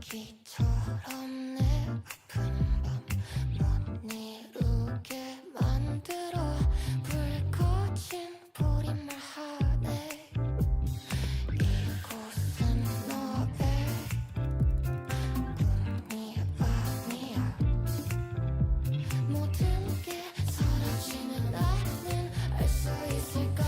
아기처럼 내 아픈 밤 못 이루게 만들어 불 꺼진 불임을 하네. 이곳은 너의 꿈이 아니야. 모든 게 사라지는 나는 알 수 있을까?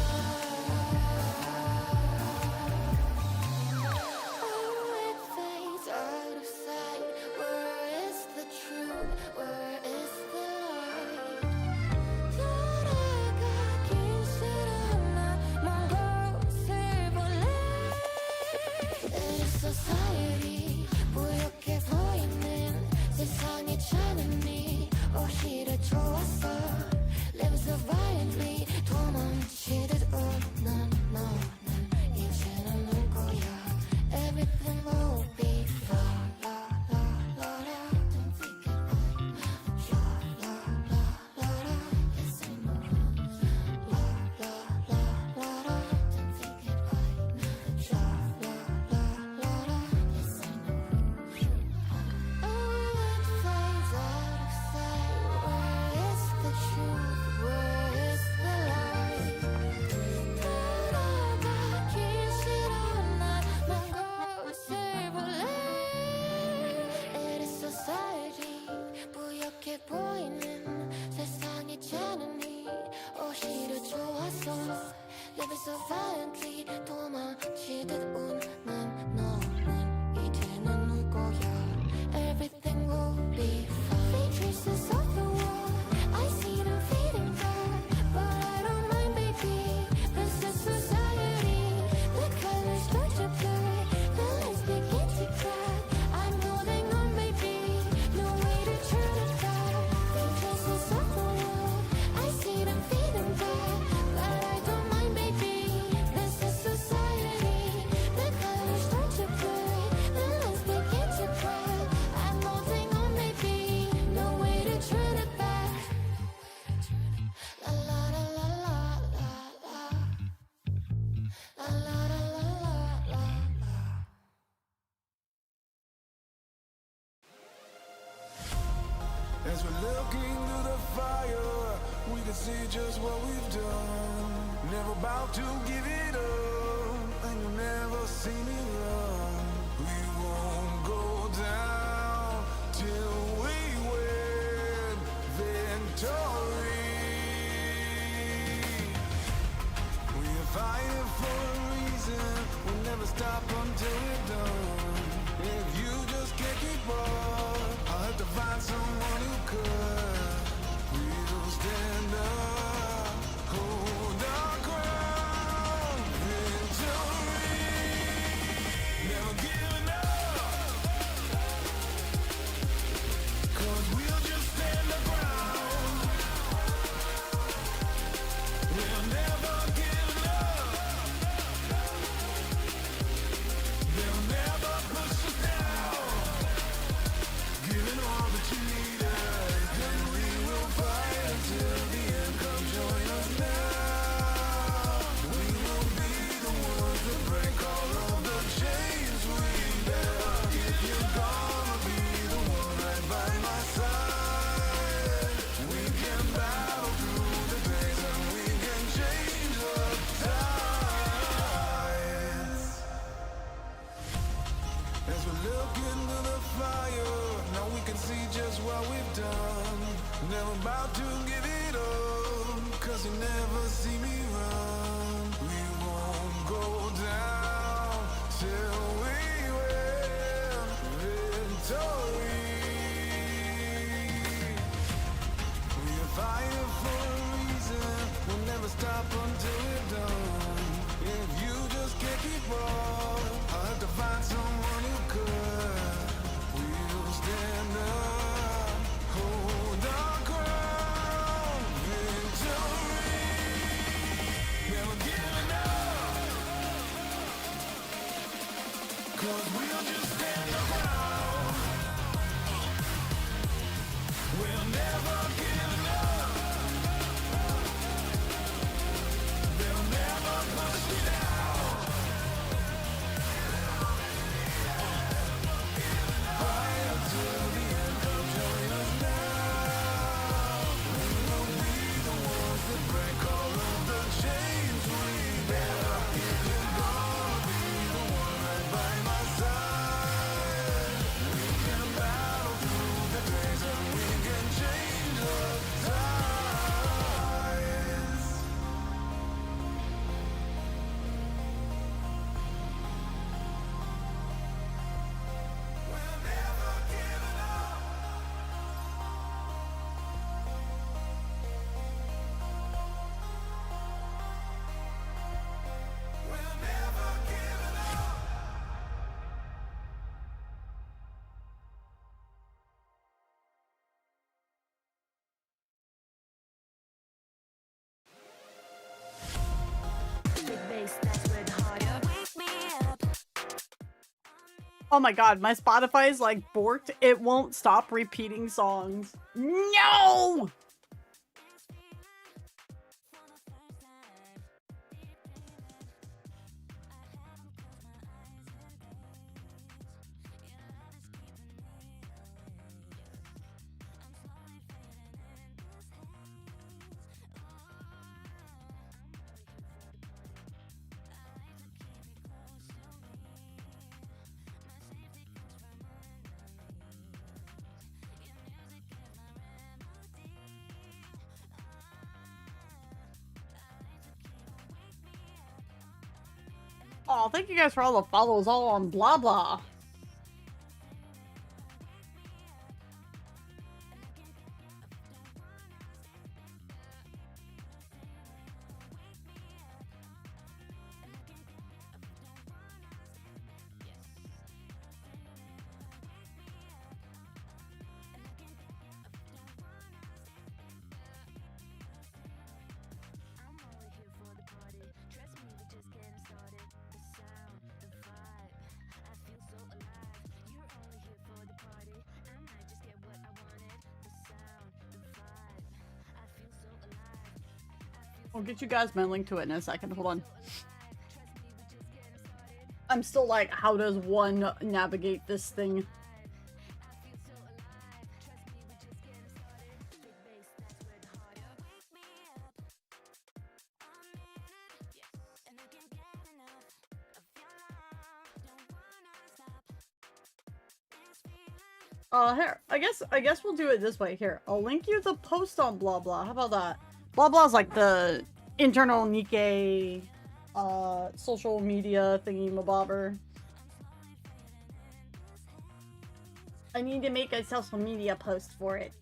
보이는 세상이 자는이 오히려 좋았어. Living so violently 도망치듯 웃는 너는 이제는 울 거야. Everything will be fine. Traces of the world I see them fading back, but I don't mind baby. This is society. The colors start to blur, the lines begin to crack. I'm holding on baby, no way to turn it back. As we're looking through the fire, we can see just what we've done. Never about to give it up, and you'll never see me run. We won't go down till we win victory. We're fighting for a reason, we'll never stop until we're done. If you just can't keep up, I'll have to find someone who could. We'll stand up, hold our ground, victory. Never giving up, 'cause we'll just stand our ground. We'll never give up. They'll never push us down. Giving all that you need us, and we will fight until the end. Come join us now. We will be the ones that break all of the chains we built. If you're gonna be the one right by my side, we can battle through the days and we can change the tides. As we look into the fire, now we can see just what we've done. Never about to give it up, 'cause you never see me run. We won't go down till we win victory. We're fighting for a reason, we'll never stop until we're done. If you just can't keep up, I'll have to find someone who could. We'll stand up, hold our ground, victory. Never giving up. Oh my god, my Spotify is like borked. It won't stop repeating songs. No! Oh, thank you guys for all the follows all on blah blah. I'll get you guys my link to it in a second. Hold on. I'm still like, how does one navigate this thing? Here, I guess we'll do it this way. Here, I'll link you the post on blah blah. How about that? Blah blah is like the internal Nikkei social media thingy mabobber. I need to make a social media post for it.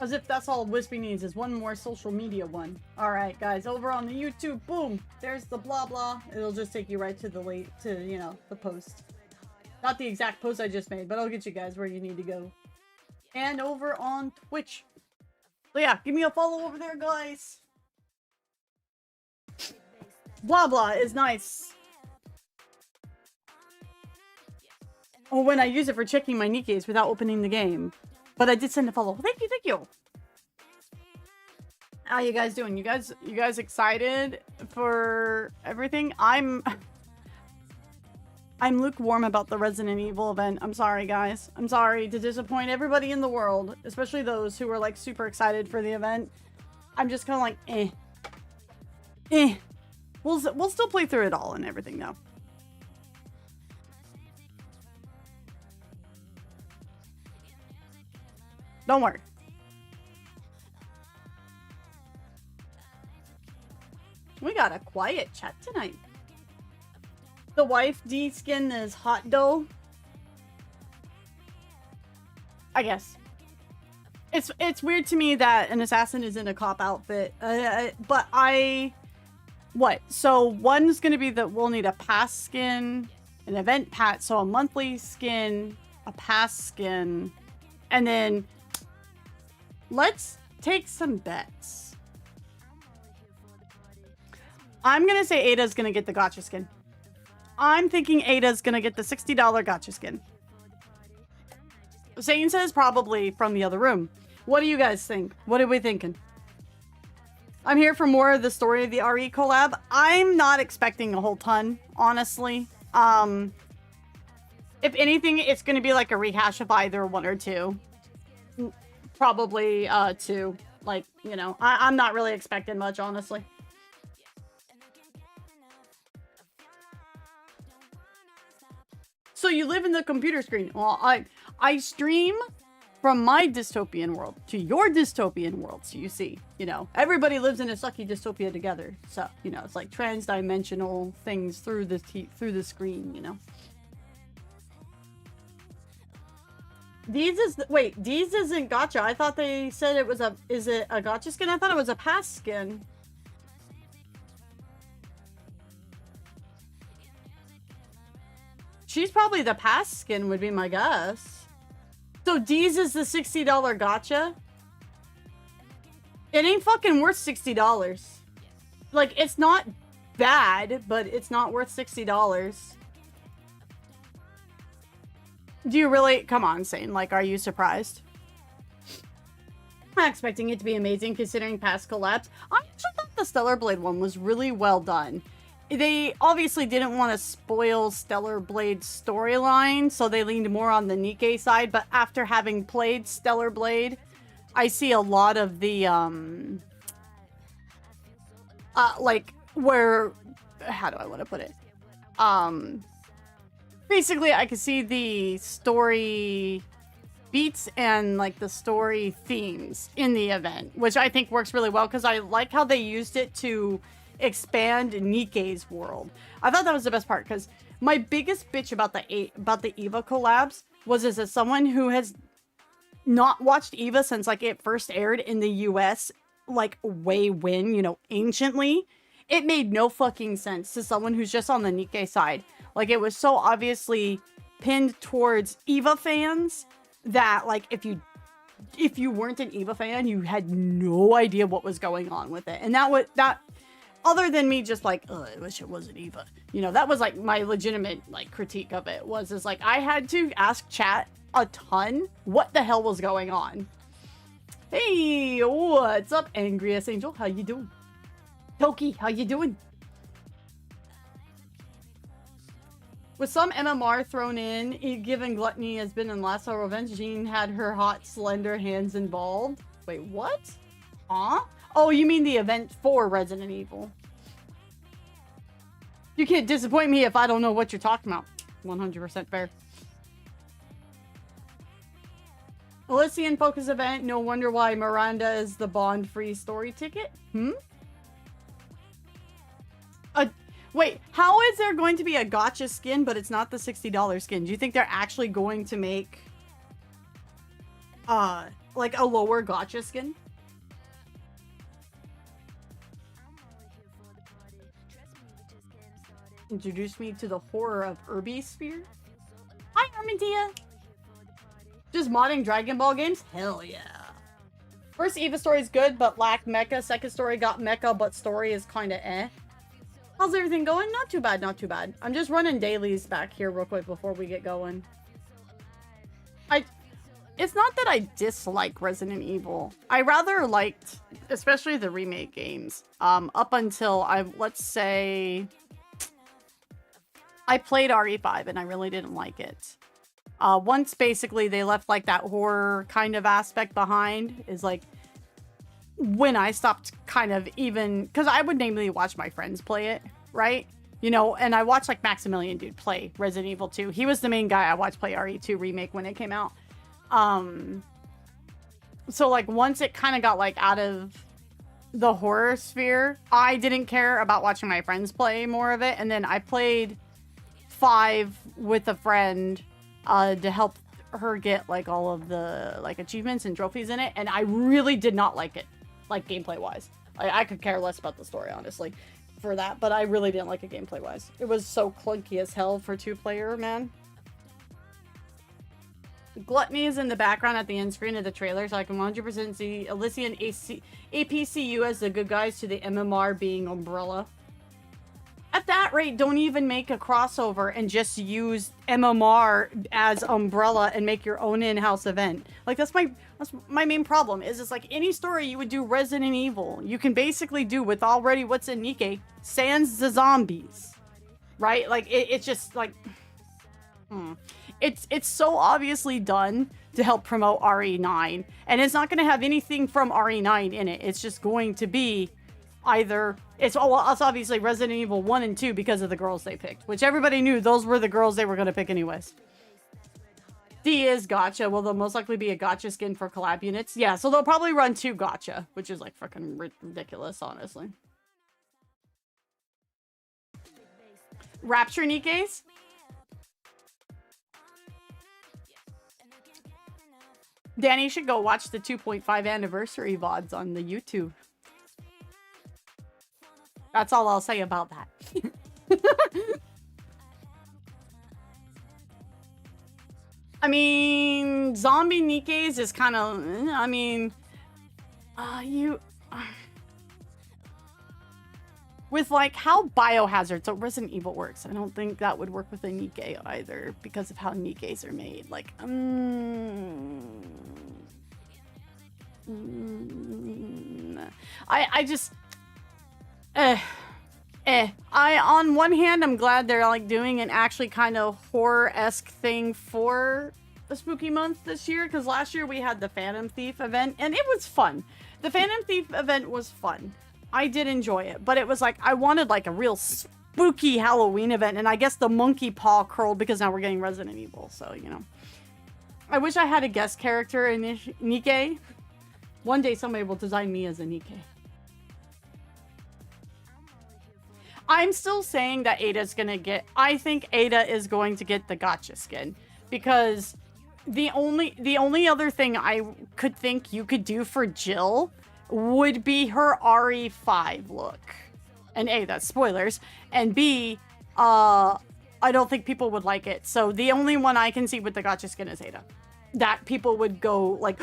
As if that's all Wispy needs is one more social media one. Alright guys, over on the YouTube, boom! There's the blah blah. It'll just take you right to the you know, the post. Not the exact post I just made, but I'll get you guys where you need to go. And over on Twitch. So yeah, give me a follow over there, guys. Blah blah is nice. Oh, when I use it for checking my Nikke's without opening the game. But I did send a follow. Thank you, thank you. How you guys doing? You guys excited for everything? I'm lukewarm about the Resident Evil event. I'm sorry, guys. I'm sorry to disappoint everybody in the world, especially those who were like super excited for the event. I'm just kind of like, eh. We'll still play through it all and everything, though. Don't worry. We got a quiet chat tonight. The wife D skin is hot dough. I guess. It's weird to me that an assassin is in a cop outfit. But what? So one's gonna be that we'll need a pass skin, an event pat, so a monthly skin, a pass skin, and then let's take some bets. I'm gonna say Ada's gonna get the gotcha skin. I'm thinking Ada's gonna get the $60 gotcha skin. Zane says probably from the other room. What do you guys think? What are we thinking? I'm here for more of the story of the RE collab. I'm not expecting a whole ton, honestly. If anything, it's going to be like a rehash of either 1 or 2. Probably 2. Like, you know, I'm not really expecting much, honestly. So you live in the computer screen. Well, I stream from my dystopian world to your dystopian world. So you see, you know, everybody lives in a sucky dystopia together. So, you know, it's like trans-dimensional things through the screen, you know. These isn't gacha. I thought they said it was is it a gacha skin? I thought it was a pass skin. She's probably the pass skin would be my guess. So D's is the $60 gacha? It ain't fucking worth $60. Like, it's not bad, but it's not worth $60. Do you really? Come on, Sane. Like, are you surprised? I'm not expecting it to be amazing considering past collabs. I actually thought the Stellar Blade one was really well done. They obviously didn't want to spoil Stellar Blade's storyline, so they leaned more on the Nikke side, but after having played Stellar Blade, I see a lot of the, like, where, how do I want to put it? Basically, I can see the story beats and, like, the story themes in the event, which I think works really well, because I like how they used it to expand Nikke's world. I thought that was the best part, because my biggest bitch about the EVA collabs was as someone who has not watched EVA since like it first aired in the US, like way when, you know, anciently, it made no fucking sense to someone who's just on the Nikke side. Like, it was so obviously pinned towards EVA fans that, like, if you weren't an EVA fan, you had no idea what was going on with it. And that other than me just like, oh, I wish it wasn't EVA. You know, that was like my legitimate like critique of it was like I had to ask chat a ton what the hell was going on. Hey, what's up, Angriest Angel? How you doing? Toki, how you doing? With some MMR thrown in, given Gluttony has been in Last Hour Revenge, Jean had her hot, slender hands involved. Wait, what? Huh? Oh, you mean the event for Resident Evil. You can't disappoint me if I don't know what you're talking about. 100% fair. Elysian Focus event. No wonder why Miranda is the Bond-free story ticket. Wait, how is there going to be a gacha skin, but it's not the $60 skin? Do you think they're actually going to make, like a lower gacha skin? Introduce me to the horror of Irby Sphere. Hi, Armandia. Just modding Dragon Ball games? Hell yeah. First EVA story is good, but lacked mecha. Second story got mecha, but story is kind of eh. How's everything going? Not too bad, not too bad. I'm just running dailies back here real quick before we get going. It's not that I dislike Resident Evil. I rather liked, especially the remake games, up until let's say, I played RE5 and I really didn't like it. Once basically they left like that horror kind of aspect behind is like when I stopped kind of even, because I would namely watch my friends play it, right? You know, and I watched like Maximilian dude play Resident Evil 2. He was the main guy I watched play RE2 remake when it came out. So like once it kind of got like out of the horror sphere, I didn't care about watching my friends play more of it. And then I played 5 with a friend to help her get like all of the like achievements and trophies in it, and I really did not like it, like gameplay wise. I could care less about the story honestly for that, but I really didn't like it gameplay wise. It was so clunky as hell for 2-player, man. Gluttony is in the background at the end screen of the trailer, so I can 100% see Elysian APCU as the good guys to the MMR being Umbrella. At that rate, don't even make a crossover and just use MMR as Umbrella and make your own in-house event. Like, that's my main problem, is it's like any story you would do Resident Evil, you can basically do with already what's in Nikke, sans the zombies. right? Like, it's just, like... It's so obviously done to help promote RE9, and it's not going to have anything from RE9 in it. It's just going to be either... It's obviously Resident Evil 1 and 2 because of the girls they picked, which everybody knew those were the girls they were going to pick anyways. D is gacha. Well, they'll most likely be a gacha skin for collab units. Yeah, so they'll probably run 2 gacha, which is like fucking ridiculous, honestly. Rapture Nikkes? Danny should go watch the 2.5 anniversary VODs on the YouTube. That's all I'll say about that. I mean, zombie Nikkes is kind of, I mean, with like how Biohazard, so Resident Evil works, I don't think that would work with a Nikke either because of how Nikkes are made. Like, I just, on one hand, I'm glad they're like doing an actually kind of horror-esque thing for the spooky month this year, because last year we had the Phantom Thief event and it was fun. The Phantom Thief event was fun. I did enjoy it, but it was like, I wanted like a real spooky Halloween event, and I guess the monkey paw curled because now we're getting Resident Evil, so, you know. I wish I had a guest character in Nikke. One day somebody will design me as a Nikke. I'm still saying that Ada's gonna get... I think Ada is going to get the gacha skin. Because the only other thing I could think you could do for Jill would be her RE5 look. And A, that's spoilers. And B, I don't think people would like it. So the only one I can see with the gacha skin is Ada. That people would go, like,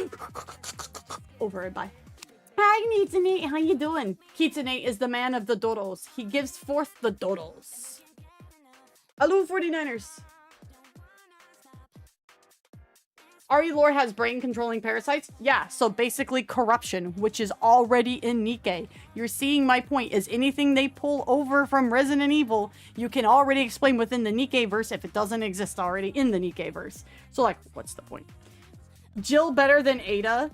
over and by. Hi, Kitsune. How you doing? Kitsune is the man of the dodos. He gives forth the dodos. Hello, 49ers. RE lore has brain-controlling parasites? Yeah, so basically corruption, which is already in Nikke. You're seeing my point, is anything they pull over from Resident Evil, you can already explain within the Nikke-verse if it doesn't exist already in the Nikke-verse. So, like, what's the point? Jill better than Ada?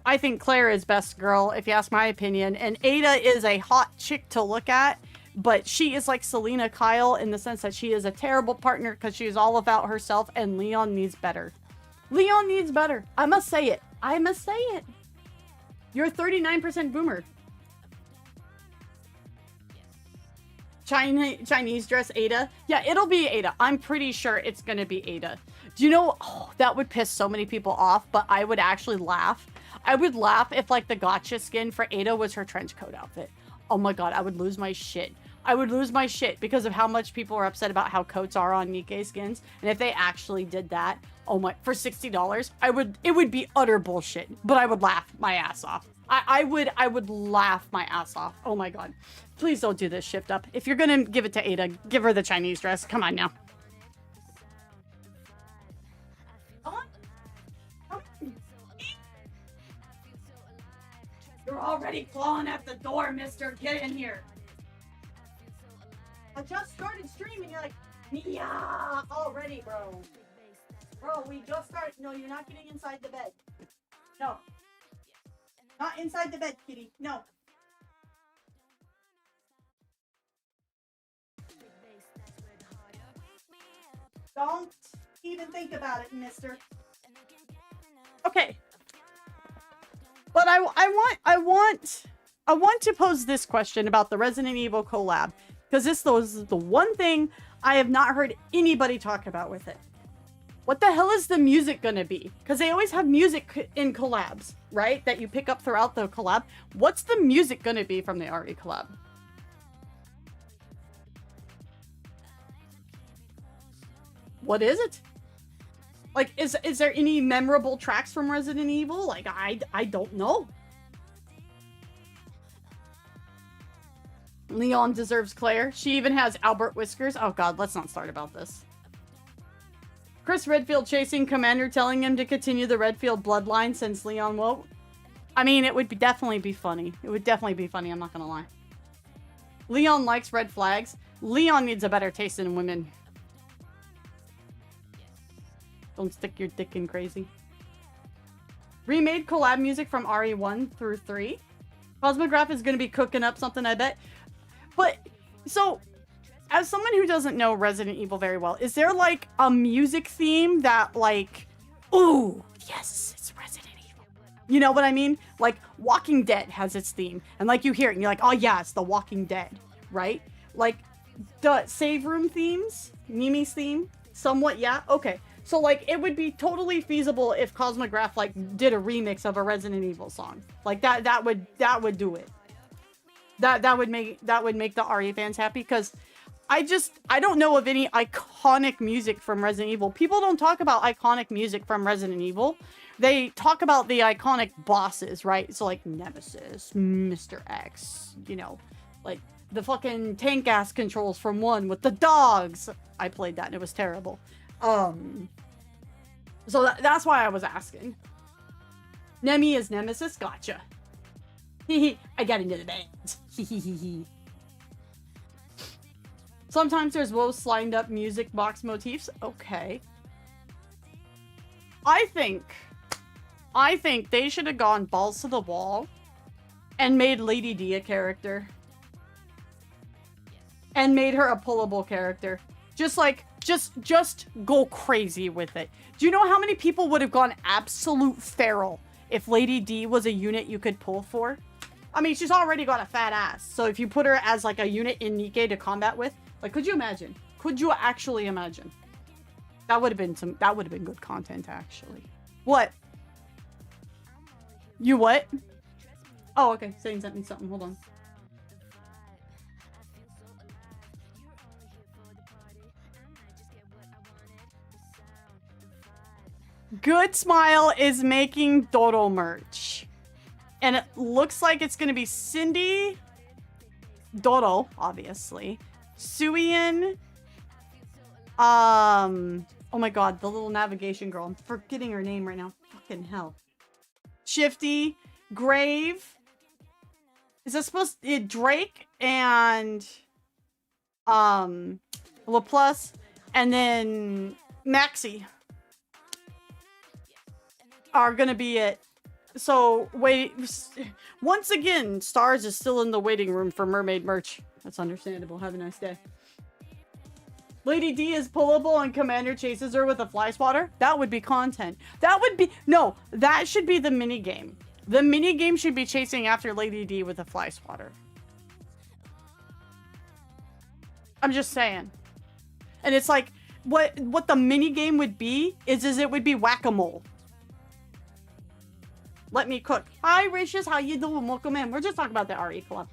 I think Claire is best girl, if you ask my opinion. And Ada is a hot chick to look at, but she is like Selena Kyle in the sense that she is a terrible partner because she is all about herself, and Leon needs better. Leon needs better. I must say it. I must say it. You're a 39% boomer. Chinese dress Ada? Yeah, it'll be Ada. I'm pretty sure it's going to be Ada. Do you know, that would piss so many people off, but I would actually laugh. I would laugh if, like, the gacha skin for Ada was her trench coat outfit. Oh my god, I would lose my shit. I would lose my shit because of how much people are upset about how coats are on Nikke skins. And if they actually did that, oh my, for $60, it would be utter bullshit. But I would laugh my ass off. I would laugh my ass off. Oh my god. Please don't do this shift up. If you're gonna give it to Ada, give her the Chinese dress. Come on now. You're already clawing at the door, mister. Get in here. I just started streaming. You're like, yeah, already, bro. Bro, we just started. No, you're not getting inside the bed. No. Not inside the bed, kitty. No. Don't even think about it, mister. Okay. But I want to pose this question about the Resident Evil collab, because this was the one thing I have not heard anybody talk about with it. What the hell is the music gonna be? Because they always have music in collabs, right? That you pick up throughout the collab. What's the music gonna be from the RE collab? What is it? Like, is there any memorable tracks from Resident Evil? Like, I don't know. Leon deserves Claire. She even has Albert Whiskers. Oh god, let's not start about this. Chris Redfield chasing Commander, telling him to continue the Redfield bloodline since Leon won't. I mean, it would definitely be funny. It would definitely be funny, I'm not gonna lie. Leon likes red flags. Leon needs a better taste in women. Don't stick your dick in crazy. Remade collab music from RE1 through 3. Cosmograph is going to be cooking up something, I bet. But, so, as someone who doesn't know Resident Evil very well, is there, like, a music theme that, like, ooh, yes, it's Resident Evil. You know what I mean? Like, Walking Dead has its theme. And, like, you hear it, and you're like, oh, yeah, it's the Walking Dead, right? Like, the save room themes, Mimi's theme, somewhat, yeah? Okay. So, like, it would be totally feasible if Cosmograph, like, did a remix of a Resident Evil song. Like, that would do it. That would make the RE fans happy, because I don't know of any iconic music from Resident Evil. People don't talk about iconic music from Resident Evil. They talk about the iconic bosses, right? So, like, Nemesis, Mr. X, you know, like, the fucking tank ass controls from 1 with the dogs. I played that and it was terrible. So that's why I was asking. Nemi is Nemesis? Gotcha. I got into the band. Sometimes there's Wo's lined up music box motifs. Okay. I think they should have gone balls to the wall and made Lady D a character. And made her a pullable character. Just like, just go crazy with it. Do you know how many people would have gone absolute feral if Lady D was a unit you could pull for? I mean, she's already got a fat ass. So if you put her as like a unit in Nikke to combat with, like, could you imagine? Could you actually imagine? That would have been good content, actually. What? You what? Oh, okay. Saying sent me something. Hold on. Good Smile is making Dodo merch. And it looks like it's going to be Cindy, Dodo, obviously, Suian, oh my god, the little navigation girl. I'm forgetting her name right now. Fucking hell. Shifty, Grave. Is that supposed to be Drake and LaPlus, and then Maxi are gonna be it. So wait, once again, Stars is still in the waiting room for mermaid merch. That's understandable. Have a nice day. Lady D is pullable and Commander chases her with a fly swatter. That would be content. That would be, no, that should be the mini game. The mini game should be chasing after Lady D with a fly swatter. I'm just saying. And it's like, what the mini game would be is it would be whack-a-mole. Let me cook. Hi, Ricious. How you doing? Welcome in. We're just talking about the RE Club.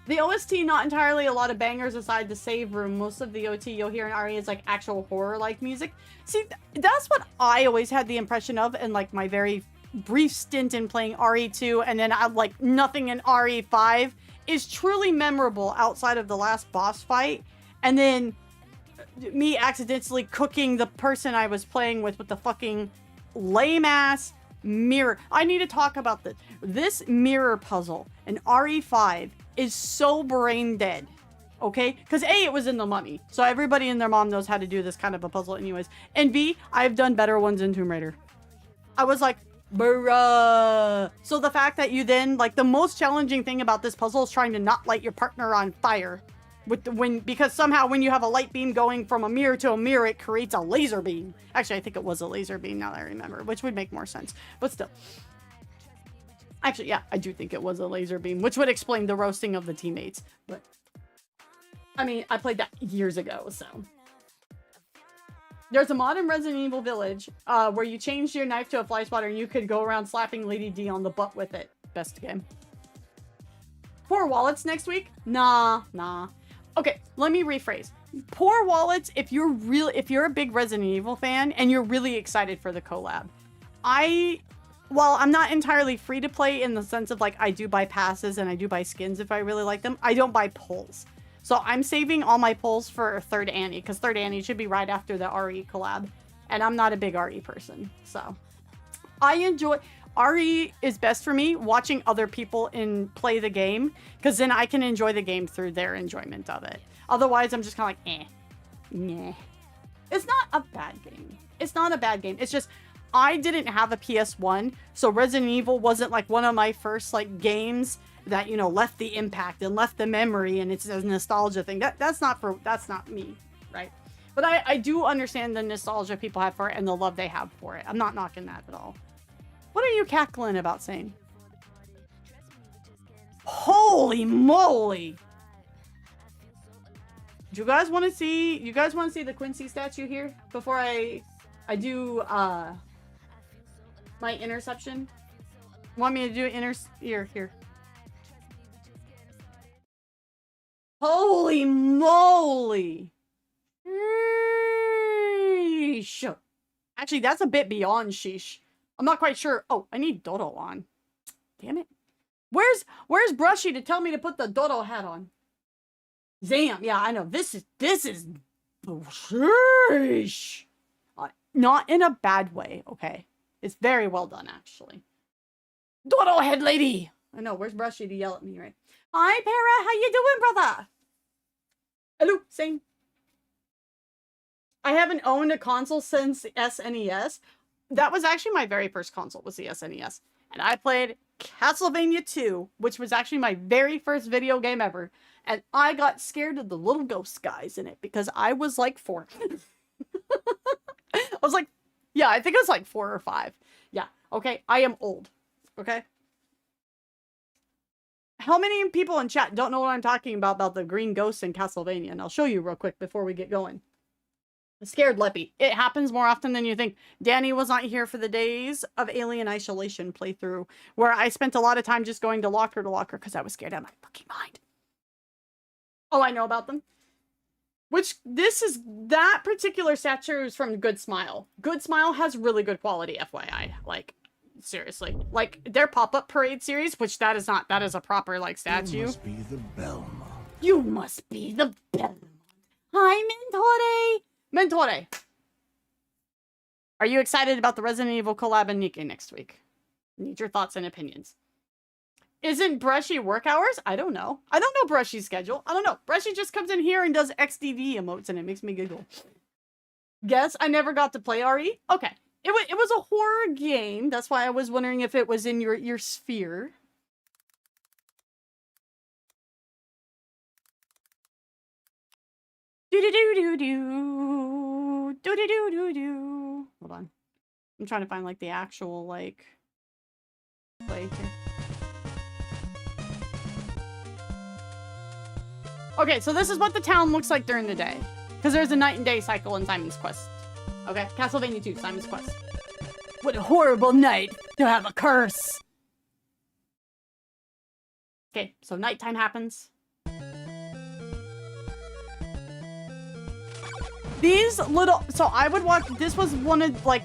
The OST, not entirely a lot of bangers aside the save room. Most of the OT you'll hear in RE is like actual horror-like music. See, that's what I always had the impression of in like my very brief stint in playing RE2, and then I like nothing in RE5 is truly memorable outside of the last boss fight. And then me accidentally cooking the person I was playing with the fucking lame-ass mirror. I need to talk about this. This mirror puzzle in RE5 is so brain dead. Okay? Because A, it was in the money. So everybody and their mom knows how to do this kind of a puzzle anyways. And B, I've done better ones in Tomb Raider. I was like, bruh. So the fact that you then, like, the most challenging thing about this puzzle is trying to not light your partner on fire. Because somehow when you have a light beam going from a mirror to a mirror, it creates a laser beam. Actually, I think it was a laser beam now that I remember, which would make more sense. But still. Actually, yeah, I do think it was a laser beam, which would explain the roasting of the teammates. But, I mean, I played that years ago, so. There's a mod in Resident Evil Village where you changed your knife to a fly swatter and you could go around slapping Lady D on the butt with it. Best game. 4 wallets next week? Nah. Okay, let me rephrase. Poor wallets if you're a big Resident Evil fan and you're really excited for the collab. While I'm not entirely free to play in the sense of like I do buy passes and I do buy skins if I really like them, I don't buy pulls. So I'm saving all my pulls for Third Annie because Third Annie should be right after the RE collab. And I'm not a big RE person, so. I enjoy... RE is best for me watching other people play the game because then I can enjoy the game through their enjoyment of it. Otherwise, I'm just kind of like, nah. It's not a bad game. It's not a bad game. It's just, I didn't have a PS1, so Resident Evil wasn't like one of my first like games that, you know, left the impact and left the memory, and it's a nostalgia thing. That's not me, right? But I do understand the nostalgia people have for it and the love they have for it. I'm not knocking that at all. What are you cackling about saying? Holy moly! Do you guys want to see? You guys want to see the Quincy statue here before I do my interception? Want me to do here? Holy moly! Sheesh. Actually, that's a bit beyond sheesh. I'm not quite sure. Oh, I need Dodo on. Damn it. Where's Brushy to tell me to put the Dodo hat on? Damn, yeah, I know. This is sheesh. Not in a bad way, okay? It's very well done, actually. Dodo head lady! I know, where's Brushy to yell at me, right? Hi, Para, how you doing, brother? Hello, same. I haven't owned a console since the SNES. That was actually my very first console, was the SNES. And I played Castlevania 2, which was actually my very first video game ever. And I got scared of the little ghost guys in it because I was like 4. I was like, yeah, I think I was like 4 or 5. Yeah, okay, I am old, okay? How many people in chat don't know what I'm talking about the green ghosts in Castlevania? And I'll show you real quick before we get going. Scared Leppy. It happens more often than you think. Danny was not here for the Days of Alien Isolation playthrough, where I spent a lot of time just going to locker because I was scared out of my fucking mind. Oh, I know about them. Which, that particular statue is from Good Smile. Good Smile has really good quality, FYI. Like, seriously. Like, their pop-up parade series, which that is a proper, like, statue. You must be the Belmont. You must be the Belmont. Hi, Mentore! Are you excited about the Resident Evil collab and Nikkei next week? Need your thoughts and opinions. Isn't Brushy work hours? I don't know. I don't know Brushy's schedule. I don't know. Brushy just comes in here and does XDV emotes and it makes me giggle. Guess I never got to play RE? Okay. It was a horror game. That's why I was wondering if it was in your sphere. Do-do-do-do-do. Do-do-do-do-do. Hold on. I'm trying to find, like, the actual, like, play here. Okay, so this is what the town looks like during the day. Because there's a night and day cycle in Simon's Quest. Okay, Castlevania 2, Simon's Quest. What a horrible night to have a curse! Okay, so nighttime happens. These little... So I would watch... This was one of, like,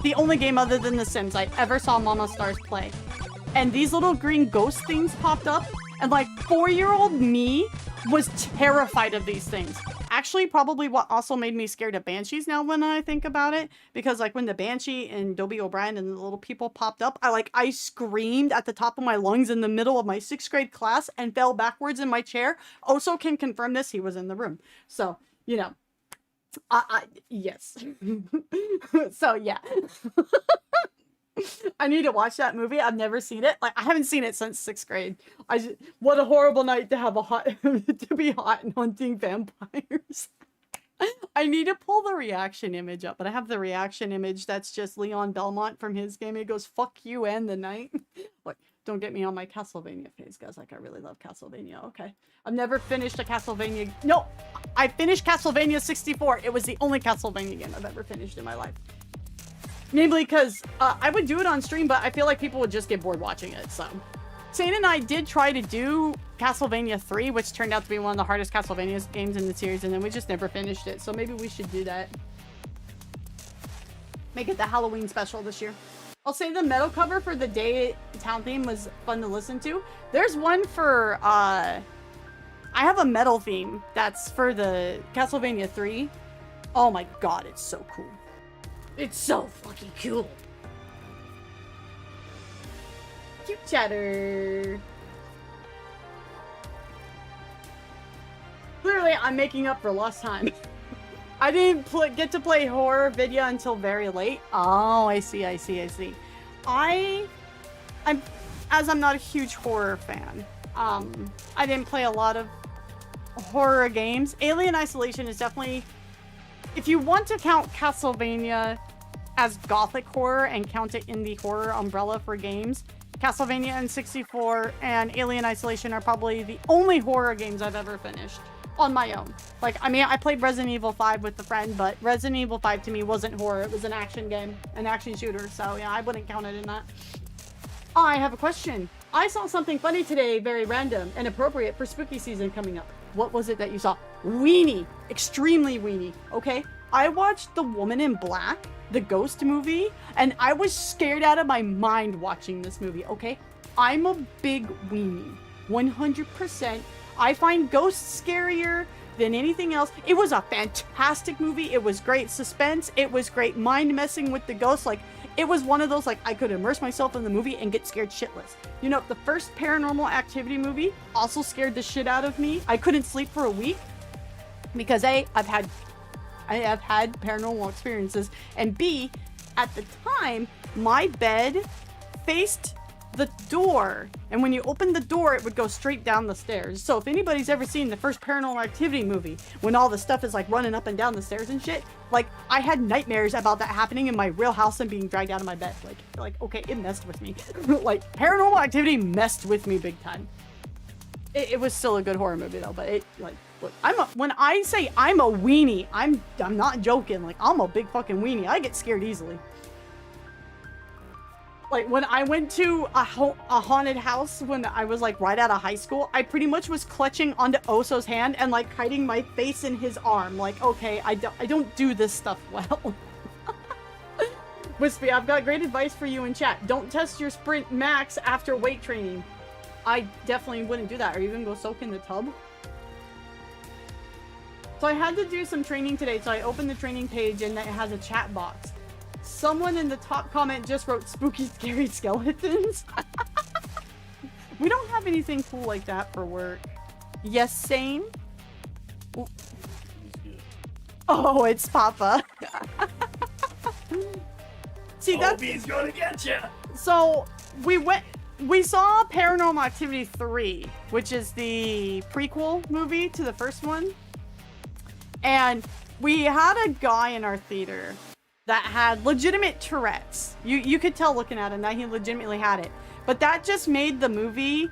the only game other than The Sims I ever saw Mama Stars play. And these little green ghost things popped up. And, like, 4-year-old me was terrified of these things. Actually, probably what also made me scared of banshees now when I think about it. Because, like, when the banshee and Dobie O'Brien and the little people popped up, I screamed at the top of my lungs in the middle of my 6th grade class and fell backwards in my chair. Oso can confirm this. He was in the room. So, you know. Yes. So, yeah. I need to watch that movie. I've never seen it. Like, I haven't seen it since 6th grade. What a horrible night to have to be hot and hunting vampires. I need to pull the reaction image up, but I have the reaction image that's just Leon Belmont from his game. It goes, fuck you and the night. Like, don't get me on my Castlevania phase, guys. Like, I really love Castlevania. Okay. I've never finished a Castlevania. No, I finished Castlevania 64. It was the only Castlevania game I've ever finished in my life. Namely because I would do it on stream, but I feel like people would just get bored watching it, so. Sane and I did try to do Castlevania 3, which turned out to be one of the hardest Castlevania games in the series, and then we just never finished it, so maybe we should do that. Make it the Halloween special this year. I'll say the metal cover for the Day Town theme was fun to listen to. There's one for, I have a metal theme that's for the Castlevania 3. Oh my god, it's so cool. It's so fucking cool. Cute chatter. Clearly, I'm making up for lost time. I didn't get to play horror video until very late. Oh, I see. I'm not a huge horror fan. I didn't play a lot of horror games. Alien Isolation is definitely, if you want to count Castlevania as gothic horror and count it in the horror umbrella for games, Castlevania N64 and Alien Isolation are probably the only horror games I've ever finished on my own. Like, I mean, I played Resident Evil 5 with a friend, but Resident Evil 5 to me wasn't horror. It was an action game, an action shooter. So yeah, I wouldn't count it in that. I have a question. I saw something funny today, very random and appropriate for spooky season coming up. What was it that you saw? Weenie. Extremely weenie. Okay. I watched The Woman in Black, the Ghost movie, and I was scared out of my mind watching this movie. Okay. I'm a big weenie. 100%. I find ghosts scarier than anything else. It was a fantastic movie. It was great suspense. It was great mind messing with the ghosts. Like, it was one of those, like, I could immerse myself in the movie and get scared shitless. You know, the first Paranormal Activity movie also scared the shit out of me. I couldn't sleep for a week because A, I have had paranormal experiences, and B, at the time, my bed faced the door, and when you opened the door, it would go straight down the stairs. So if anybody's ever seen the first Paranormal Activity movie, when all the stuff is like running up and down the stairs and shit, like, I had nightmares about that happening in my real house and being dragged out of my bed. Like okay, it messed with me. Like, Paranormal Activity messed with me big time. It was still a good horror movie though, but it, like, look, when I say I'm a weenie, I'm not joking. Like, I'm a big fucking weenie. I get scared easily. Like, when I went to a haunted house when I was, like, right out of high school, I pretty much was clutching onto Oso's hand and, like, hiding my face in his arm. Like, okay, I don't do this stuff well. Wispy, I've got great advice for you in chat. Don't test your sprint max after weight training. I definitely wouldn't do that. Are you gonna go soak in the tub? So I had to do some training today, so I opened the training page and it has a chat box. Someone in the top comment just wrote spooky, scary skeletons. We don't have anything cool like that for work. Yes, Sane? Ooh. Oh, it's Papa. See, that's... he's gonna get you. So, we saw Paranormal Activity 3, which is the prequel movie to the first one. And we had a guy in our theater that had legitimate Tourette's. You could tell looking at him that he legitimately had it. But that just made the movie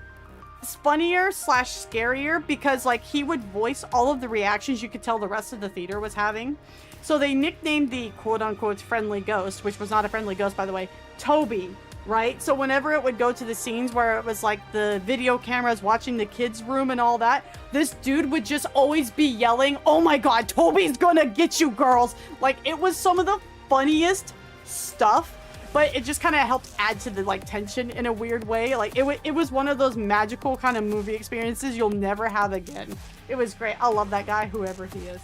funnier / scarier because, like, he would voice all of the reactions you could tell the rest of the theater was having. So they nicknamed the quote-unquote friendly ghost, which was not a friendly ghost, by the way, Toby, right? So whenever it would go to the scenes where it was like the video cameras watching the kids' room and all that, this dude would just always be yelling, "Oh my god, Toby's gonna get you, girls!" Like, it was some of the funniest stuff, but it just kind of helped add to the, like, tension in a weird way. Like, it was one of those magical kind of movie experiences you'll never have again. It was great. I love that guy, whoever he is.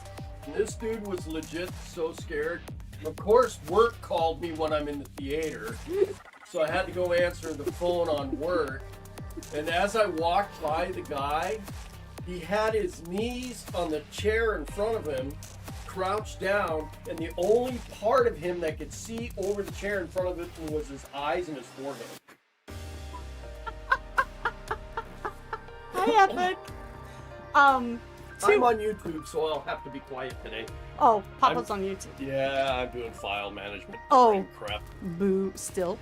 This dude was legit so scared. Of course, work called me when I'm in the theater, so I had to go answer the phone on work. And as I walked by the guy, he had his knees on the chair in front of him, crouched down, and the only part of him that could see over the chair in front of it was his eyes and his forehead. Hi, Epic. I'm on YouTube, so I'll have to be quiet today. Oh, Papa's on YouTube. Yeah, I'm doing file management. Oh, crap. Boo, still.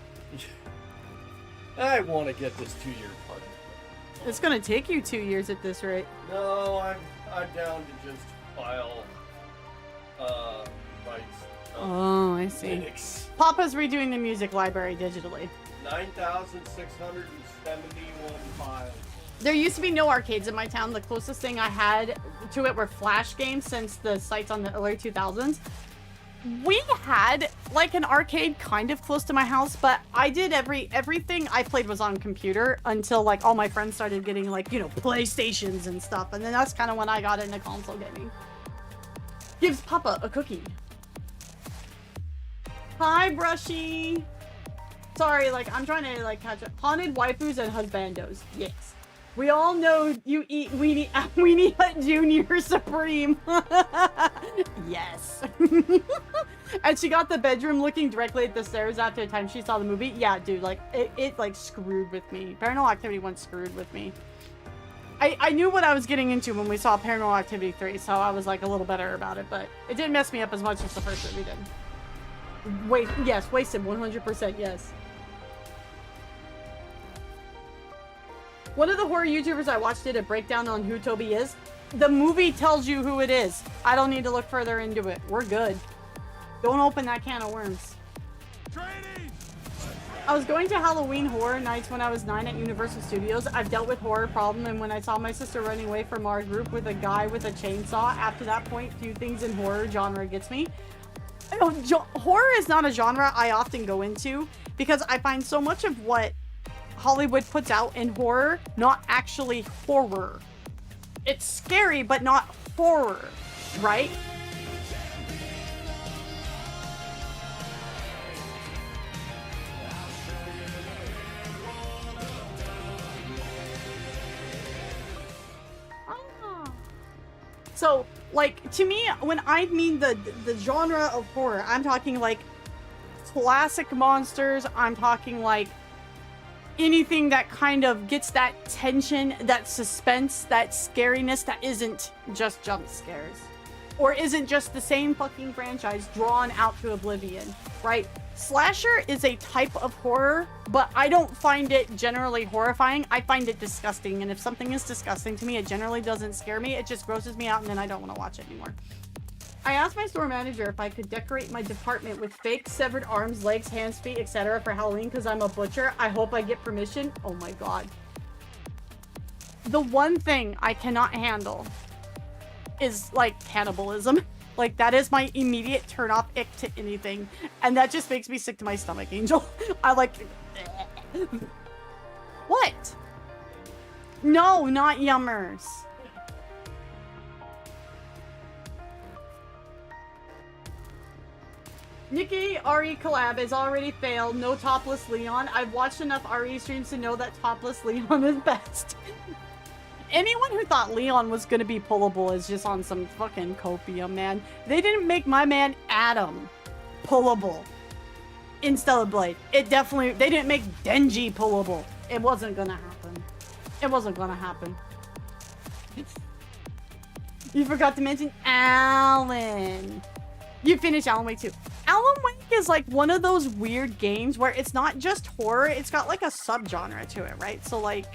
I want to get this 2-year part. It's gonna take you 2 years at this rate. No, I'm down to just file rights. Oh, I see. Linux. Papa's redoing the music library digitally. 9,671 files. There used to be no arcades in my town. The closest thing I had to it were Flash games since the sites on the early 2000s. We had, like, an arcade kind of close to my house, but I did everything I played was on computer until, like, all my friends started getting, like, you know, PlayStations and stuff. And then that's kind of when I got into console gaming. Gives Papa a cookie. Hi, Brushy. Sorry, like, I'm trying to, like, catch up. Haunted waifus and husbandos. Yes. We all know you eat Weenie Hut Junior Supreme. Yes. And she got the bedroom looking directly at the stairs after the time she saw the movie. Yeah, dude, like it like screwed with me. Paranormal Activity 1 screwed with me. I knew what I was getting into when we saw Paranormal Activity 3, so I was like a little better about it, but it didn't mess me up as much as the first movie did. Yes, wasted 100%, yes. One of the horror YouTubers I watched did a breakdown on who Toby is. The movie tells you who it is. I don't need to look further into it. We're good. Don't open that can of worms. Training! I was going to Halloween Horror Nights when I was 9 at Universal Studios. I've dealt with horror problem, and when I saw my sister running away from our group with a guy with a chainsaw, after that point, few things in horror genre gets me. Horror is not a genre I often go into because I find so much of what Hollywood puts out in horror not actually horror. It's scary, but not horror, right? So, like, to me, when I mean the genre of horror, I'm talking, like, classic monsters. I'm talking, like, anything that kind of gets that tension, that suspense, that scariness that isn't just jump scares. Or isn't just the same fucking franchise drawn out to oblivion, right? Slasher is a type of horror, but I don't find it generally horrifying. I find it disgusting, and if something is disgusting to me, it generally doesn't scare me. It just grosses me out, and then I don't want to watch it anymore. I asked my store manager if I could decorate my department with fake severed arms, legs, hands, feet, etc. for Halloween because I'm a butcher. I hope I get permission. Oh my god. The one thing I cannot handle is, like, cannibalism. Like, that is my immediate turn-off ick to anything. And that just makes me sick to my stomach, Angel. I like... What? No, not yummers. Nikki RE collab has already failed. No topless Leon. I've watched enough RE streams to know that topless Leon is best. Anyone who thought Leon was gonna be pullable is just on some fucking copium, man. They didn't make my man Adam pullable in Stellar Blade. It definitely... They didn't make Denji pullable. It wasn't gonna happen. It wasn't gonna happen. You forgot to mention Alan. You finished Alan Wake 2. Alan Wake is like one of those weird games where it's not just horror, it's got like a subgenre to it, right? So like,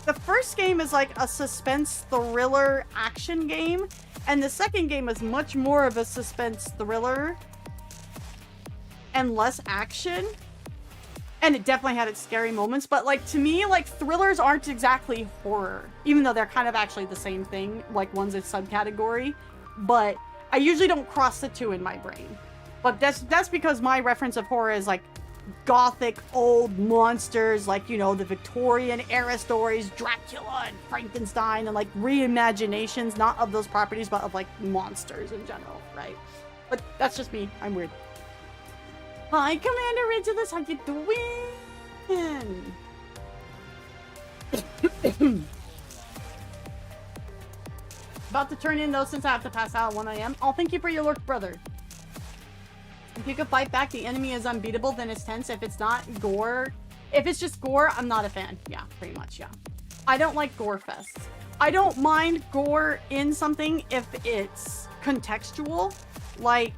the first game is like a suspense thriller action game, and the second game is much more of a suspense thriller and less action. And it definitely had its scary moments, but like to me, like thrillers aren't exactly horror, even though they're kind of actually the same thing. Like one's a subcategory, but I usually don't cross the two in my brain. But that's because my reference of horror is like gothic old monsters, like, you know, the Victorian era stories, Dracula and Frankenstein, and like reimaginations, not of those properties, but of like monsters in general, right? But that's just me. I'm weird. Hi, Commander Ridgeless, how you doing? About to turn in though, since I have to pass out at 1 AM. Oh, thank you for your lurk, brother. If you can fight back, the enemy is unbeatable, then it's tense. If it's not gore, if it's just gore, I'm not a fan. Yeah, pretty much, yeah. I don't like gore fests. I don't mind gore in something if it's contextual. Like,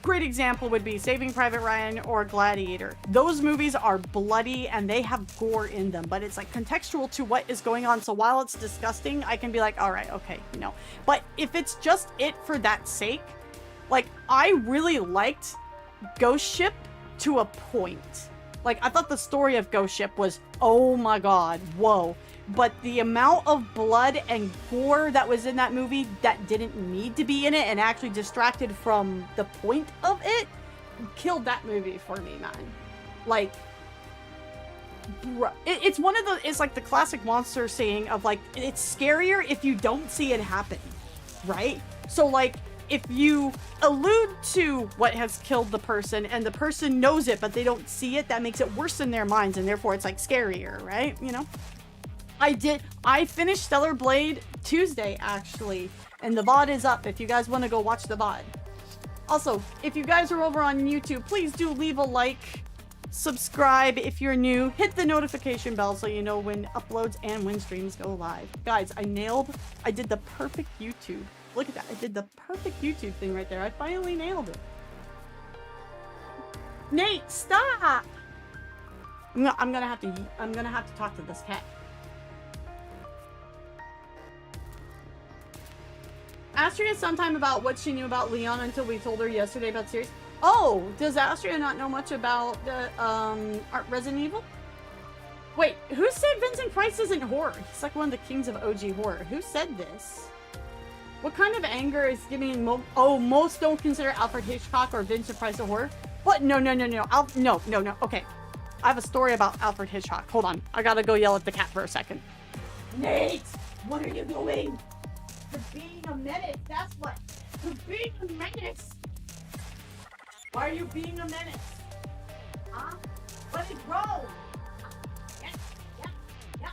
great example would be Saving Private Ryan or Gladiator. Those movies are bloody and they have gore in them, but it's like contextual to what is going on. So while it's disgusting, I can be like, all right, okay, you know. But if it's just it for that sake, like, I really liked Ghost Ship to a point. Like, I thought the story of Ghost Ship was, oh my god, whoa. But the amount of blood and gore that was in that movie that didn't need to be in it and actually distracted from the point of it killed that movie for me, man. Like, it's one of the, it's like the classic monster saying of like, it's scarier if you don't see it happen, right? So like, if you allude to what has killed the person and the person knows it, but they don't see it, that makes it worse in their minds, and therefore it's like scarier, right? You know? I finished Stellar Blade Tuesday, actually, and the VOD is up if you guys want to go watch the VOD. Also, if you guys are over on YouTube, please do leave a like, subscribe if you're new, hit the notification bell so you know when uploads and when streams go live. Guys, I did the perfect YouTube. Look at that, I did the perfect YouTube thing right there. I finally nailed it. Nate, stop! I'm gonna have to talk to this cat. Astria sometime about what she knew about Leon until we told her yesterday about the series. Oh, does Astria not know much about the Resident Evil? Wait, who said Vincent Price isn't horror? He's like one of the kings of OG horror. Who said this? What kind of anger is giving most don't consider Alfred Hitchcock or Vincent Price a horror? What? No. No. Okay. I have a story about Alfred Hitchcock. Hold on. I gotta go yell at the cat for a second. Nate! What are you doing? You're being a menace, that's what. You're being a menace. Why are you being a menace? Huh? What is wrong? Yeah.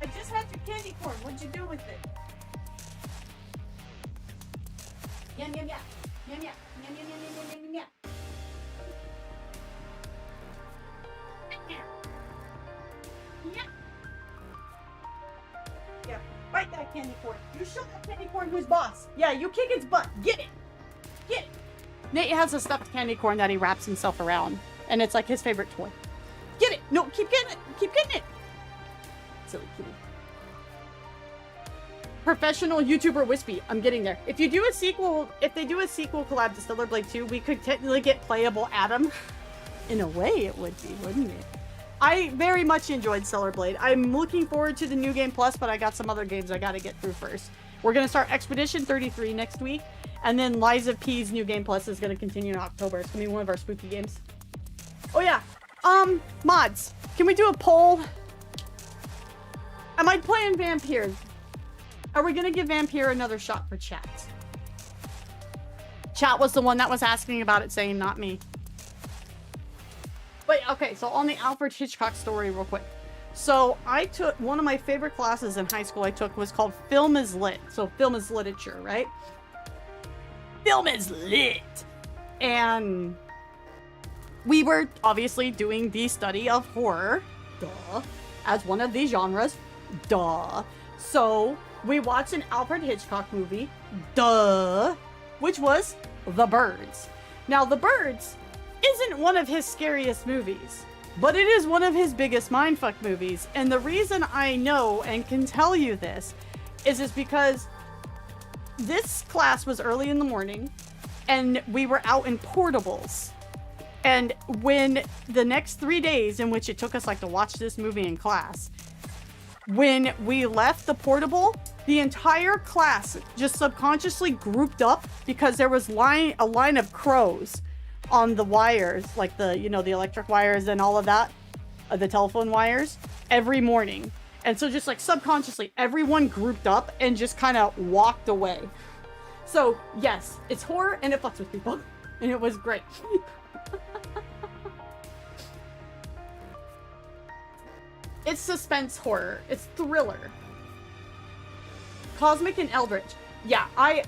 I just had your candy corn. What'd you do with it? Yum. Yeah, bite that candy corn. You show that candy corn who's boss. Yeah, you kick its butt. Get it. Nate has a stuffed candy corn that he wraps himself around, and it's like his favorite toy. Get it. No, keep getting it. Silly kitty. Professional YouTuber Wispy. I'm getting there. If they do a sequel collab to Stellar Blade 2, we could technically get playable Adam. In a way, it would be, wouldn't it? I very much enjoyed Stellar Blade. I'm looking forward to the New Game Plus, but I got some other games I gotta get through first. We're gonna start Expedition 33 next week, and then Liza P's New Game Plus is gonna continue in October. It's gonna be one of our spooky games. Oh yeah, mods, can we do a poll? Am I playing Vampire? Are we gonna give Vampire another shot for chat? Chat was the one that was asking about it, saying not me. But okay, so on the Alfred Hitchcock story real quick. So I took one of my favorite classes in high school was called Film is Lit. So film is literature, right? Film is lit. And we were obviously doing the study of horror, duh, as one of these genres, duh. So we watched an Alfred Hitchcock movie, duh, which was The Birds. Now, The Birds isn't one of his scariest movies, but it is one of his biggest mindfuck movies. And the reason I know and can tell you this is because this class was early in the morning and we were out in portables. And when the next 3 days in which it took us like to watch this movie in class, when we left the portable, the entire class just subconsciously grouped up because there was a line of crows on the wires, like the electric wires and all of that, the telephone wires, every morning. And so just like subconsciously, everyone grouped up and just kind of walked away. So yes, it's horror and it fucks with people. And it was great. It's suspense horror. It's thriller. Cosmic and Eldritch. Yeah, I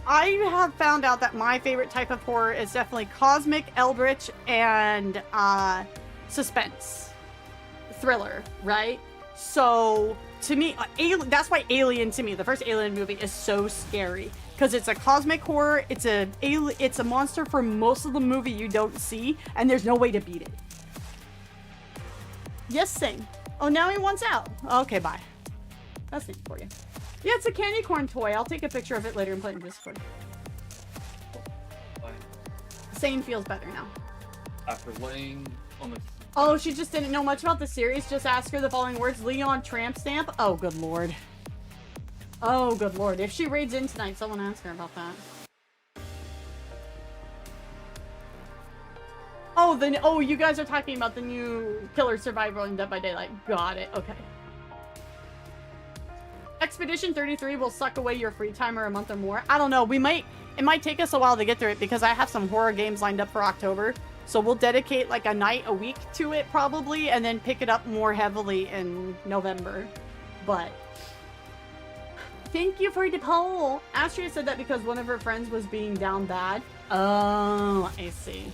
have found out that my favorite type of horror is definitely cosmic, eldritch, and suspense. Thriller, right? So, to me, that's why Alien, to me, the first Alien movie is so scary. Because it's a cosmic horror, it's a monster for most of the movie you don't see, and there's no way to beat it. Yes, sing. Oh, now he wants out. Okay, bye. That's neat for you. Yeah, it's a candy corn toy. I'll take a picture of it later and put it in Discord. Sane feels better now. After laying on the... Oh, she just didn't know much about the series. Just ask her the following words. Leon tramp stamp. Oh, good lord. Oh, good lord. If she raids in tonight, someone ask her about that. Oh, you guys are talking about the new Killer Survival in Dead by Daylight. Got it. Okay. Expedition 33 will suck away your free time or a month or more. I don't know. It might take us a while to get through it because I have some horror games lined up for October. So we'll dedicate like a night a week to it probably and then pick it up more heavily in November. But thank you for the poll. Astria said that because one of her friends was being down bad. Oh, I see.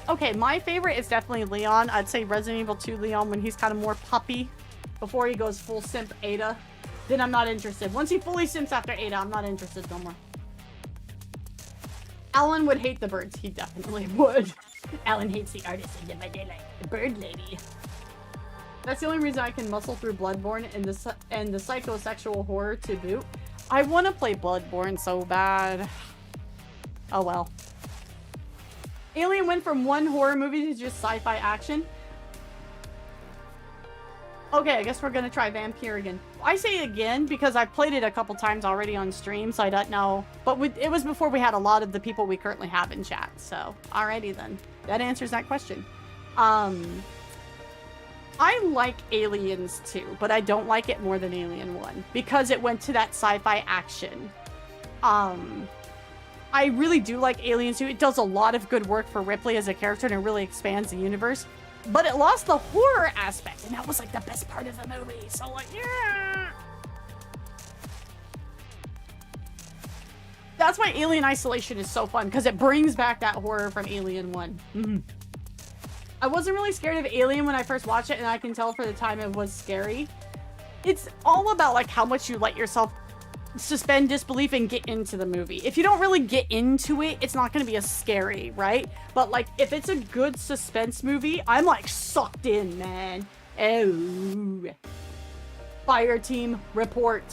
Okay, my favorite is definitely Leon. I'd say Resident Evil 2 Leon when he's kind of more puppy before he goes full simp Ada. Then I'm not interested. Once he fully simps after Ada, I'm not interested no more. Alan would hate the birds. He definitely would. Alan hates the artist in the like the bird lady. That's the only reason I can muscle through Bloodborne and the psychosexual horror to boot. I want to play Bloodborne so bad. Oh well. Alien went from one horror movie to just sci-fi action. Okay, I guess we're gonna try Vampire again. I say again because I've played it a couple times already on stream, so I don't know. But it was before we had a lot of the people we currently have in chat, so alrighty then. That answers that question. I like Aliens 2, but I don't like it more than Alien 1 because it went to that sci-fi action. I really do like Aliens 2. It does a lot of good work for Ripley as a character and it really expands the universe. But it lost the horror aspect, and that was like the best part of the movie. So like, yeah. That's why Alien Isolation is so fun, because it brings back that horror from Alien 1. Mm-hmm. I wasn't really scared of Alien when I first watched it, and I can tell for the time it was scary. It's all about like how much you let yourself suspend disbelief and get into the movie. If you don't really get into it, it's not going to be as scary, right? But like if it's a good suspense movie, I'm like sucked in, man. Oh. Fire team report.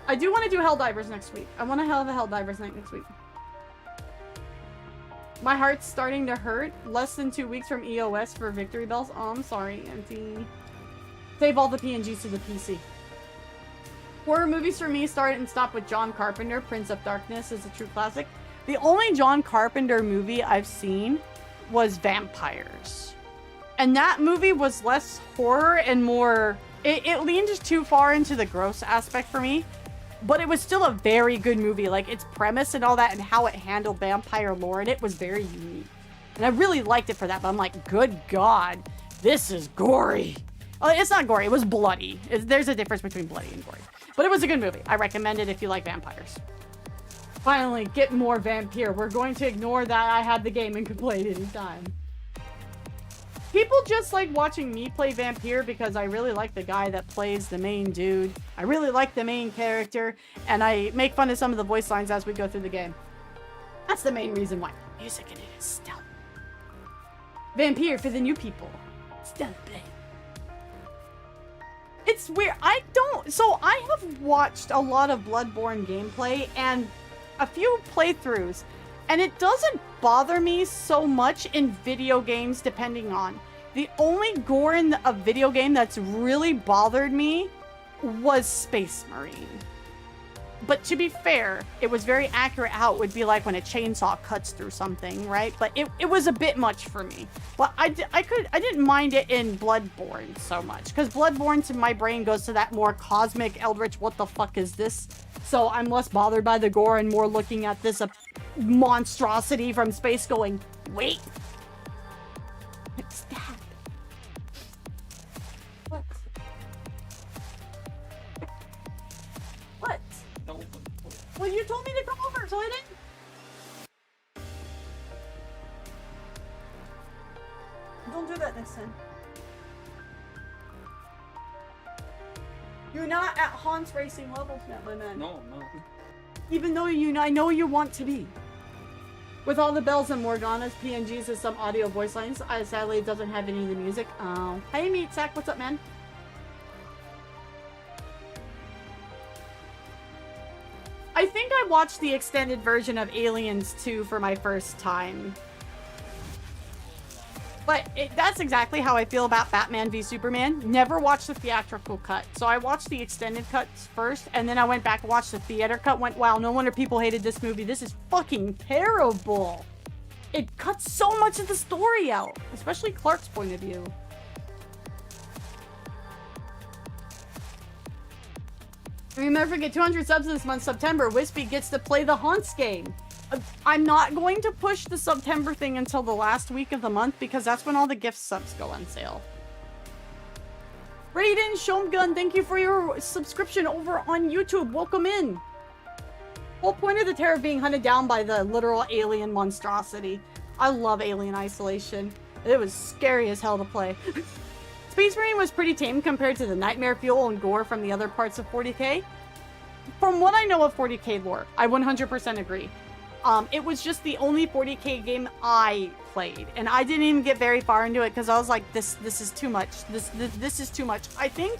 I do want to do Helldivers next week. I want to have a Helldivers night next week. My heart's starting to hurt. Less than 2 weeks from EOS for Victory Bells. Oh, I'm sorry, Auntie. Save all the PNGs to the PC. Horror movies for me start and stop with John Carpenter. Prince of Darkness is a true classic. The only John Carpenter movie I've seen was Vampires. And that movie was less horror and more... It leaned too far into the gross aspect for me. But it was still a very good movie. Like, its premise and all that and how it handled vampire lore and it was very unique. And I really liked it for that. But I'm like, good God, this is gory. Oh, it's not gory. It was bloody. There's a difference between bloody and gory. But it was a good movie. I recommend it if you like vampires. Finally, get more Vampire. We're going to ignore that I had the game and could play it anytime. People just like watching me play Vampire because I really like the guy that plays the main dude. I really like the main character. And I make fun of some of the voice lines as we go through the game. That's the main reason why. Music in it is stealth. Vampire for the new people. Stealth play. It's weird. So I have watched a lot of Bloodborne gameplay and a few playthroughs, and it doesn't bother me so much in video games depending on. The only gore in a video game that's really bothered me was Space Marine. But to be fair, it was very accurate how it would be like when a chainsaw cuts through something, right? But it was a bit much for me. But I didn't mind it in Bloodborne so much. Because Bloodborne to my brain goes to that more cosmic, eldritch, what the fuck is this? So I'm less bothered by the gore and more looking at this monstrosity from space going, wait. What's that? What? What? No. Well, you told me to come over, so I didn't. Don't do that next time. You're not at Hans Racing levels yet, my man. No, no. Even though I know you want to be. With all the bells and Morganas, PNGs, and some audio voice lines, sadly it doesn't have any of the music. Hey, Meat Sack, what's up, man? I think I watched the extended version of Aliens 2 for my first time. But that's exactly how I feel about Batman v Superman. Never watched the theatrical cut. So I watched the extended cuts first, and then I went back and watched the theater cut. Went, wow, no wonder people hated this movie. This is fucking terrible. It cuts so much of the story out, especially Clark's point of view. Remember, get 200 subs this month, September. Wispy gets to play the Haunts game. I'm not going to push the September thing until the last week of the month because that's when all the gift subs go on sale. Raiden Shomgun, thank you for your subscription over on YouTube. Welcome in. Whole point of the terror being hunted down by the literal alien monstrosity. I love Alien Isolation. It was scary as hell to play. Space Marine was pretty tame compared to the nightmare fuel and gore from the other parts of 40k. From what I know of 40k lore, I 100% agree. It was just the only 40k game I played, and I didn't even get very far into it because I was like, this is too much. This is too much. I think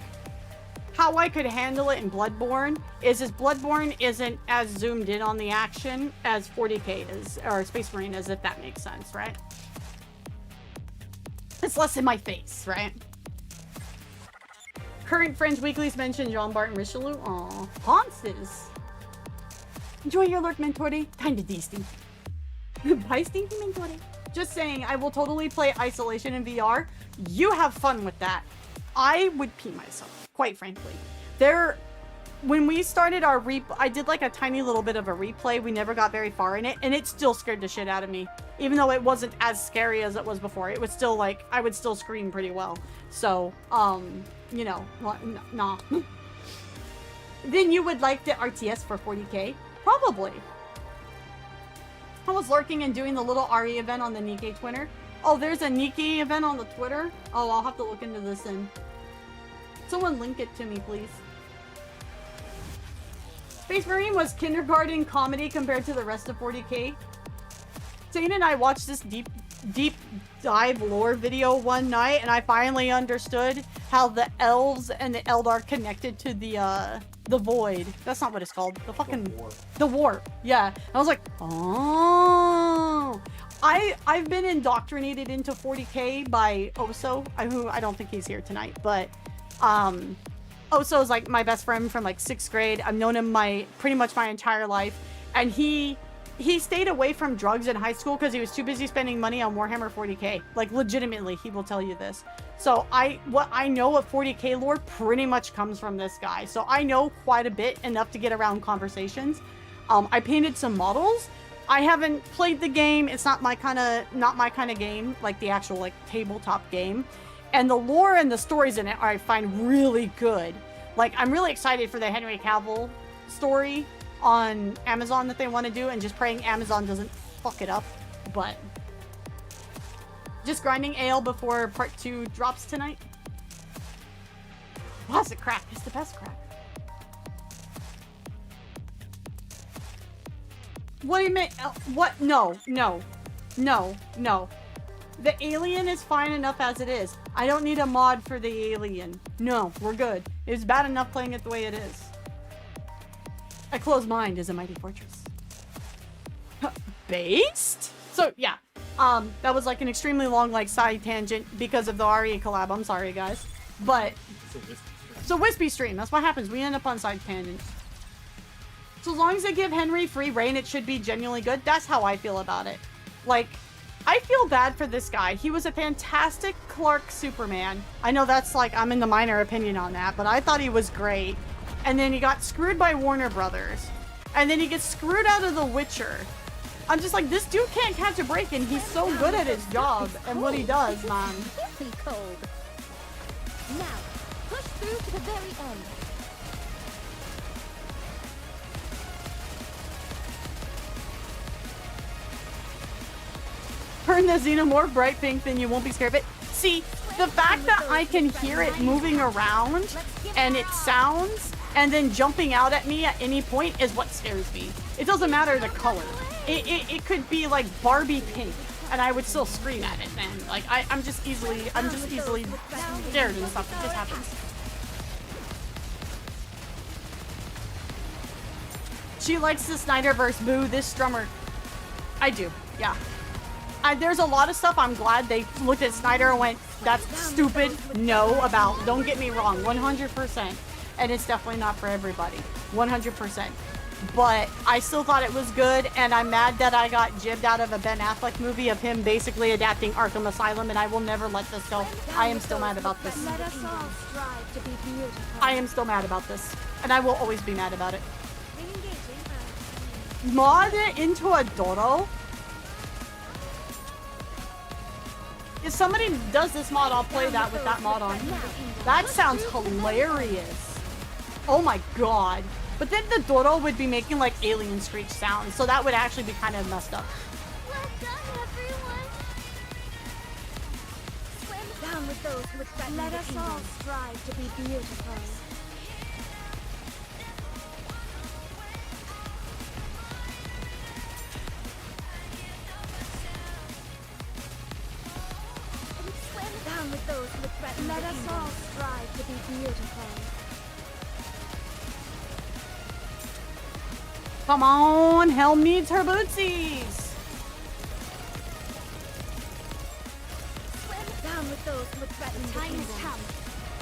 how I could handle it in Bloodborne is Bloodborne isn't as zoomed in on the action as 40k is, or Space Marine is, if that makes sense, right? It's less in my face, right? Current Friends Weeklies mentioned Jean Barton Richelieu. Aw, Haunts. Enjoy your lurk, Mentordy. Time to de-stink. Bye, Stinky Mentordy. Just saying, I will totally play Isolation in VR. You have fun with that. I would pee myself, quite frankly. When we started our I did like a tiny little bit of a replay. We never got very far in it, and it still scared the shit out of me. Even though it wasn't as scary as it was before. It was still like, I would still scream pretty well. So, you know, nah. Then you would like the RTS for 40k? Probably. I was lurking and doing the little RE event on the Nikkei Twitter. Oh, there's a Nikkei event on the Twitter? Oh, I'll have to look into this then. Someone link it to me, please. Space Marine was kindergarten comedy compared to the rest of 40k. Zane and I watched this deep dive lore video one night, and I finally understood how the elves and the Eldar connected to the void. That's not what it's called. The warp. Yeah. And I was like, oh. I've been indoctrinated into 40k by Oso, who I don't think he's here tonight, but Oso is like my best friend from like 6th grade. I've known him pretty much my entire life, and he stayed away from drugs in high school because he was too busy spending money on Warhammer 40k. Like, legitimately, he will tell you this. So what I know of 40k lore pretty much comes from this guy. So I know quite a bit, enough to get around conversations. I painted some models. I haven't played the game. It's not my kind of game, like the actual like tabletop game. And the lore and the stories in it I find really good. Like, I'm really excited for the Henry Cavill story on Amazon that they want to do, and just praying Amazon doesn't fuck it up. But just grinding ale before part 2 drops tonight. Classic crack. It's the best crack. What do you mean? What? No. The alien is fine enough as it is. I don't need a mod for the alien. No, we're good. It's bad enough playing it the way it is. A closed mind is a mighty fortress. Based? So, yeah. That was like an extremely long, like, side tangent because of the RE collab. I'm sorry, guys. But, so Wispy stream. That's what happens. We end up on side tangents. So as long as they give Henry free reign, it should be genuinely good. That's how I feel about it. Like, I feel bad for this guy. He was a fantastic Clark Superman. I know that's like, I'm in the minor opinion on that, but I thought he was great. And then he got screwed by Warner Brothers. And then he gets screwed out of The Witcher. I'm just like, this dude can't catch a break, and he's so good at his job and what he does, man. Be cold. Now, push through to the very end. Turn the Xenomorph bright pink, then you won't be scared of it. See, the fact that I can hear it moving around, and it sounds, and then jumping out at me at any point is what scares me. It doesn't matter the color. It could be like Barbie pink, and I would still scream at it, man. Like, I'm just easily scared and stuff. It just happens. She likes the Snyderverse. Boo, this drummer. I do, yeah. There's a lot of stuff I'm glad they looked at Snyder and went, that's stupid. No, about. Don't get me wrong, 100%. And it's definitely not for everybody. 100%. But I still thought it was good, and I'm mad that I got jibbed out of a Ben Affleck movie of him basically adapting Arkham Asylum, and I will never let this go. I am still mad about this. Let us all strive to be beautiful. I am still mad about this. And I will always be mad about it. Re-engaging. Mod it into a Dodo? If somebody does this mod, I'll play that with that mod on. That sounds hilarious. Oh my god. But then the Dodo would be making like alien screech sounds, so that would actually be kind of messed up. Well done, everyone. Swim down with those who would threaten Let us all strive to be beautiful. Swim down with those who would threaten Let us all strive to be beautiful. Come on, Helm needs her bootsies. Swim down with those who would threaten the time has come.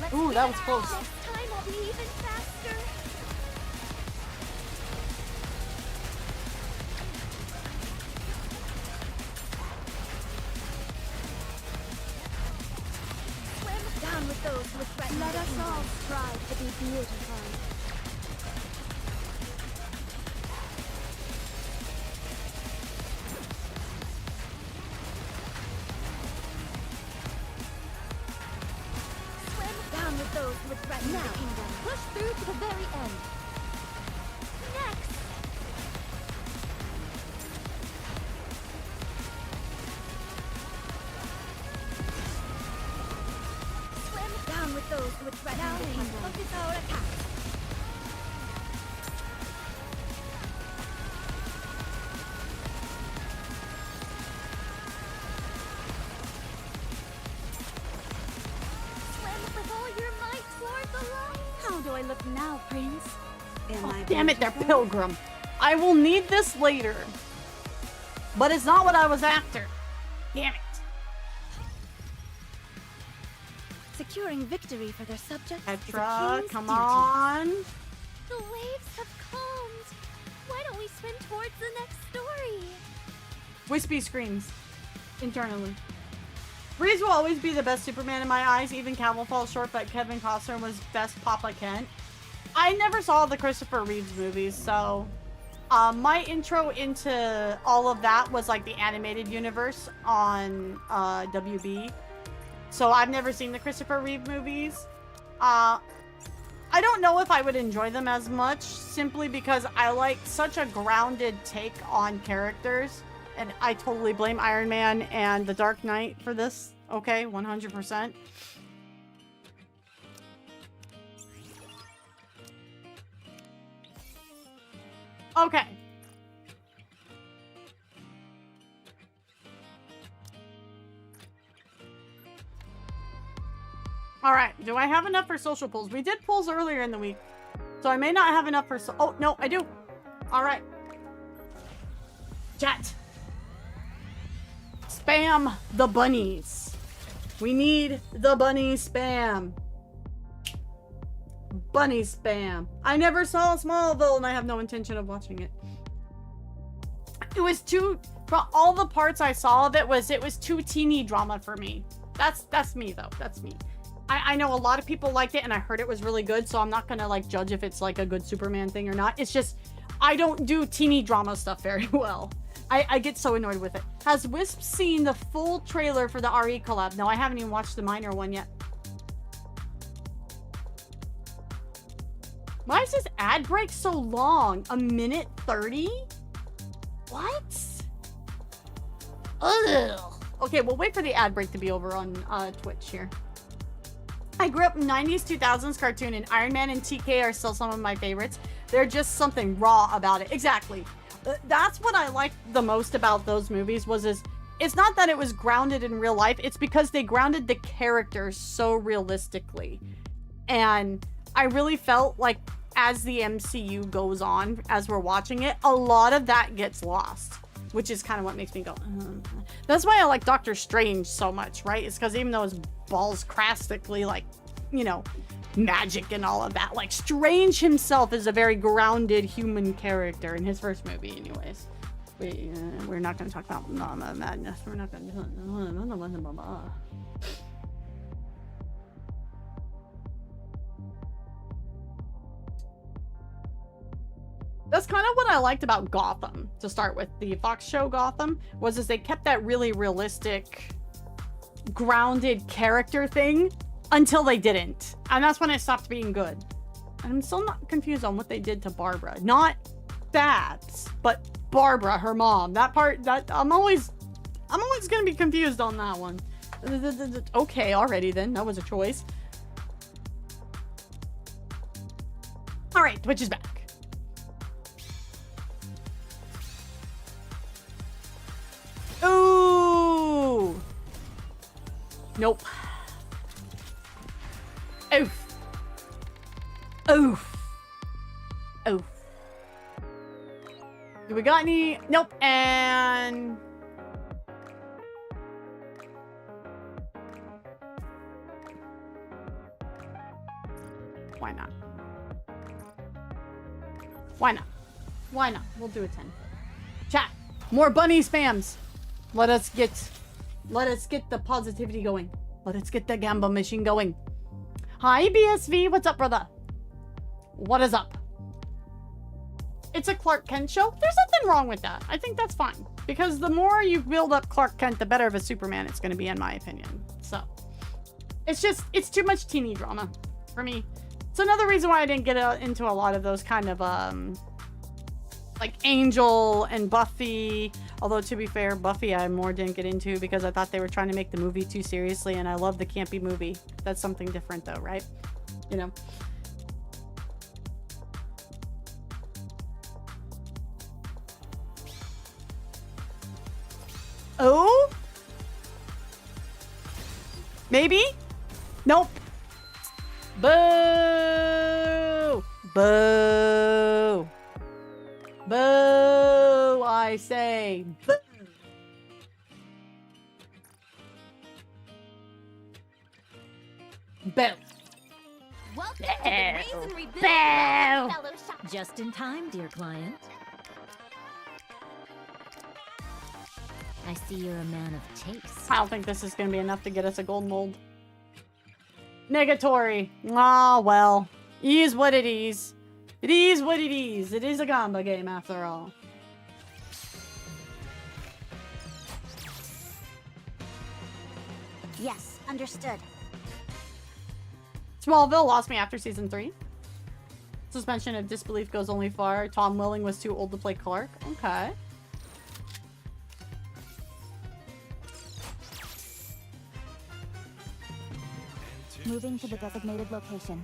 Let's Ooh, get that was out. close. Next time I'll be even faster. Swim down with those who would threaten Let us all strive to be beautiful. Swim down with those who would threaten the kingdom. Push through to the very end. Next! Swim down with those who would threaten the kingdom. Focus our attack. Swim with all your might toward the light. How do I look now, Prince? Am I Damn it, they're beautiful? Pilgrim. I will need this later. But it's not what I was after. Damn it. Securing victory for their subjects is a Petra, king's come duty. on. The waves have calmed. Why don't we swim towards the next story? Wispy screams. Internally. Breeze will always be the best Superman in my eyes. Even Cavill falls short, but Kevin Costner was best Papa Kent. I never saw the Christopher Reeves movies, so... my intro into all of that was like the animated universe on WB. So I've never seen the Christopher Reeve movies. I don't know if I would enjoy them as much, simply because I like such a grounded take on characters. And I totally blame Iron Man and The Dark Knight for this. Okay, 100%. Okay. All right. Do I have enough for social pulls? We did pulls earlier in the week, so I may not have enough for oh, no, I do. All right. Chat. Spam the bunnies. We need the bunny spam. Bunny spam. I never saw Smallville and I have no intention of watching it. It was too, for all the parts I saw of it was too teeny drama for me. That's me though. That's me. I know a lot of people liked it and I heard it was really good, so I'm not gonna like judge if it's like a good Superman thing or not. It's just, I don't do teeny drama stuff very well. I get so annoyed with it. Has Wisp seen the full trailer for the RE collab? No, I haven't even watched the minor one yet. Why is this ad break so long? A minute 30? What? Ugh. Okay, we'll wait for the ad break to be over on Twitch here. I grew up in 90s, 2000s cartoon, and Iron Man and TK are still some of my favorites. They're just something raw about it. Exactly. That's what I liked the most about those movies it's not that it was grounded in real life. It's because they grounded the characters so realistically. And I really felt like as the MCU goes on, as we're watching it, a lot of that gets lost, which is kind of what makes me go, That's why I like Doctor Strange so much, right? It's because even though his balls crastically, like, you know, magic and all of that, like, Strange himself is a very grounded human character in his first movie anyways. We're not going to talk about madness. We're not going to kind of what I liked about Gotham, to start with. The Fox show Gotham, was they kept that really realistic, grounded character thing until they didn't. And that's when it stopped being good. And I'm still not confused on what they did to Barbara. Not Babs, but Barbara, her mom. That part, that I'm always gonna be confused on that one. Okay, already then. That was a choice. All right, Twitch is back. Ooh. Nope. Oof. Oof. Oof. Do we got any? Nope. And why not? Why not? Why not? We'll do a 10. Chat. More bunny spams. Let us get the positivity going. Let us get the gamba machine going. Hi, BSV. What's up, brother? What is up? It's a Clark Kent show. There's nothing wrong with that. I think that's fine. Because the more you build up Clark Kent, the better of a Superman it's going to be, in my opinion. So, it's too much teeny drama for me. It's another reason why I didn't get into a lot of those kind of, like Angel and Buffy. Although, to be fair, Buffy I more didn't get into because I thought they were trying to make the movie too seriously, and I love the campy movie. That's something different though, right? You know? Oh? Maybe? Nope. Boo! Boo! Boo! I say boo! Boo! Welcome to the Raise and Rebuild Fellowship. Just in time, dear client. I see you're a man of taste. I don't think this is going to be enough to get us a gold mold. Negatory. Ah, well. It is what it is. It is what it is. It is a Gamba game after all. Yes, understood. Smallville lost me after season 3. Suspension of disbelief goes only far. Tom Welling was too old to play Clark. Okay. Moving to the designated location.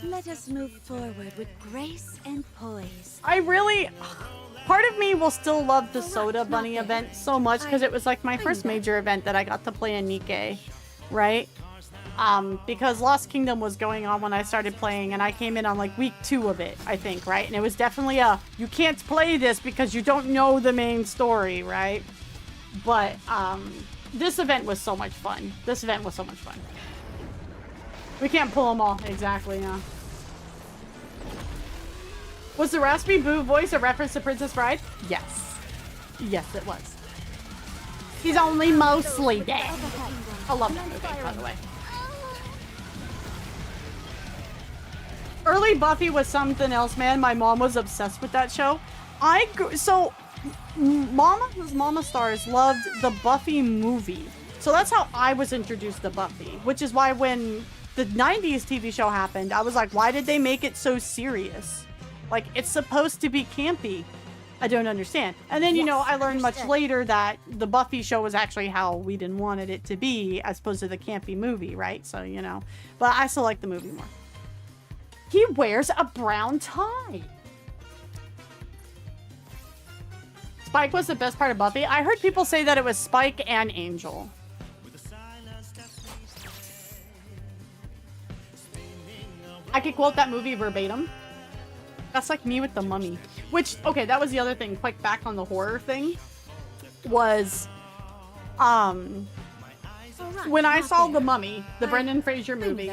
Let us move forward with grace and poise. I really... Part of me will still love the Soda Bunny event so much because it was like my first major event that I got to play in Nikkei, right? Because Lost Kingdom was going on when I started playing, and I came in on like week 2 of it, I think, right? And it was definitely a, you can't play this because you don't know the main story, right? But this event was so much fun. This event was so much fun. We can't pull them all. Exactly, yeah. Was the Raspy Boo voice a reference to Princess Bride? Yes. Yes, it was. He's only mostly dead. I love that movie, by the way. Early Buffy was something else, man. My mom was obsessed with that show. Mama Stars loved the Buffy movie. So that's how I was introduced to Buffy, which is why when the 90s TV show happened, I was like, why did they make it so serious? Like, it's supposed to be campy. I don't understand. And then, you know, I learned much later that the Buffy show was actually how Whedon wanted it to be, as opposed to the campy movie, right? So, you know. But I still like the movie more. He wears a brown tie. Spike was the best part of Buffy. I heard people say that it was Spike and Angel. I could quote that movie verbatim. That's like me with The Mummy. Which, okay, that was the other thing. Quick back on the horror thing. Was, when I saw The Mummy, the Brendan Fraser movie,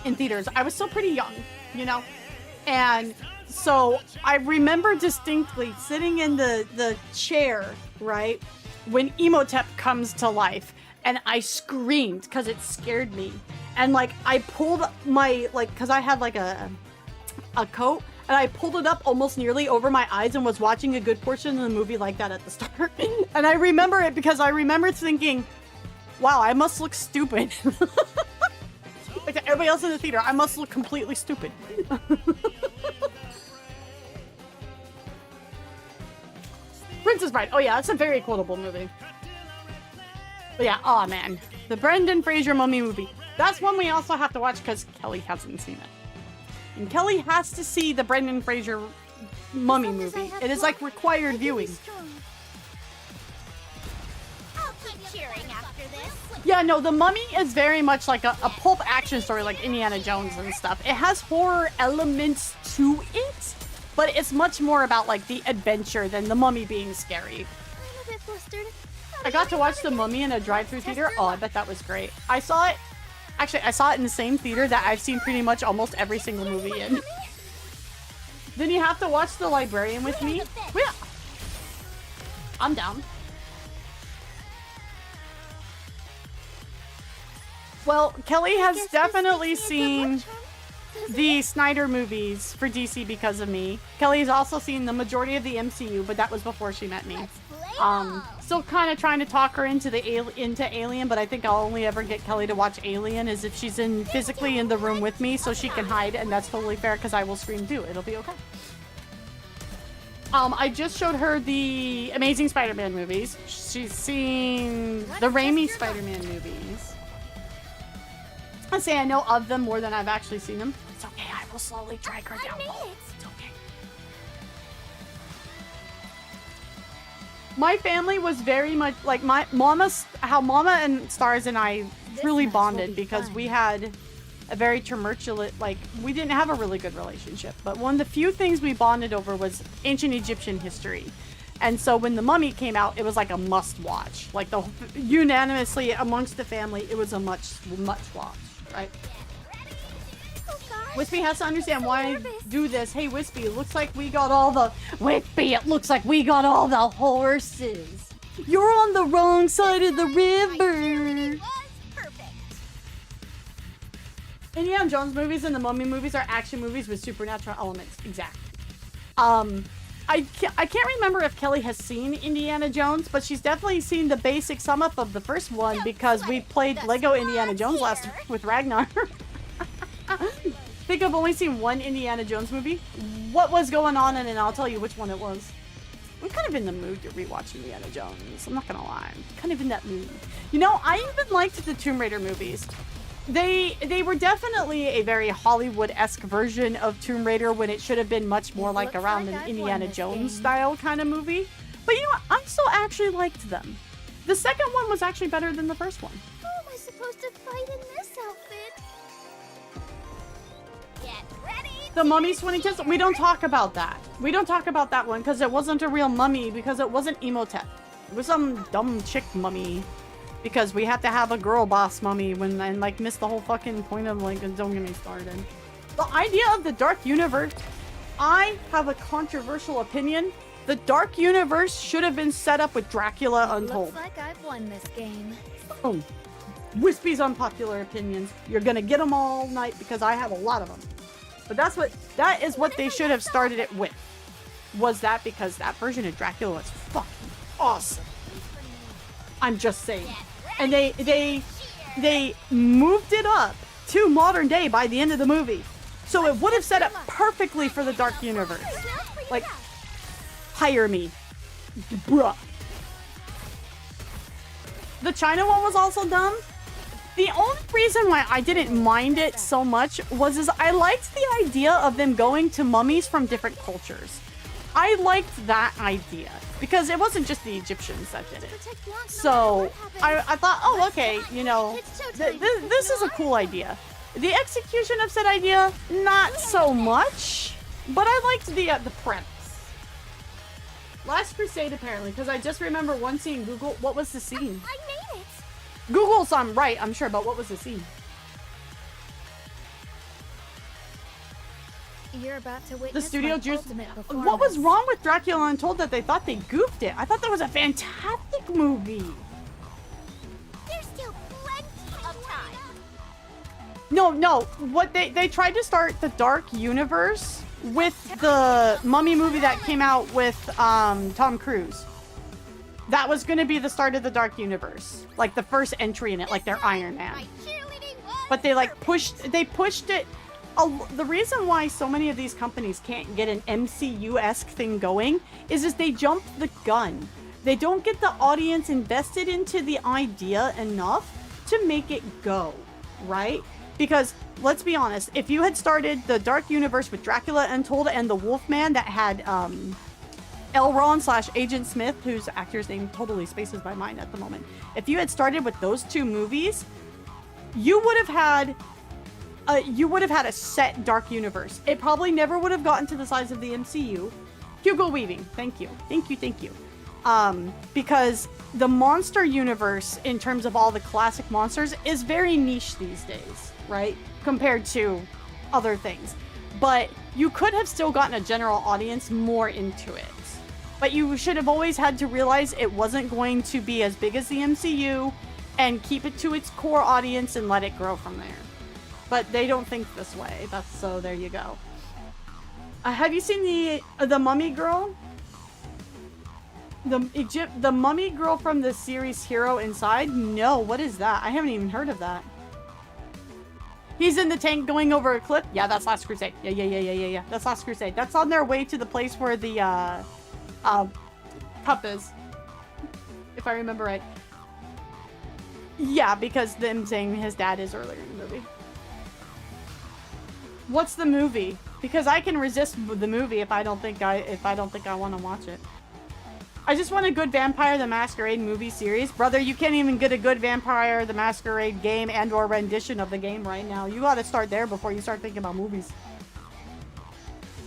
in theaters, I was still pretty young, you know? And so I remember distinctly sitting in the chair, right? When Emotep comes to life. And I screamed because it scared me. And like, I pulled my, like, because I had like a coat, and I pulled it up almost nearly over my eyes and was watching a good portion of the movie like that at the start. And I remember it because I remember thinking, wow, I must look stupid. Like to everybody else in the theater, I must look completely stupid. Princess Bride. Oh yeah, it's a very quotable movie. But yeah, oh man. The Brendan Fraser mummy movie. That's one we also have to watch because Kelly hasn't seen it. And Kelly has to see the Brendan Fraser mummy movie. It is like required viewing. I'll keep cheering after this. Yeah, no, the Mummy is very much like a pulp action story like Indiana Jones and stuff. It has horror elements to it, but it's much more about like the adventure than the Mummy being scary. I'm a bit flustered. I got to watch the Mummy in a drive-through theater. Oh, I bet that was great. I saw it. Actually, I saw it in the same theater that I've seen pretty much almost every single movie in. Then you have to watch The Librarian with me? Yeah. I'm down. Well, Kelly has definitely seen the Snyder movies for DC because of me. Kelly's also seen the majority of the MCU, but that was before she met me. Still kind of trying to talk her into Alien, but I think I'll only ever get Kelly to watch Alien is if she's physically in the room with me, so she can hide, and that's totally fair because I will scream too. It'll be okay. I just showed her the Amazing Spider-Man movies. She's seen the Raimi Spider-Man movies. I say I know of them more than I've actually seen them. It's okay. I will slowly drag her down. It's okay. My family was very much like how Mama and Stars and I really bonded because we had a very tumultuous, like, we didn't have a really good relationship. But one of the few things we bonded over was ancient Egyptian history. And so when The Mummy came out, it was like a must watch. Like unanimously amongst the family, it was a much watch, right? Wispy has to understand why I do this. Hey, Wispy, it looks like we got all the... Wispy, it looks like we got all the horses. You're on the wrong side of the river. Indiana Jones movies and the Mummy movies are action movies with supernatural elements. Exactly. I can't remember if Kelly has seen Indiana Jones, but she's definitely seen the basic sum up of the first one because we played Lego Indiana Jones last with Ragnar. I think I've only seen one Indiana Jones movie. What was going on in it, and I'll tell you which one it was. I'm kind of in the mood to rewatch Indiana Jones. I'm not gonna lie. I'm kind of in that mood. You know, I even liked the Tomb Raider movies. They were definitely a very Hollywood-esque version of Tomb Raider when it should have been much more like around an Indiana Jones style kind of movie. But you know what? I still actually liked them. The second one was actually better than the first one. How am I supposed to fight in this outfit? Get ready. The Mummy Swinning Test, we don't talk about that. We don't talk about that one because it wasn't a real mummy because it wasn't Emotep. It was some dumb chick mummy. Because we have to have a girl boss mummy and like miss the whole fucking point of like, don't get me started. The idea of the Dark Universe, I have a controversial opinion. The Dark Universe should have been set up with Dracula Untold. Looks like I've won this game. Oh, Wispy's unpopular opinions. You're gonna get them all night because I have a lot of them. But that is what they should have started it with. Was that because that version of Dracula was fucking awesome. I'm just saying. And they moved it up to modern day by the end of the movie. So it would have set up perfectly for the Dark Universe. Like, hire me. Bruh. The China one was also dumb. The only reason why I didn't mind it so much was I liked the idea of them going to mummies from different cultures. I liked that idea because it wasn't just the Egyptians that did it. So I thought, oh, okay, you know, this is a cool idea. The execution of said idea, not so much, but I liked the premise. Last Crusade, apparently, because I just remember one scene. Google, what was the scene? I made it. Google's right, I'm sure, but what was the scene? You're about to The witness studio my juice. ultimate What was performance. wrong with Dracula Untold that they thought they goofed it? I thought that was a fantastic movie. There's still plenty of time. No. What they tried to start the Dark Universe with the Mummy movie that came out with Tom Cruise. That was going to be the start of the Dark Universe. Like the first entry in it, like their Iron Man. But they like pushed it. The reason why so many of these companies can't get an MCU-esque thing going is they jump the gun. They don't get the audience invested into the idea enough to make it go, right? Because let's be honest, if you had started the Dark Universe with Dracula Untold and the Wolfman that had Elrond / Agent Smith, whose actor's name totally spaces my mind at the moment. If you had started with those two movies, you would have had a set Dark Universe. It probably never would have gotten to the size of the MCU. Hugo Weaving, thank you. Because the monster universe, in terms of all the classic monsters, is very niche these days, right? Compared to other things. But you could have still gotten a general audience more into it. But you should have always had to realize it wasn't going to be as big as the MCU and keep it to its core audience and let it grow from there. But they don't think this way. So there you go. Have you seen the Mummy Girl? The Mummy Girl from the series Hero Inside? No, what is that? I haven't even heard of that. He's in the tank going over a cliff? Yeah, that's Last Crusade. Yeah. That's Last Crusade. That's on their way to the place where the cup is. If I remember right. Yeah, because them saying his dad is earlier in the movie. What's the movie? Because I can resist the movie if I don't think I want to watch it. I just want a good Vampire the Masquerade movie series. Brother, you can't even get a good Vampire the Masquerade game and or rendition of the game right now. You gotta start there before you start thinking about movies.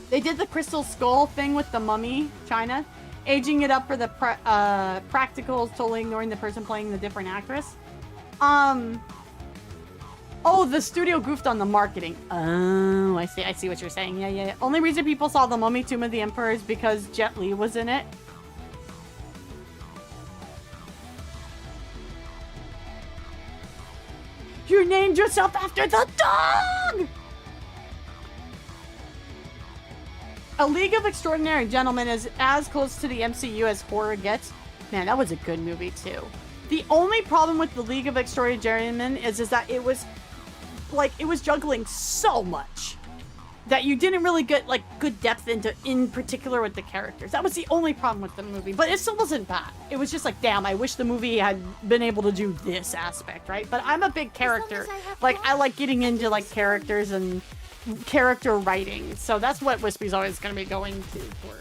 They did the Crystal Skull thing with the Mummy, China. Aging it up for the practicals, totally ignoring the person playing the different actress. Oh, the studio goofed on the marketing. Oh, I see what you're saying. Yeah. Only reason people saw the Mummy Tomb of the Emperor is because Jet Li was in it. You named yourself after the dog! A League of Extraordinary Gentlemen is as close to the MCU as horror gets. Man, that was a good movie too. The only problem with the League of Extraordinary Gentlemen is that it was juggling so much that you didn't really get like good depth in particular with the characters. That was the only problem with the movie, but it still wasn't bad. It was just like, damn, I wish the movie had been able to do this aspect, right? But I'm a big character. Like, I like getting into like characters and character writing. So that's what Wispy's always going to be going to for.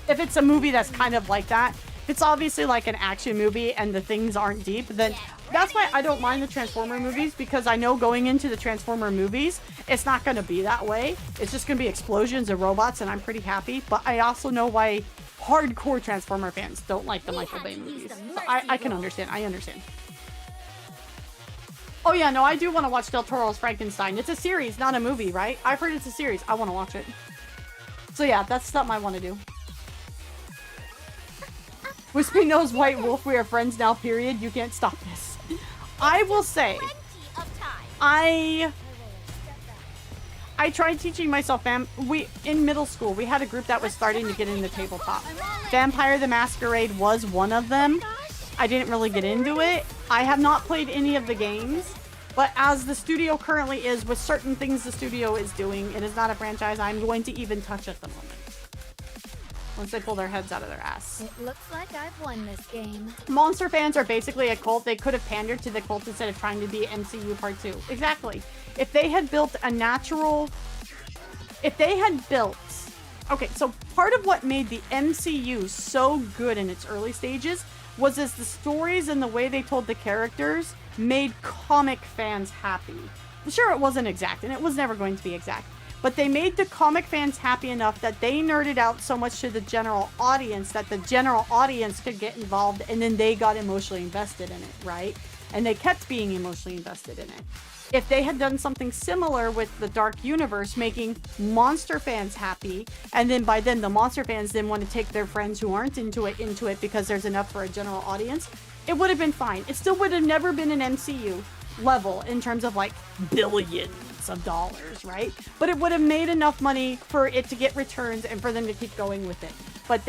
If it's a movie that's kind of like that, if it's obviously like an action movie and the things aren't deep, then that's why I don't mind the Transformer movies, because I know going into the Transformer movies, it's not going to be that way. It's just going to be explosions and robots, and I'm pretty happy. But I also know why hardcore Transformer fans don't like the Michael Bay movies. So I can understand. I understand. Oh yeah, no, I do want to watch Del Toro's Frankenstein. It's a series, not a movie, right? I've heard it's a series. I want to watch it. So yeah, that's something I want to do. Wispy knows White Wolf. We are friends now, period. You can't stop this. I will say, I tried teaching myself in middle school. We had a group that was starting to get into tabletop. Vampire the Masquerade was one of them. I didn't really get into it. I have not played any of the games, but as the studio currently is with certain things the studio is doing, it is not a franchise I'm going to even touch at the moment. Once they pull their heads out of their ass. It looks like I've won this game. Monster fans are basically a cult. They could have pandered to the cult instead of trying to be MCU Part 2. Exactly. If they had built a natural... If they had built... Okay, so part of what made the MCU so good in its early stages was the stories and the way they told the characters made comic fans happy. Sure, it wasn't exact, and it was never going to be exact. But they made the comic fans happy enough that they nerded out so much to the general audience that the general audience could get involved, and then they got emotionally invested in it, right? And they kept being emotionally invested in it. If they had done something similar with the Dark Universe, making monster fans happy, and then by then the monster fans then want to take their friends who aren't into it because there's enough for a general audience, it would have been fine. It still would have never been an MCU level in terms of like billions. millions of dollars, right? But it would have made enough money for it to get returns and for them to keep going with it. But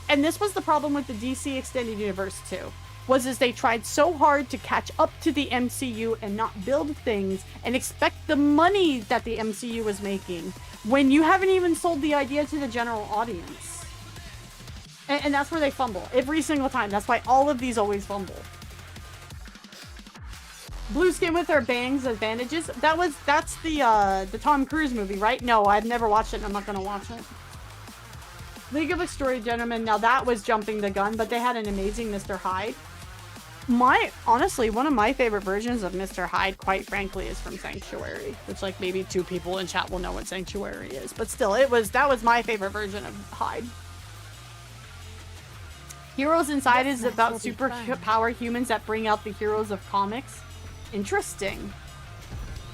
and this was the problem with the DC Extended Universe too, is they tried so hard to catch up to the MCU and not build things and expect the money that the MCU was making when you haven't even sold the idea to the general audience. And that's where they fumble every single time. That's why all of these always fumble. Blue skin with her bangs advantages. That's the Tom Cruise movie, right? No, I've never watched it and I'm not gonna watch it. League of Extraordinary Gentlemen, now that was jumping the gun, but they had an amazing Mr. Hyde. Honestly, one of my favorite versions of Mr. Hyde, quite frankly, is from Sanctuary, which like maybe 2 people in chat will know what Sanctuary is, but still, that was my favorite version of Hyde. Heroes Inside is about superpower humans that bring out the heroes of comics. Interesting.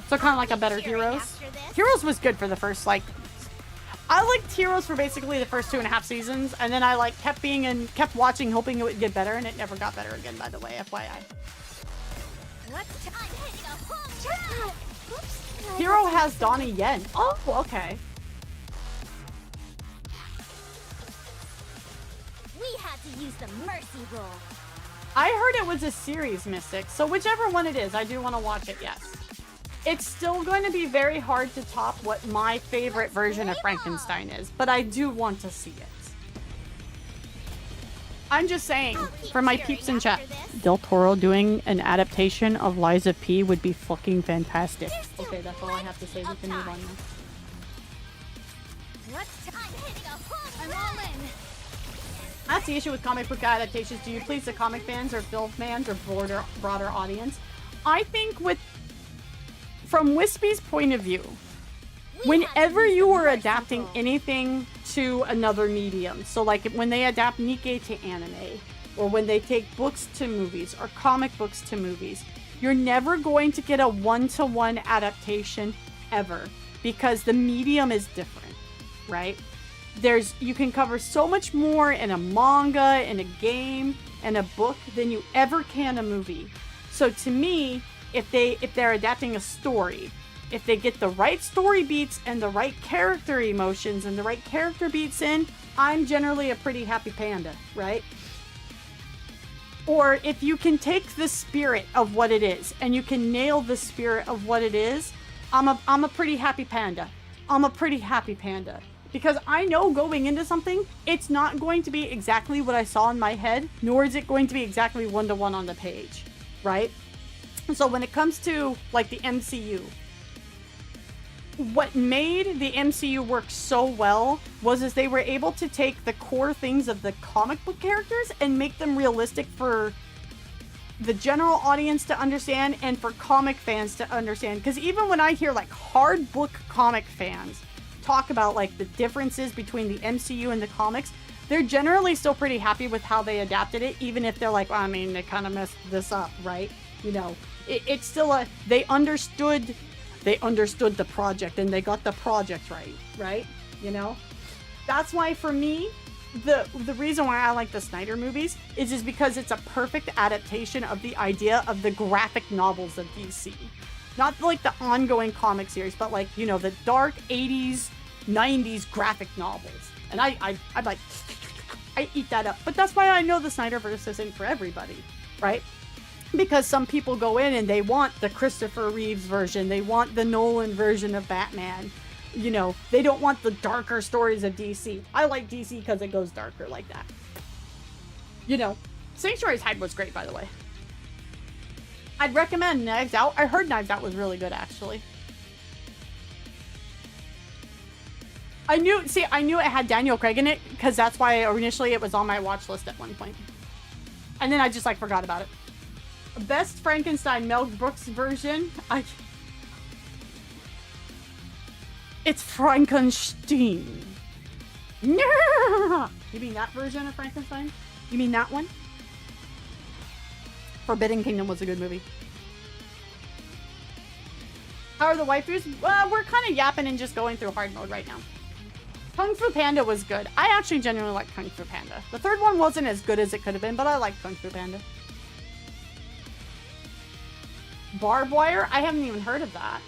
So kind of like a better Heroes. Heroes was good for the first, like, I liked Heroes for basically the first 2.5 seasons, and then I like kept watching, hoping it would get better, and it never got better again, by the way, FYI. Hero has Donnie Yen. Oh, okay. We had to use the mercy roll. I heard it was a series, Mystic, so whichever one it is, I do want to watch it, yes. It's still going to be very hard to top what my favorite version of Frankenstein is, but I do want to see it. I'm just saying, for my peeps in chat, Del Toro doing an adaptation of Lies of P would be fucking fantastic. Okay, that's all I have to say. We can move on now. I'm all in. That's the issue with comic book adaptations. Do you please the comic fans or film fans or broader audience? I think from Wispy's point of view, whenever you are adapting anything to another medium, so like when they adapt Nikkei to anime, or when they take books to movies, or comic books to movies, you're never going to get a one-to-one adaptation ever, because the medium is different, right? You can cover so much more in a manga, in a game, and a book than you ever can a movie. So to me, if they're adapting a story, if they get the right story beats and the right character emotions and the right character beats in, I'm generally a pretty happy panda, right? Or if you can take the spirit of what it is and you can nail the spirit of what it is, I'm a pretty happy panda. I'm a pretty happy panda. Because I know going into something, it's not going to be exactly what I saw in my head, nor is it going to be exactly one-to-one on the page, right? So when it comes to, like, the MCU, what made the MCU work so well was they were able to take the core things of the comic book characters and make them realistic for the general audience to understand and for comic fans to understand. Because even when I hear, like, hard book comic fans talk about, like, the differences between the MCU and the comics, they're generally still pretty happy with how they adapted it, even if they're like, well, I mean, they kind of messed this up, right? You know, it's still they understood the project and they got the project right? You know, that's why for me, the reason why I like the Snyder movies is because it's a perfect adaptation of the idea of the graphic novels of DC, not like the ongoing comic series, but like, you know, the dark 80s, 90s graphic novels. And I like, I eat that up. But that's why I know the Snyderverse isn't for everybody, right? Because some people go in and they want the Christopher Reeves version. They want the Nolan version of Batman. You know, they don't want the darker stories of DC. I like DC because it goes darker like that. You know, Sanctuary's Hyde was great, by the way. I'd recommend Knives Out. I heard Knives Out was really good, actually. I knew it had Daniel Craig in it because that's why initially it was on my watch list at one point. And then I just, like, forgot about it. Best Frankenstein, Mel Brooks version. It's Frankenstein. You mean that version of Frankenstein? You mean that one? Forbidden Kingdom was a good movie. How are the waifus? We're kind of yapping and just going through hard mode right now. Kung Fu Panda was good. I actually genuinely like Kung Fu Panda. The third one wasn't as good as it could have been, but I like Kung Fu Panda. Barbed Wire? I haven't even heard of that.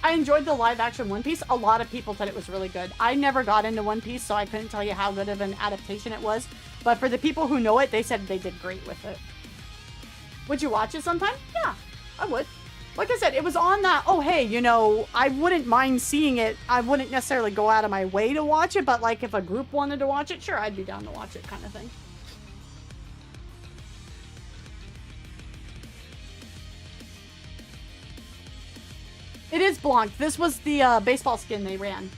I enjoyed the live action One Piece. A lot of people said it was really good. I never got into One Piece, so I couldn't tell you how good of an adaptation it was. But for the people who know it, they said they did great with it. Would you watch it sometime? Yeah, I would. Like I said, it was on that, oh, hey, you know, I wouldn't mind seeing it. I wouldn't necessarily go out of my way to watch it, but like if a group wanted to watch it, sure, I'd be down to watch it kind of thing. It is Blanc. This was the baseball skin they ran.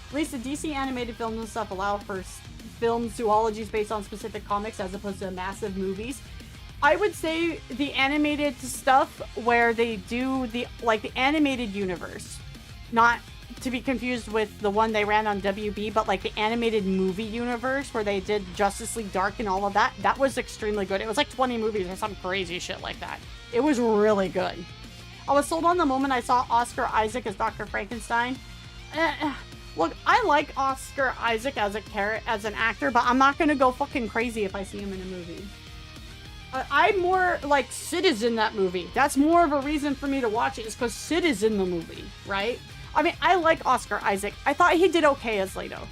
At least the DC animated films and stuff allow for film zoologies based on specific comics as opposed to massive movies. I would say the animated stuff where they do the animated universe, not to be confused with the one they ran on WB, but like the animated movie universe where they did Justice League Dark and all of that. That was extremely good. It was like 20 movies or some crazy shit like that. It was really good. I was sold on the moment I saw Oscar Isaac as Dr. Frankenstein. Look, I like Oscar Isaac as an actor, but I'm not gonna go fucking crazy if I see him in a movie. I'm more like Sid is in that movie. That's more of a reason for me to watch it, is because Sid is in the movie, right? I mean, I like Oscar Isaac. I thought he did okay as Leto.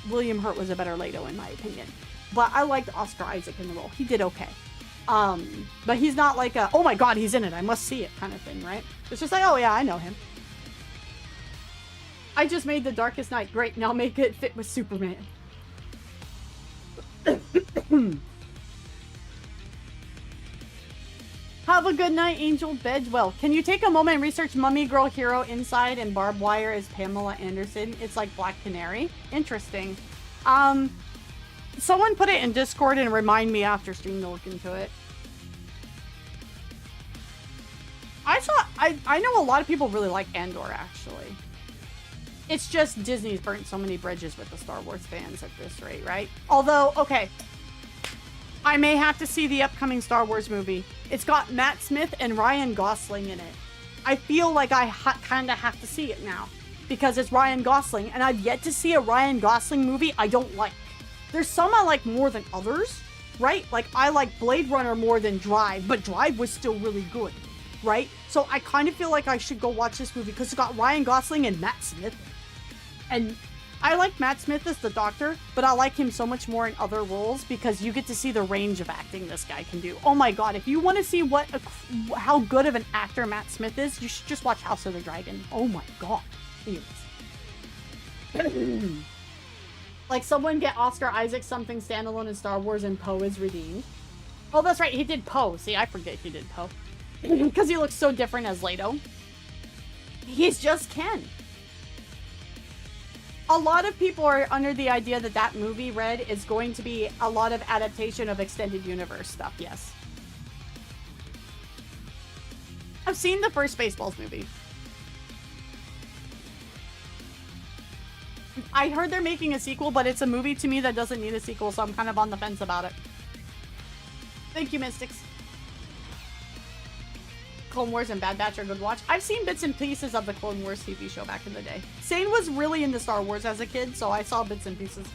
William Hurt was a better Leto in my opinion. But I liked Oscar Isaac in the role. He did okay. But he's not like a, oh my god, he's in it, I must see it kind of thing, right? It's just like, oh yeah, I know him. I just made The Darkest Night great, now make it fit with Superman. Have a good night, Angel Bedwell. Can you take a moment and research Mummy Girl Hero Inside and Barbed Wire as Pamela Anderson? It's like Black Canary. Interesting. Someone put it in Discord and remind me after stream to look into it. I know a lot of people really like Andor, actually. It's just Disney's burnt so many bridges with the Star Wars fans at this rate, right? Although, okay, I may have to see the upcoming Star Wars movie. It's got Matt Smith and Ryan Gosling in it. I feel like I kind of have to see it now because it's Ryan Gosling, and I've yet to see a Ryan Gosling movie I don't like. There's some I like more than others, right? Like, I like Blade Runner more than Drive, but Drive was still really good, right? So I kind of feel like I should go watch this movie because it's got Ryan Gosling and Matt Smith. And I like Matt Smith as the Doctor, but I like him so much more in other roles because you get to see the range of acting this guy can do. Oh my god, if you want to see how good of an actor Matt Smith is, you should just watch House of the Dragon. Oh my god. Like, someone get Oscar Isaac something standalone in Star Wars and Poe is redeemed. Oh, that's right, he did Poe. See, I forget he did Poe. Because he looks so different as Leto. He's just Ken. A lot of people are under the idea that that movie, Red, is going to be a lot of adaptation of extended universe stuff, yes. I've seen the first Spaceballs movie. I heard they're making a sequel, but it's a movie to me that doesn't need a sequel, so I'm kind of on the fence about it. Thank you, Mystics. Clone Wars and Bad Batch are good watch. I've seen bits and pieces of the Clone Wars TV show back in the day. Sane was really into Star Wars as a kid, so I saw bits and pieces.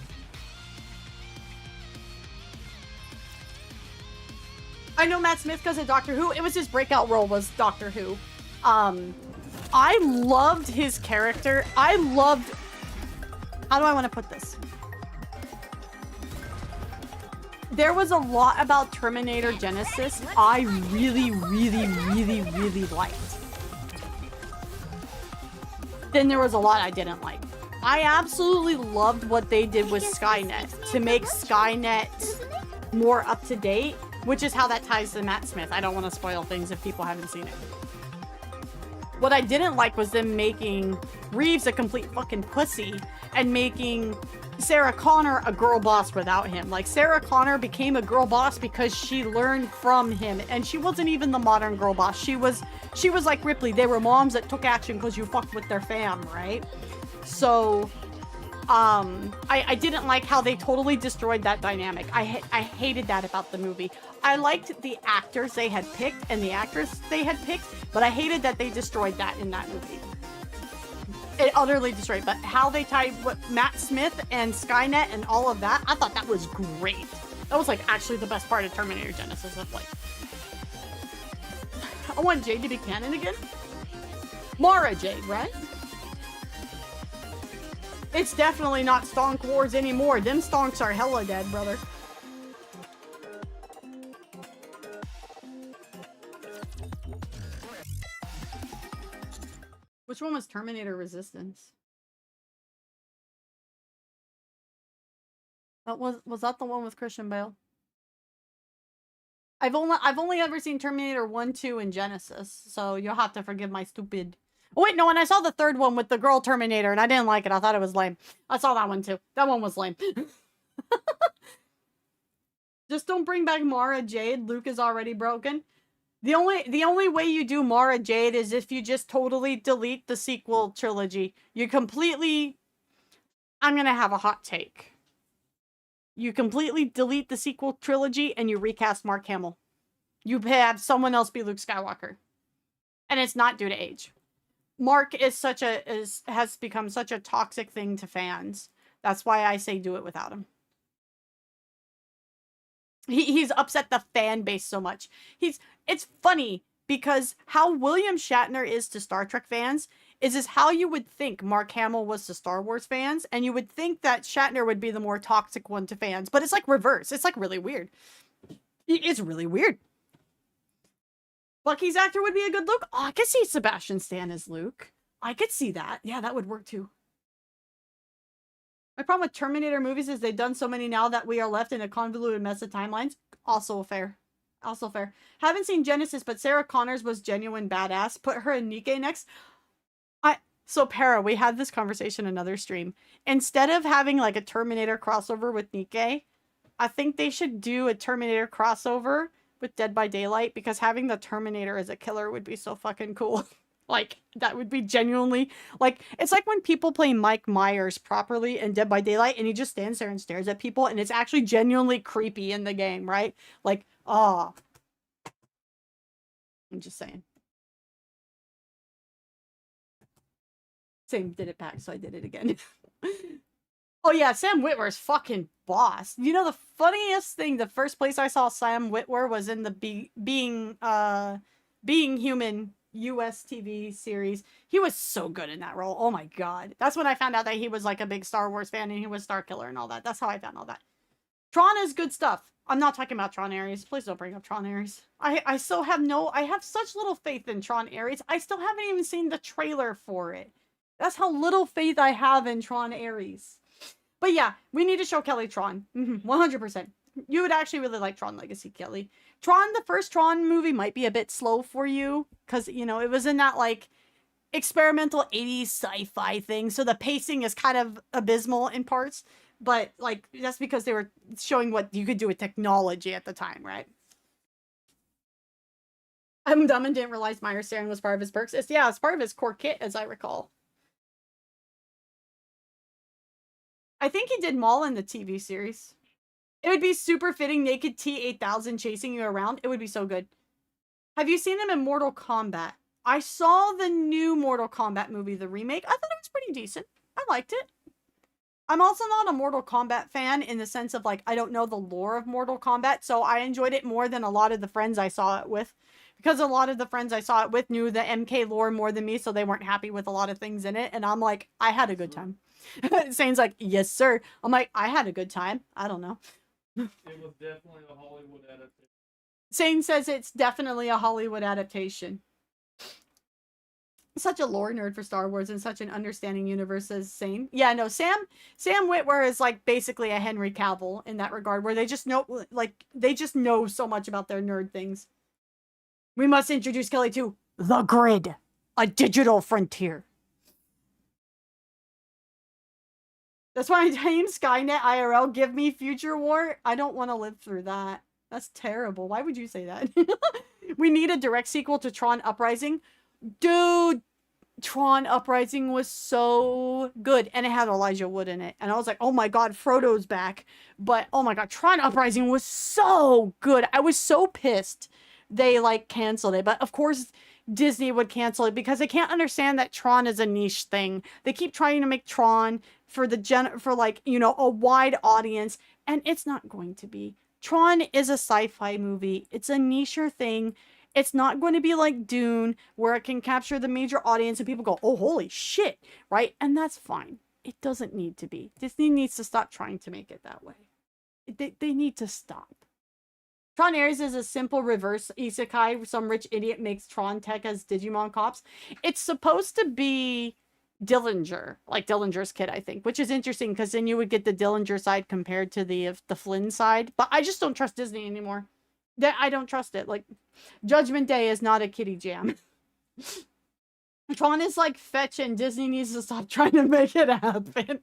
I know Matt Smith because of Doctor Who. It was his breakout role was Doctor Who. I loved his character. I loved... How do I want to put this? There was a lot about Terminator Genesis I really liked. Then there was a lot I didn't like. I absolutely loved what they did with Skynet to make Skynet more up to date, which is how that ties to Matt Smith. I don't want to spoil things if people haven't seen it. What I didn't like was them making Reeves a complete fucking pussy and making Sarah Connor a girl boss without him. Like, Sarah Connor became a girl boss because she learned from him, and she wasn't even the modern girl boss. She was like Ripley. They were moms that took action because you fucked with their fam, right? So I didn't like how they totally destroyed that dynamic. I hated that about the movie. I liked the actors they had picked and the actress they had picked, but I hated that they destroyed that in that movie. It utterly destroyed, but how they tied what Matt Smith and Skynet and all of that, I thought that was great. That was like actually the best part of Terminator Genesis. Of like, want Jade to be canon again. Mara Jade, right? It's definitely not Stonk Wars anymore. Them Stonks are hella dead, brother. Which one was Terminator Resistance? That was that the one with Christian Bale? I've only ever seen Terminator 1, 2, and Genesis, so you'll have to forgive my stupid. Oh wait, no, and I saw the third one with the girl Terminator, and I didn't like it. I thought it was lame. I saw that one too. That one was lame. Just don't bring back Mara Jade. Luke is already broken. The only way you do Mara Jade is if you just totally delete the sequel trilogy. You completely... I'm gonna have a hot take. You completely delete the sequel trilogy and you recast Mark Hamill. You have someone else be Luke Skywalker. And it's not due to age. Mark is has become such a toxic thing to fans. That's why I say do it without him. He's upset the fan base so much. It's funny because how William Shatner is to Star Trek fans is how you would think Mark Hamill was to Star Wars fans, and you would think that Shatner would be the more toxic one to fans, but it's like reverse. It's like really weird. It's really weird. Bucky's actor would be a good Luke. Oh, I could see Sebastian Stan as Luke. I could see that. Yeah, that would work too. My problem with Terminator movies is they've done so many now that we are left in a convoluted mess of timelines. Also fair. Also fair. Haven't seen Genesis, but Sarah Connors was genuine badass. Put her and Nikke next. So Para, we had this conversation in another stream. Instead of having like a Terminator crossover with Nikke, I think they should do a Terminator crossover with Dead by Daylight, because having the Terminator as a killer would be so fucking cool. Like, that would be genuinely, like, it's like when people play Mike Myers properly in Dead by Daylight and he just stands there and stares at people and it's actually genuinely creepy in the game, right? Like, oh. I'm just saying. Same did it back, so I did it again. Oh yeah, Sam Witwer's fucking boss. You know the funniest thing, the first place I saw Sam Witwer was in the Being Human US TV series. He was so good in that role. Oh my god. That's when I found out that he was like a big Star Wars fan and he was Starkiller and all that. That's how I found all that. Tron is good stuff. I'm not talking about Tron Ares. Please don't bring up Tron Ares. I still have I have such little faith in Tron Ares. I still haven't even seen the trailer for it. That's how little faith I have in Tron Ares. But yeah, we need to show Kelly Tron. 100%. You would actually really like Tron Legacy, Kelly. Tron, the first Tron movie might be a bit slow for you. Because, you know, it was in that, like, experimental 80s sci-fi thing. So the pacing is kind of abysmal in parts. But, like, that's because they were showing what you could do with technology at the time, right? I'm dumb and didn't realize Meyer Staring was part of his perks. It's part of his core kit, as I recall. I think he did Maul in the TV series. It would be super fitting naked T-8000 chasing you around. It would be so good. Have you seen him in Mortal Kombat? I saw the new Mortal Kombat movie, the remake. I thought it was pretty decent. I liked it. I'm also not a Mortal Kombat fan in the sense of, like, I don't know the lore of Mortal Kombat, so I enjoyed it more than a lot of the friends I saw it with. Because a lot of the friends I saw it with knew the MK lore more than me, so they weren't happy with a lot of things in it. And I'm like, I had a good time. Sane's like, yes, sir. I'm like, I had a good time. I don't know. It was definitely a Hollywood adaptation. Sane says it's definitely a Hollywood adaptation. Such a lore nerd for Star Wars and such an understanding universe as Sane. Yeah, no, Sam Witwer is like basically a Henry Cavill in that regard, where they just know, like, they just know so much about their nerd things. We must introduce Kelly to The Grid, a digital frontier. That's why I'm saying Skynet IRL, give me Future War. I don't want to live through that. That's terrible. Why would you say that? We need a direct sequel to Tron Uprising. Dude, Tron Uprising was so good. And it had Elijah Wood in it. And I was like, oh my god, Frodo's back. But, oh my god, Tron Uprising was so good. I was so pissed they, like, canceled it. But, of course, Disney would cancel it because they can't understand that Tron is a niche thing. They keep trying to make Tron for like, you know, a wide audience, and it's not going to be. Tron is a sci-fi movie. It's a niche thing. It's not going to be like Dune, where it can capture the major audience and people go, oh, holy shit, right? And that's fine. It doesn't need to be. Disney needs to stop trying to make it that way. They need to stop. Tron Ares is a simple reverse isekai. Some rich idiot makes Tron Tech as Digimon cops. It's supposed to be Dillinger, like Dillinger's kid, I think, which is interesting because then you would get the Dillinger side compared to the Flynn side. But I just don't trust Disney anymore. I don't trust it. Like, Judgment Day is not a kiddie jam. Tron is like fetch, and Disney needs to stop trying to make it happen.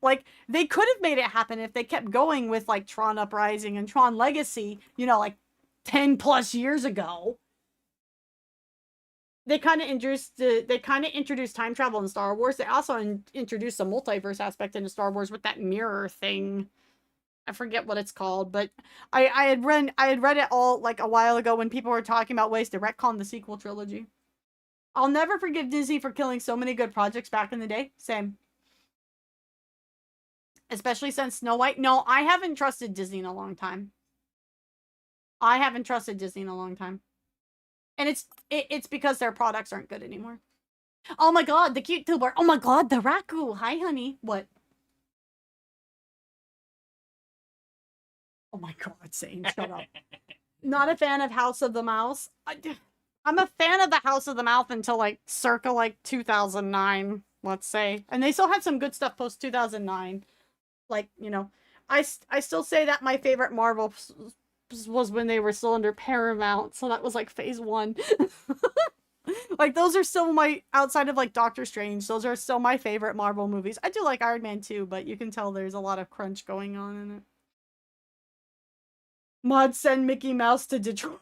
Like, they could have made it happen if they kept going with like Tron Uprising and Tron Legacy, you know, like 10 plus years ago. They kind of introduced time travel in Star Wars. They also introduced a multiverse aspect into Star Wars with that mirror thing. I forget what it's called, but I had read it all like a while ago when people were talking about ways to retcon the sequel trilogy. I'll never forgive Disney for killing so many good projects back in the day. Same. Especially since Snow White. No, I haven't trusted Disney in a long time. And it's because their products aren't good anymore. Oh my god, the cute tuber. Oh my god, the Raku. Hi, honey. What? Oh my god, Zane, shut up. Not a fan of House of the Mouse. I'm a fan of the House of the Mouse until like circa like 2009, let's say. And they still had some good stuff post 2009. Like, you know, I still say that my favorite Marvel was when they were still under Paramount. So that was like phase 1. Like, those are still my, outside of like Doctor Strange, those are still my favorite Marvel movies. I do like Iron Man too, but you can tell there's a lot of crunch going on in it. Mod send Mickey Mouse to Detroit.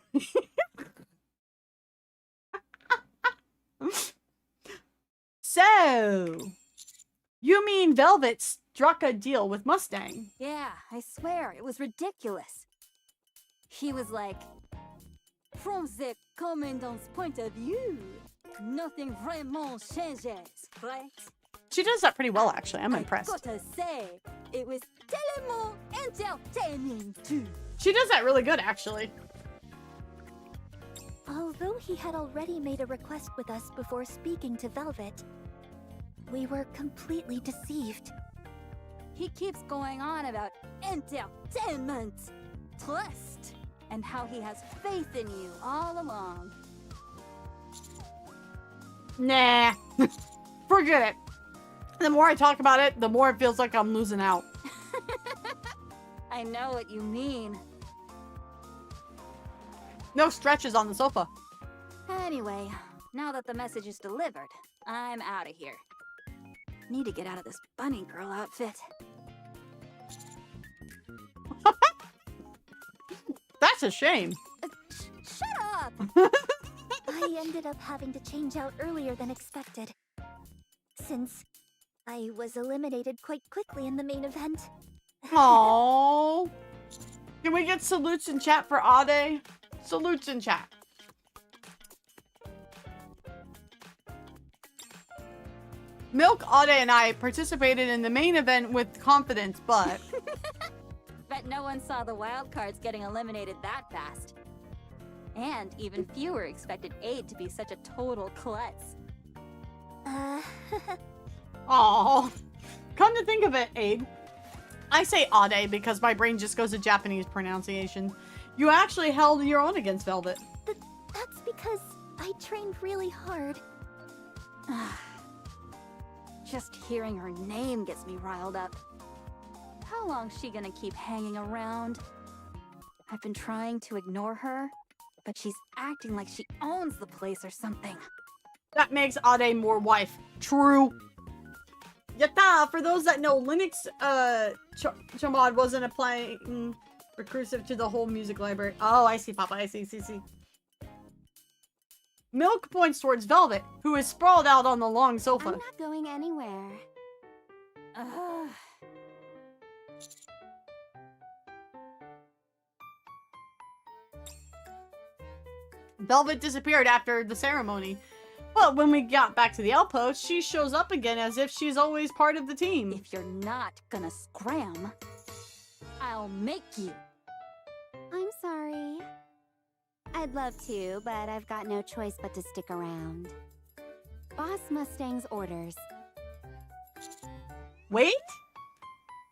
So, you mean Velvet struck a deal with Mustang? Yeah, I swear, it was ridiculous. He was like, from the commandant's point of view, nothing vraiment changes, right? She does that pretty well, actually. I'm impressed. I gotta say, it was tellement entertaining too. She does that really good, actually. Although he had already made a request with us before speaking to Velvet, we were completely deceived. He keeps going on about entertainment, trust, and how he has faith in you all along. Nah. Forget it. The more I talk about it, the more it feels like I'm losing out. I know what you mean. No stretches on the sofa. Anyway, now that the message is delivered, I'm out of here. Need to get out of this bunny girl outfit. That's a shame. Shut up! I ended up having to change out earlier than expected, since I was eliminated quite quickly in the main event. Aww. Can we get salutes in chat for Ade? Salutes in chat. Milk, Ade, and I participated in the main event with confidence, but... Bet no one saw the wild cards getting eliminated that fast. And even fewer expected Aid to be such a total klutz. Aww. Come to think of it, Aid. I say Ade because my brain just goes to Japanese pronunciation. You actually held your own against Velvet. That's because I trained really hard. Just hearing her name gets me riled up. How long's she gonna keep hanging around? I've been trying to ignore her, but she's acting like she owns the place or something. That makes Ade more wife. True. Yatta! For those that know, Linux Chmod wasn't applying recursive to the whole music library. Oh, I see, Papa. I see. Milk points towards Velvet, who is sprawled out on the long sofa. I'm not going anywhere. Velvet disappeared after the ceremony. But when we got back to the outpost, she shows up again as if she's always part of the team. If you're not gonna scram, I'll make you. I'm sorry. I'd love to, but I've got no choice but to stick around. Boss Mustang's orders. Wait?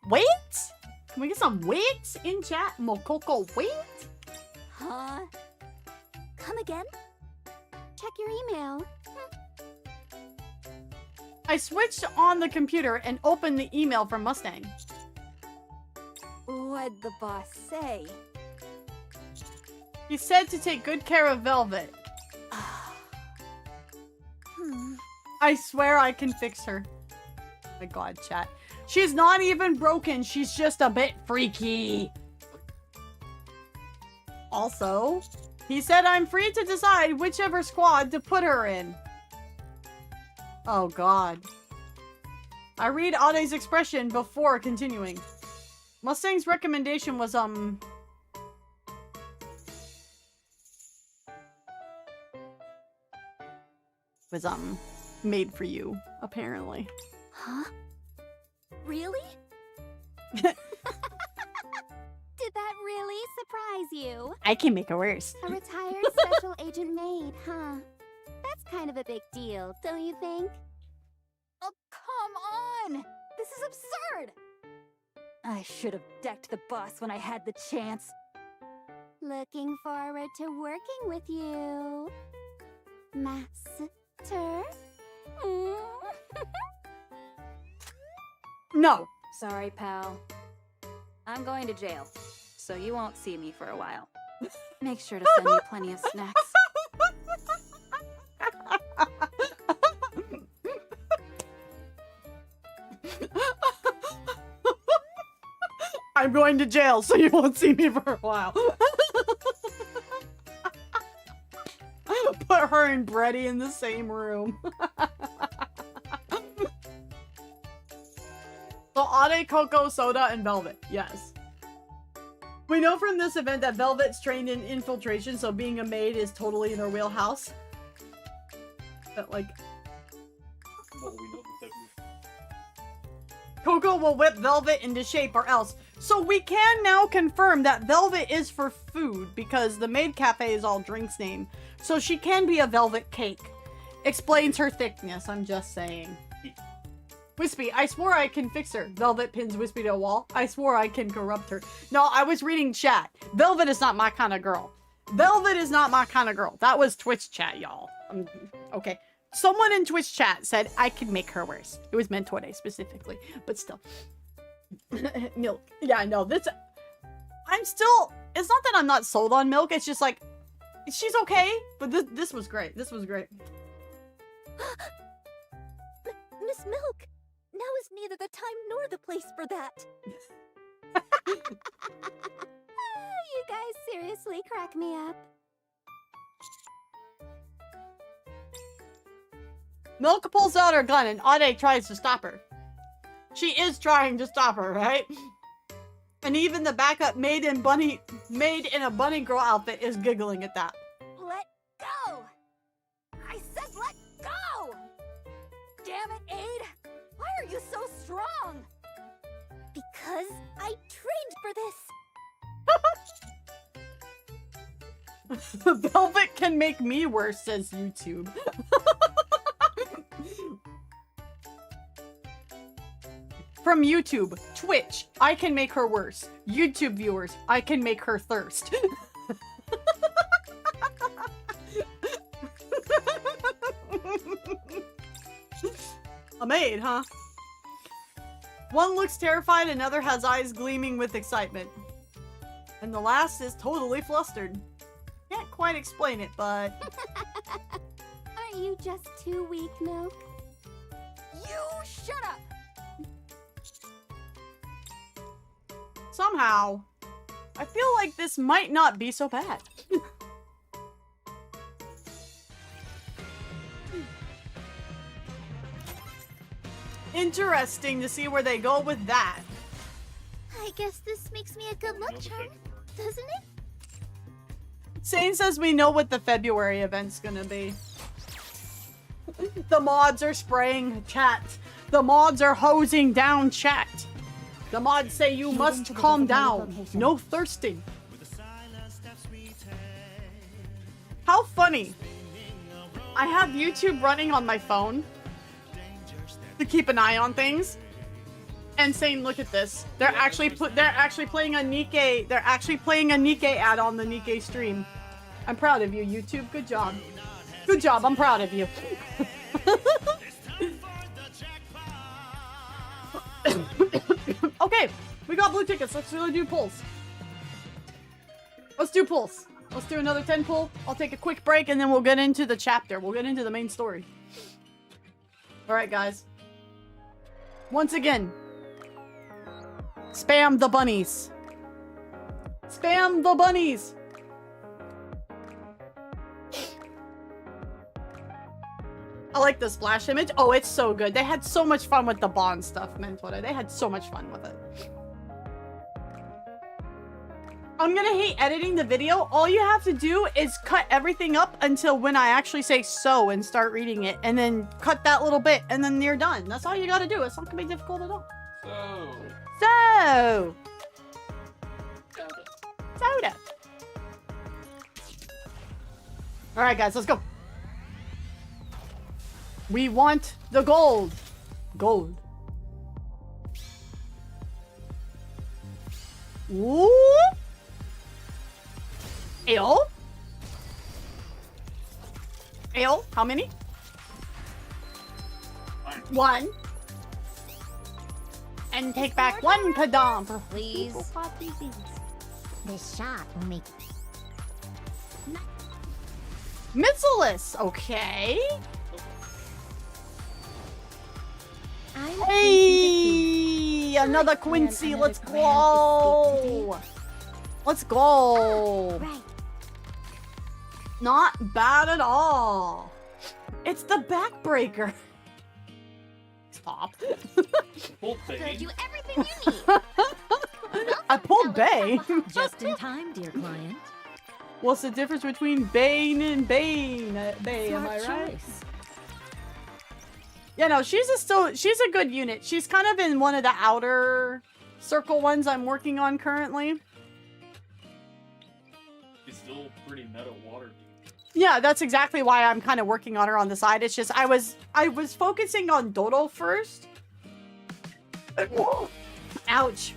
Wait? Can we get some wait in chat? Mokoko, wait? Huh? Come again? Check your email. I switched on the computer and opened the email from Mustang. What'd the boss say? He said to take good care of Velvet. I swear I can fix her. My god, chat. She's not even broken. She's just a bit freaky. Also, he said I'm free to decide whichever squad to put her in. Oh god. I read Ade's expression before continuing. Mustang's recommendation was, made for you, apparently. Huh? Really? Did that really surprise you? I can make it worse. A retired special agent maid, huh? That's kind of a big deal, don't you think? Oh, come on! This is absurd! I should have decked the boss when I had the chance. Looking forward to working with you, Master. No. Sorry, pal. I'm going to jail, so you won't see me for a while. Make sure to send me plenty of snacks. I'm going to jail, so you won't see me for a while. Put her and Bretty in the same room. So Ade, Coco, Soda, and Velvet. Yes. We know from this event that Velvet's trained in infiltration, so being a maid is totally in her wheelhouse. But like... Well, we know that Coco will whip Velvet into shape or else. So we can now confirm that Velvet is for food because the maid cafe is all drinks name. So she can be a velvet cake. Explains her thickness, I'm just saying. Wispy, I swore I can fix her. Velvet pins Wispy to a wall. I swore I can corrupt her. No, I was reading chat. Velvet is not my kind of girl. Velvet is not my kind of girl. That was Twitch chat, y'all. Okay. Someone in Twitch chat said I could make her worse. It was Mentore specifically, but still. Milk. Yeah, no, this... I'm still... It's not that I'm not sold on Milk. It's just like... She's okay, but this was great. This was great. Miss Milk, now is neither the time nor the place for that. You guys seriously crack me up. Milk pulls out her gun and Ade tries to stop her. She is trying to stop her, right? And even the backup maid in a bunny girl outfit is giggling at that. Let go! I said let go! Damn it, Aid! Why are you so strong? Because I trained for this. Velvet can make me worse, says YouTube. From YouTube, Twitch, I can make her worse. YouTube viewers, I can make her thirst. A maid, huh? One looks terrified, another has eyes gleaming with excitement. And the last is totally flustered. Can't quite explain it, but... Aren't you just too weak, Milk? You shut up! Somehow, I feel like this might not be so bad. Interesting to see where they go with that. I guess this makes me a good luck charm, doesn't it? Sane says we know what the February event's gonna be. The mods are spraying chat. The mods are hosing down chat. The mods say you must calm down. No thirsting. How funny. I have YouTube running on my phone to keep an eye on things. And saying, look at this. They're actually playing a Nikke. They're actually playing a Nikke ad on the Nikke stream. I'm proud of you, YouTube. Good job. Good job. I'm proud of you. Okay, we got blue tickets. Let's really do pulls. Let's do pulls. Let's do another 10 pull. I'll take a quick break and then we'll get into the chapter. We'll get into the main story. Alright, guys. Once again, spam the bunnies. Spam the bunnies. I like the splash image. Oh, it's so good. They had so much fun with the Bond stuff, Mentora. They had so much fun with it. I'm gonna hate editing the video. All you have to do is cut everything up until when I actually say so and start reading it, and then cut that little bit, and then you're done. That's all you gotta do. It's not gonna be difficult at all. So. Soda. Alright, guys, let's go. We want the gold. Gold. Ooh. Ale? Ale? How many? One. And take back one Kadam for please. This shot will make Mitzilis, okay. Hey, another Quincy. Let's go. Let's go. Right. Not bad at all. It's the backbreaker. Stop. Pulled Bay. you everything you need. I pulled Bay. just in time, dear client. What's the difference between Bane and Bane? Bay, am I Smart right? choice. Yeah, no, she's a good unit. She's kind of in one of the outer circle ones I'm working on currently. He's still pretty meta water deep. Yeah, that's exactly why I'm kind of working on her on the side. It's just I was focusing on Dodo first. Ouch.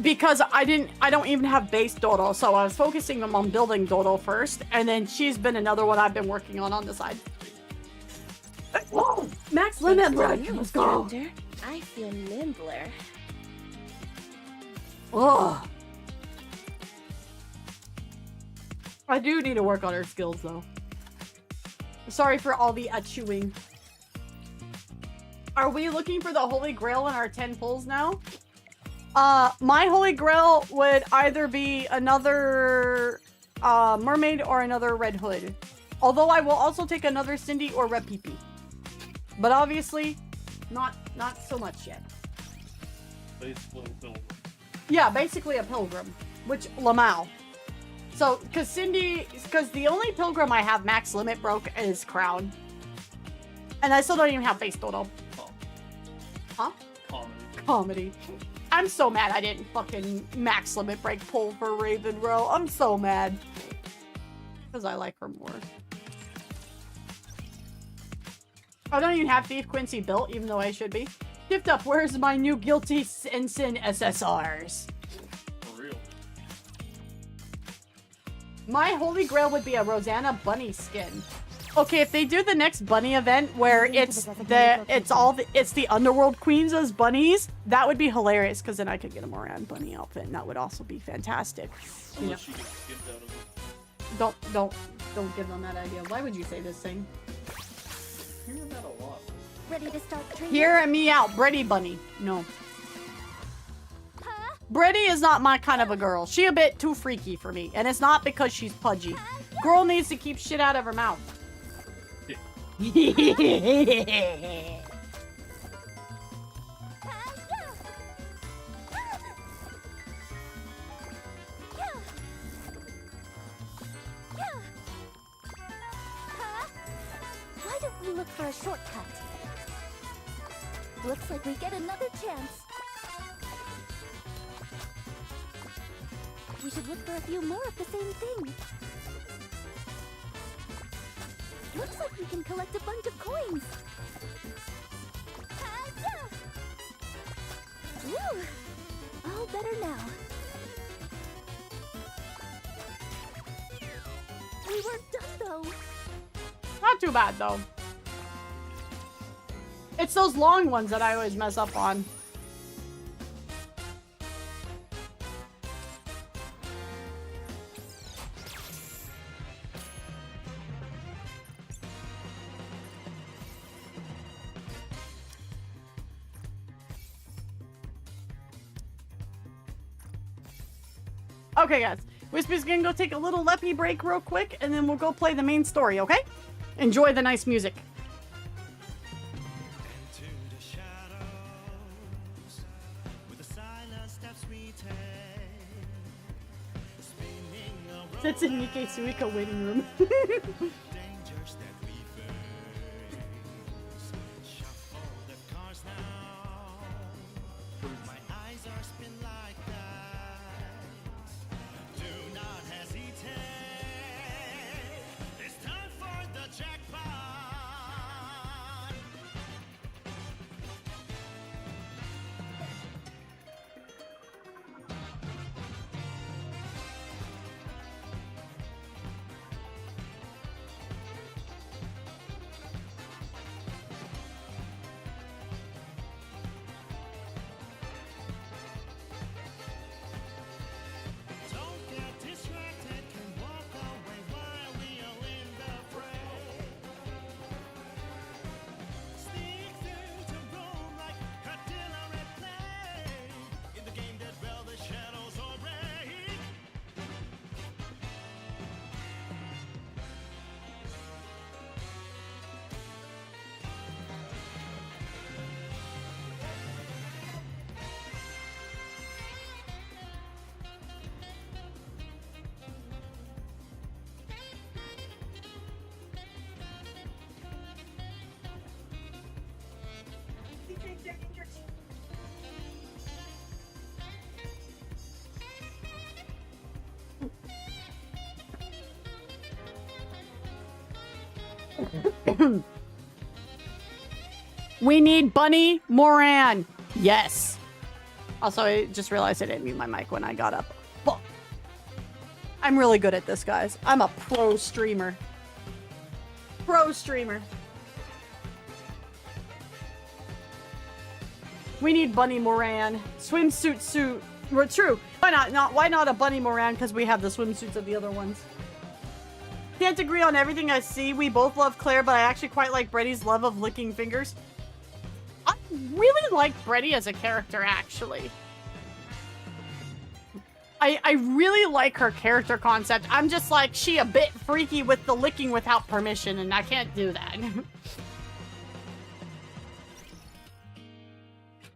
Because I don't even have base Dodo, so I was focusing on building Dodo first, and then she's been another one I've been working on the side. Whoa! Max limit break. Let's go. I feel nimbler. Ugh. I do need to work on her skills though. Sorry for all the chewing. Are we looking for the Holy Grail in our 10 pulls now? My Holy Grail would either be another mermaid or another Red Hood. Although I will also take another Cindy or Red Pee-Pee. But obviously, not so much yet. Base little pilgrim. Yeah, basically a pilgrim, which Lamau. So, because the only pilgrim I have max limit broke is Crown. And I still don't even have base Dodo. Oh. Huh? Comedy. Comedy. I'm so mad I didn't fucking max limit break pull for Raven Row. I'm so mad. Because I like her more. I don't even have Thief Quincy built, even though I should be. Gift up, where's my new Guilty Ensign SSRs? For real. My Holy Grail would be a Rosanna bunny skin. Okay, if they do the next bunny event where it's the Underworld Queens as bunnies, that would be hilarious because then I could get a Moran bunny outfit and that would also be fantastic. You know, Unless she gets skipped out of it. don't give them that idea. Why would you say this thing? Hearing that a lot. Ready to start training? Hear me out, Breddy bunny. No. Breddy is not my kind of a girl. She a bit too freaky for me, and it's not because she's pudgy. Girl needs to keep shit out of her mouth. Why don't we look for a shortcut? Looks like we get another chance. We should look for a few more of the same thing. Looks like we can collect a bunch of coins. Woo! All better now. We weren't done though. Not too bad though. It's those long ones that I always mess up on. Okay, guys. Wispy's gonna go take a little leppy break real quick, and then we'll go play the main story, okay? Enjoy the nice music. That's in Nikke Suika waiting room. We need Bunny Moran. Yes. Also, I just realized I didn't mute my mic when I got up. Fuck. I'm really good at this, guys. I'm a pro streamer. Pro streamer. We need Bunny Moran. Swimsuit suit. Well, true. Why not? Why not a Bunny Moran? Because we have the swimsuits of the other ones. Can't agree on everything I see. We both love Claire, but I actually quite like Bretty's love of licking fingers. I really like Bretty as a character, actually. I really like her character concept. I'm just like, she a bit freaky with the licking without permission, and I can't do that.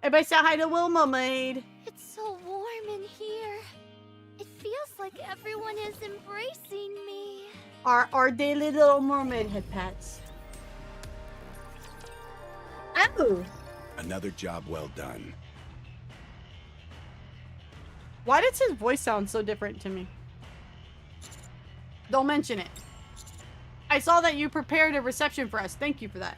Everybody say hi to Wilma Maid. It's so warm in here. It feels like everyone is embracing me. Our daily little mermaid head pats. Oh! Another job well done. Why does his voice sound so different to me? Don't mention it. I saw that you prepared a reception for us. Thank you for that.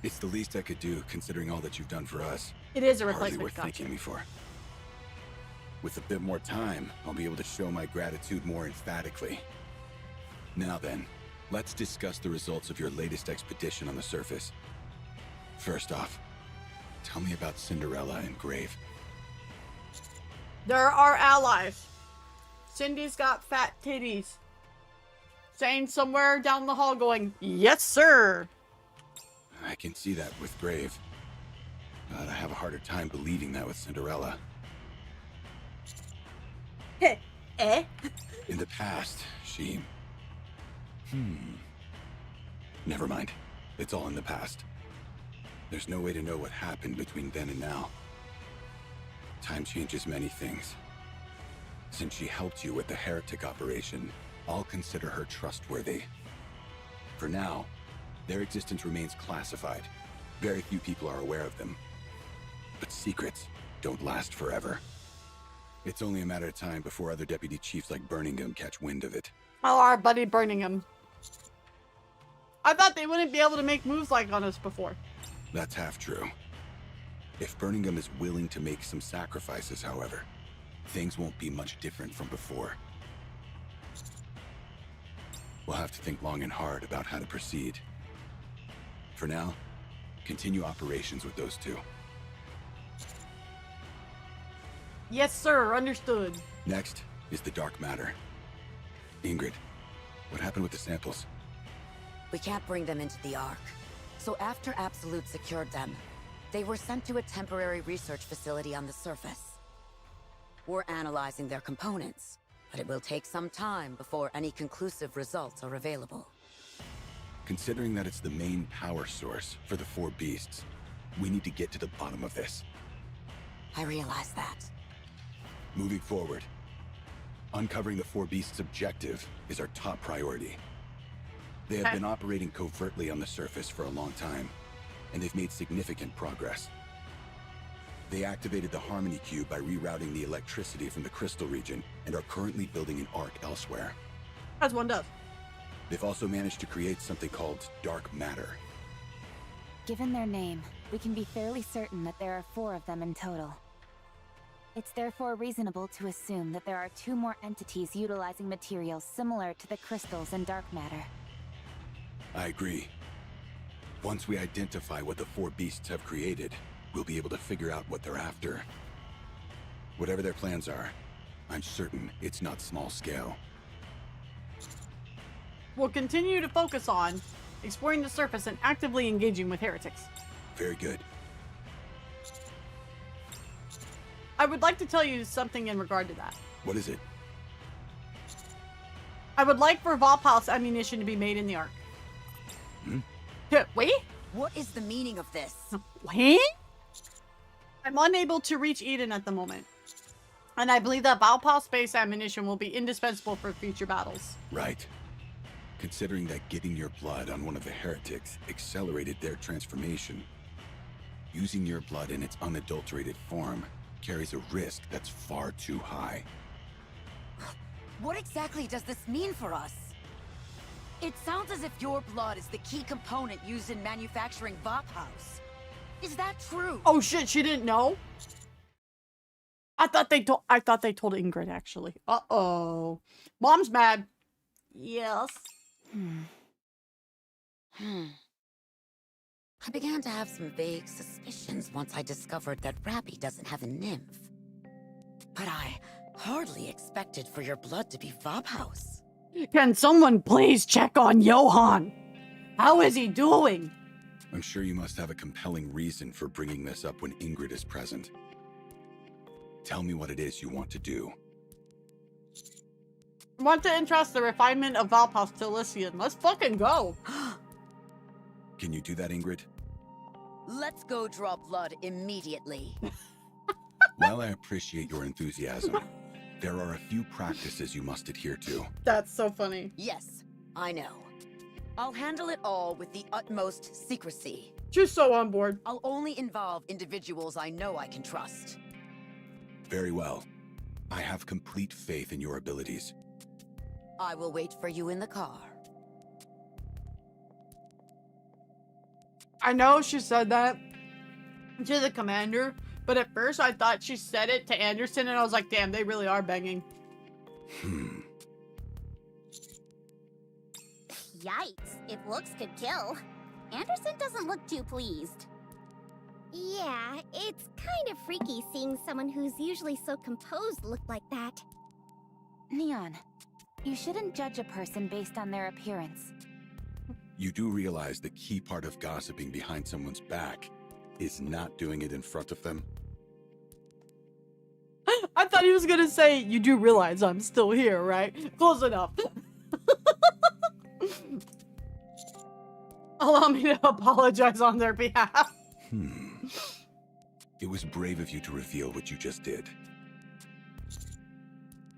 It's the least I could do, considering all that you've done for us. It is a Hardly replacement. worth thanking me for. With a bit more time, I'll be able to show my gratitude more emphatically. Now then, let's discuss the results of your latest expedition on the surface. First off, tell me about Cinderella and Grave. They're our allies. Cindy's got fat titties. Saying somewhere down the hall going, yes, sir. I can see that with Grave. But I have a harder time believing that with Cinderella. Eh? In the past, she... Never mind. It's all in the past. There's no way to know what happened between then and now. Time changes many things. Since she helped you with the heretic operation, I'll consider her trustworthy. For now, their existence remains classified. Very few people are aware of them. But secrets don't last forever. It's only a matter of time before other deputy chiefs like Birmingham catch wind of it. Oh, our buddy Birmingham. I thought they wouldn't be able to make moves like on us before. That's half true. If Birmingham is willing to make some sacrifices, however, things won't be much different from before. We'll have to think long and hard about how to proceed. For now, continue operations with those two. Yes, sir. Understood. Next is the dark matter. Ingrid, what happened with the samples? We can't bring them into the Ark. So after Absolute secured them, they were sent to a temporary research facility on the surface. We're analyzing their components, but it will take some time before any conclusive results are available. Considering that it's the main power source for the four beasts, we need to get to the bottom of this. I realize that. Moving forward, uncovering the four beasts' objective is our top priority. They have been operating covertly on the surface for a long time, and they've made significant progress. They activated the Harmony Cube by rerouting the electricity from the crystal region and are currently building an arc elsewhere. As one does. They've also managed to create something called dark matter. Given their name, we can be fairly certain that there are 4 of them in total. It's therefore reasonable to assume that there are 2 more entities utilizing materials similar to the crystals and dark matter. I agree. Once we identify what the four beasts have created, we'll be able to figure out what they're after. Whatever their plans are, I'm certain it's not small scale. We'll continue to focus on exploring the surface and actively engaging with heretics. Very good. I would like to tell you something in regard to that. What is it? I would like for Valpal's ammunition to be made in the Ark. Wait? What is the meaning of this? Wait? I'm unable to reach Eden at the moment. And I believe that Valpal space ammunition will be indispensable for future battles. Right. Considering that getting your blood on one of the heretics accelerated their transformation, using your blood in its unadulterated form carries a risk that's far too high. What exactly does this mean for us? It sounds as if your blood is the key component used in manufacturing Vophouse. Is that true? Oh shit, she didn't know? I thought they told Ingrid actually. Uh-oh. Mom's mad. Yes. I began to have some vague suspicions once I discovered that Rappy doesn't have a nymph. But I hardly expected for your blood to be Vophouse. Can someone please check on Johan? How is he doing? I'm sure you must have a compelling reason for bringing this up when Ingrid is present. Tell me what it is you want to do. I want to entrust the refinement of Valpal to Lycian. Let's fucking go. Can you do that, Ingrid? Let's go draw blood immediately. While I appreciate your enthusiasm, there are a few practices you must adhere to. That's so funny. Yes, I know. I'll handle it all with the utmost secrecy. Just so on board. I'll only involve individuals I know I can trust. Very well. I have complete faith in your abilities. I will wait for you in the car. I know she said that to the commander, but at first I thought she said it to Anderson, and I was like, damn, they really are banging. Yikes, if looks could kill. Anderson doesn't look too pleased. Yeah, it's kind of freaky seeing someone who's usually so composed look like that. Neon, you shouldn't judge a person based on their appearance. You do realize the key part of gossiping behind someone's back is not doing it in front of them? I thought he was gonna say, you do realize I'm still here, right? Close enough. Allow me to apologize on their behalf. It was brave of you to reveal what you just did.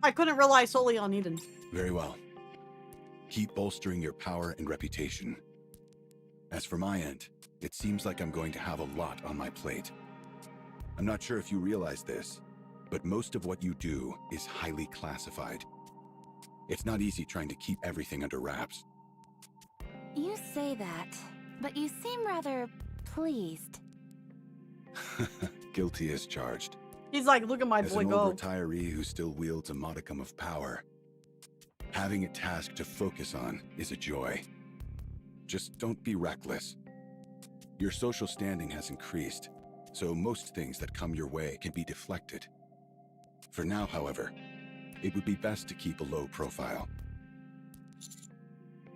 I couldn't rely solely on Eden. Very well. Keep bolstering your power and reputation. As for my end, it seems like I'm going to have a lot on my plate. I'm not sure if you realize this, but most of what you do is highly classified. It's not easy trying to keep everything under wraps. You say that, but you seem rather pleased. Guilty as charged. He's like, look at my As boy an go. old retiree who still wields a modicum of power, having a task to focus on is a joy. Just don't be reckless. Your social standing has increased, so most things that come your way can be deflected. For now, however, it would be best to keep a low profile.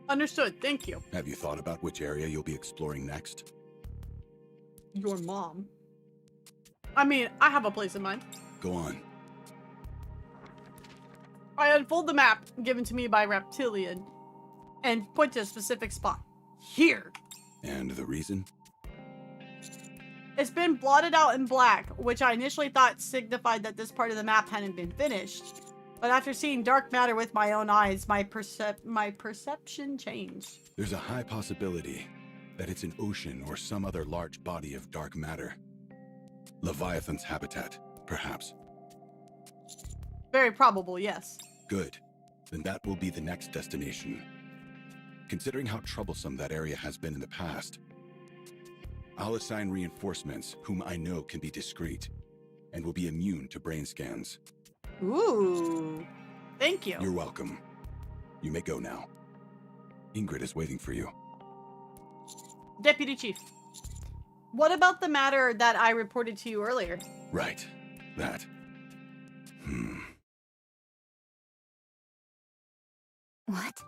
Understood. Thank you. Have you thought about which area you'll be exploring next? Your mom. I mean, I have a place in mind. Go on. I unfold the map given to me by Reptilian and point to a specific spot. Here. And the reason? It's been blotted out in black, which I initially thought signified that this part of the map hadn't been finished. But after seeing dark matter with my own eyes, my perception changed. There's a high possibility that it's an ocean or some other large body of dark matter. Leviathan's habitat, perhaps. Very probable, yes. Good. Then that will be the next destination. Considering how troublesome that area has been in the past, I'll assign reinforcements whom I know can be discreet and will be immune to brain scans. Ooh. Thank you. You're welcome. You may go now. Ingrid is waiting for you. Deputy Chief. What about the matter that I reported to you earlier? Right. That. What?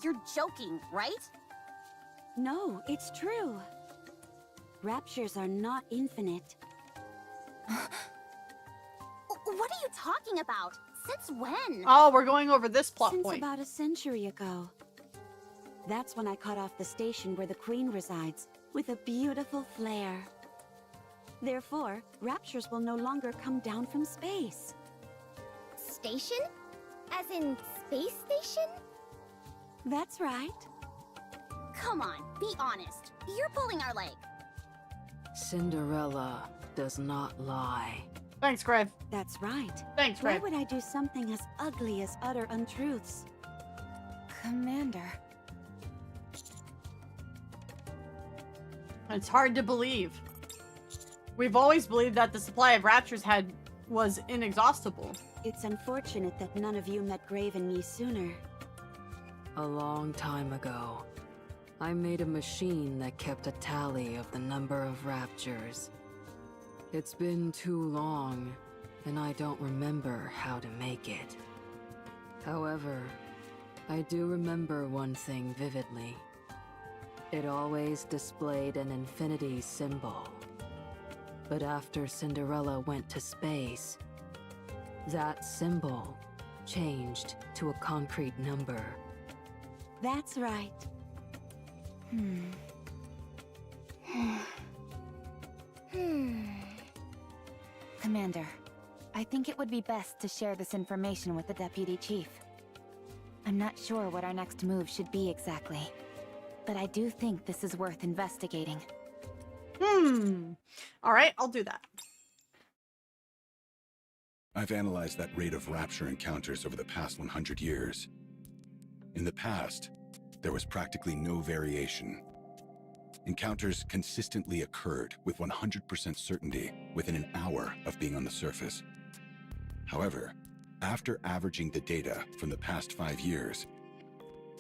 You're joking, right? No, it's true. Raptures are not infinite. What are you talking about? Since when? Oh, we're going over this plot Since point. about a century ago. That's when I cut off the station where the Queen resides, with a beautiful flare. Therefore, raptures will no longer come down from space. Station? As in space station? That's right. Come on, be honest. You're pulling our leg. Cinderella does not lie. Thanks, Grave. That's right. Thanks, Why Grave. would I do something as ugly as utter untruths? Commander. It's hard to believe. We've always believed that the supply of raptures was inexhaustible. It's unfortunate that none of you met Grave and me sooner. A long time ago, I made a machine that kept a tally of the number of raptures. It's been too long, and I don't remember how to make it. However, I do remember one thing vividly. It always displayed an infinity symbol. But after Cinderella went to space, that symbol changed to a concrete number. That's right. Commander, I think it would be best to share this information with the Deputy Chief. I'm not sure what our next move should be exactly, but I do think this is worth investigating. Alright, I'll do that. I've analyzed that rate of rapture encounters over the past 100 years. In the past, there was practically no variation. Encounters consistently occurred with 100% certainty within an hour of being on the surface. However, after averaging the data from the past 5 years,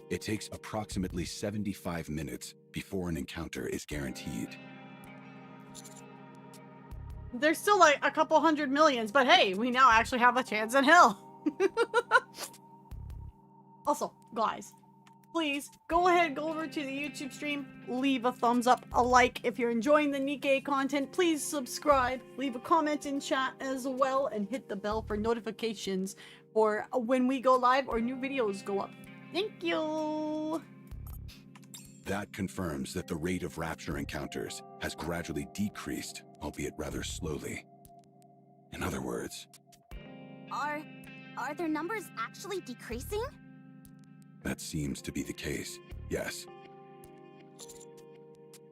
it takes approximately 75 minutes before an encounter is guaranteed. There's still like a couple hundred millions, but hey, we now actually have a chance in hell. Also, guys, please go ahead, go over to the YouTube stream, leave a thumbs up, a like if you're enjoying the Nikke content. Please subscribe, leave a comment in chat as well, and hit the bell for notifications for when we go live or new videos go up. Thank you. That confirms that the rate of rapture encounters has gradually decreased, albeit rather slowly. In other words, Are their numbers actually decreasing? that seems to be the case, yes.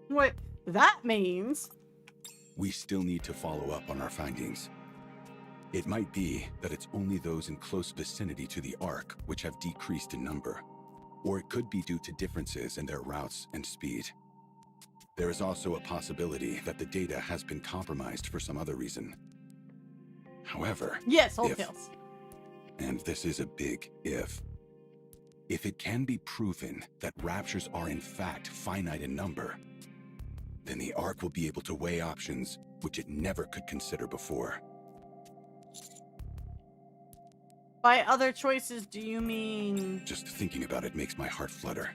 What that means... We still need to follow up on our findings. It might be that it's only those in close vicinity to the Ark which have decreased in number. or it could be due to differences in their routes and speed. There is also a possibility that the data has been compromised for some other reason. However, yes, whole if, kills. and this is a big if it can be proven that raptures are in fact finite in number, then the Ark will be able to weigh options which it never could consider before. By other choices, do you mean... Just thinking about it makes my heart flutter.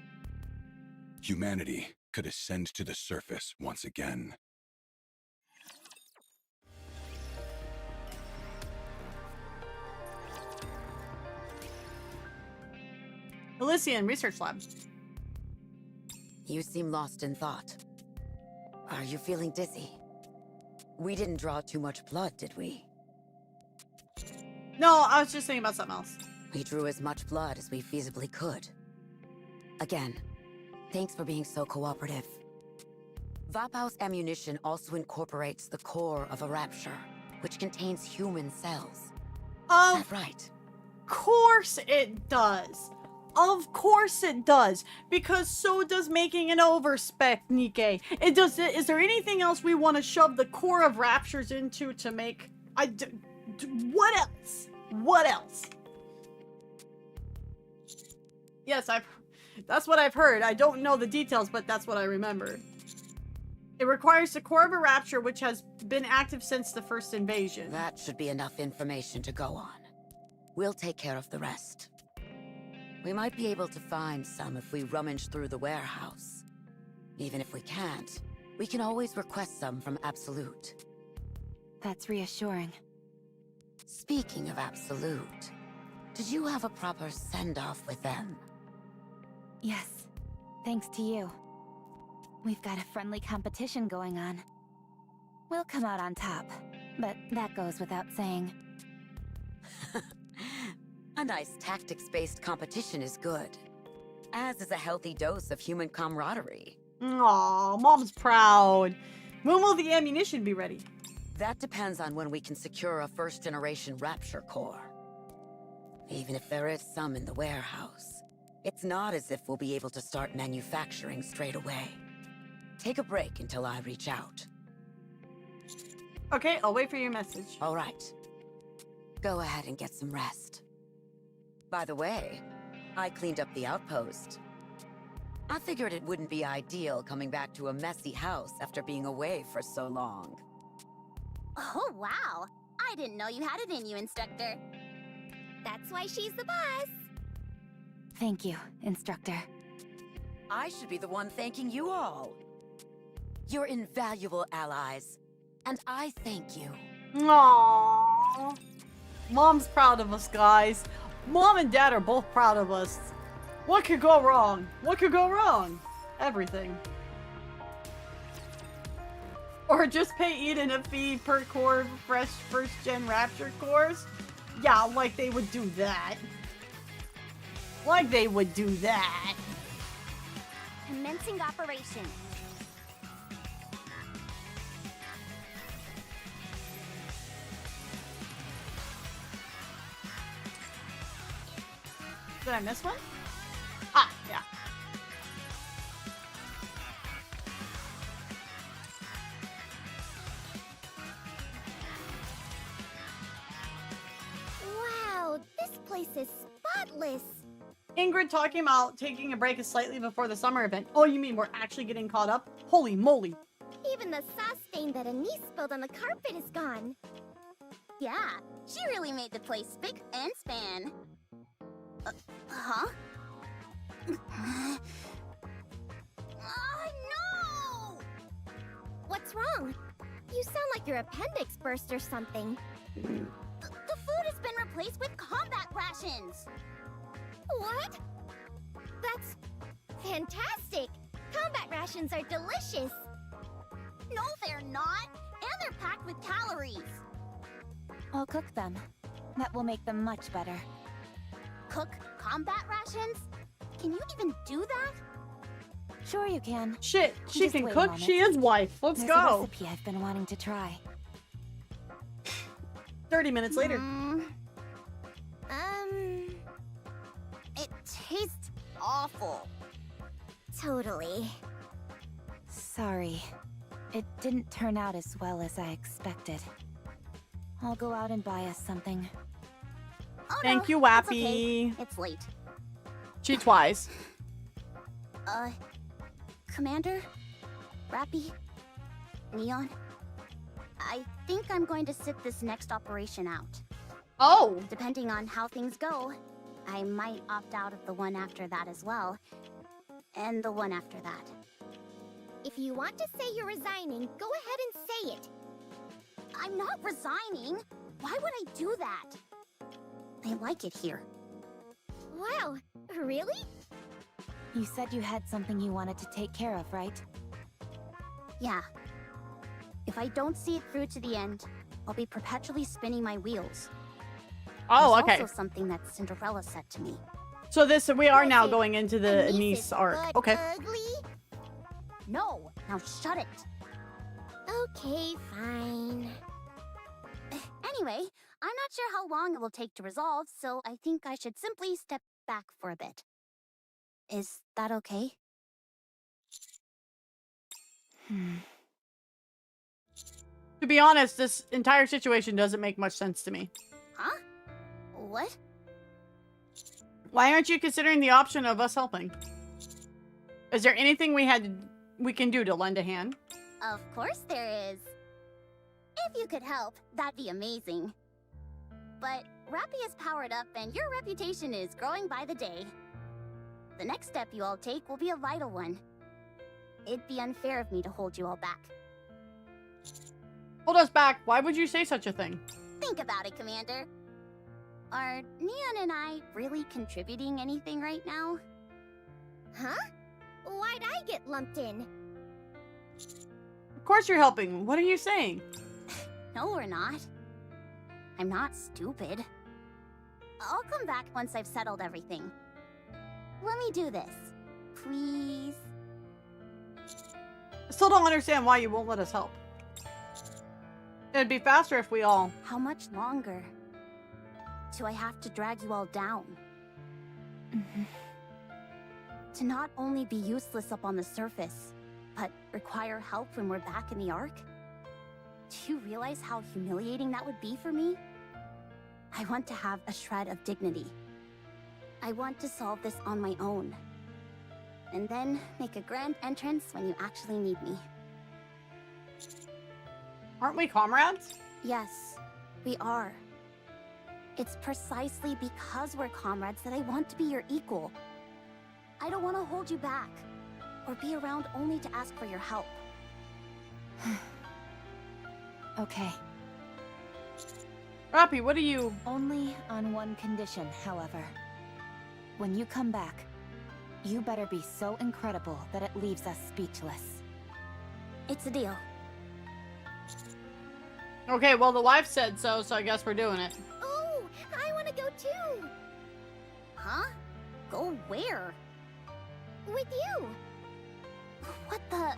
Humanity could ascend to the surface once again. Elysian Research Lab. You seem lost in thought. Are you feeling dizzy? We didn't draw too much blood, did we? No, I was just thinking about something else. We drew as much blood as we feasibly could. Again, thanks for being so cooperative. Vapau's ammunition also incorporates the core of a rapture, which contains human cells. Is that right? Of course it does. Of course it does. Because so does making an overspec, Nikke. It does. Is there anything else we want to shove the core of raptures into to make... what else? What else? Yes, that's what I've heard. I don't know the details, but that's what I remember. It requires the core of a rapture, which has been active since the first invasion. That should be enough information to go on. We'll take care of the rest. We might be able to find some if we rummage through the warehouse. Even if we can't, we can always request some from Absolute. That's reassuring. Speaking of Absolute, did you have a proper send-off with them? Yes, thanks to you. We've got a friendly competition going on. We'll come out on top, but that goes without saying. A nice tactics-based competition is good, as is a healthy dose of human camaraderie. Aw, Mom's proud. When will the ammunition be ready? That depends on when we can secure a first-generation Rapture core. Even if there is some in the warehouse, it's not as if we'll be able to start manufacturing straight away. Take a break until I reach out. Okay, I'll wait for your message. All right. Go ahead and get some rest. By the way, I cleaned up the outpost. I figured it wouldn't be ideal coming back to a messy house after being away for so long. Oh, wow. I didn't know you had it in you, Instructor. That's why she's the boss. Thank you, Instructor. I should be the one thanking you all. You're invaluable allies, and I thank you. Aww. Mom's proud of us, guys. Mom and Dad are both proud of us. What could go wrong? What could go wrong? Everything. Or just pay Eden a fee per core of fresh first-gen Rapture cores? Yeah, like they would do that. Like they would do that. Commencing operation. Did I miss one? Ah, yeah. Wow, this place is spotless. Ingrid talking about taking a break slightly before the summer event. Oh, you mean we're actually getting caught up? Holy moly. Even the sauce stain that Anise spilled on the carpet is gone. Yeah, she really made the place spick and span. Huh? Oh, no! What's wrong? You sound like your appendix burst or something. The food has been replaced with combat rations. What? That's fantastic. Combat rations are delicious. No, they're not. And they're packed with calories. I'll cook them. That will make them much better. Cook combat rations? Can you even do that? Sure you can. Shit, she Just can wait a cook. moment. She is wife. Let's There's a go. recipe I've been wanting to try. 30 minutes later. It tastes awful. awful. Totally. Sorry. It didn't turn out as well as I expected. I'll go out and buy us something. Oh, Thank no, you, it's Wappy. okay. It's late. Cheats wise. Commander? Rappy? Neon? I think I'm going to sit this next operation out. Oh! Depending on how things go, I might opt out of the one after that as well. And the one after that. If you want to say you're resigning, go ahead and say it. I'm not resigning! Why would I do that? I like it here. Wow, really? You said you had something you wanted to take care of, right? Yeah. If I don't see it through to the end, I'll be perpetually spinning my wheels. Oh, There's okay. also something that Cinderella said to me. So we are now Listen, going into the Anise Anise is arc. good, Okay. Ugly? No! Now shut it! Okay, fine. Anyway, I'm not sure how long it will take to resolve, so I think I should simply step back for a bit. Is that okay? To be honest, this entire situation doesn't make much sense to me. Huh? What? Why aren't you considering the option of us helping? Is there anything we can do to lend a hand? Of course there is. If you could help, that'd be amazing. But Rappy is powered up and your reputation is growing by the day. The next step you all take will be a vital one. It'd be unfair of me to hold you all back. Hold us back. Why would you say such a thing? Think about it, Commander. Are Neon and I really contributing anything right now? Huh? Why'd I get lumped in? Of course you're helping. What are you saying? No, we're not. I'm not stupid. I'll come back once I've settled everything. Let me do this, please. I still don't understand why you won't let us help. It'd be faster if we all... How much longer do I have to drag you all down? To not only be useless up on the surface, but require help when we're back in the Ark? Do you realize how humiliating that would be for me? I want to have a shred of dignity. I want to solve this on my own. And then make a grand entrance when you actually need me. Aren't we comrades? Yes, we are. It's precisely because we're comrades that I want to be your equal. I don't want to hold you back, or be around only to ask for your help. Okay. Rappy, what are you... Only on one condition, however. When you come back, you better be so incredible that it leaves us speechless. It's a deal. Okay, well, the wife said so, so I guess we're doing it. Oh, I want to go too. Huh? Go where? With you. What the...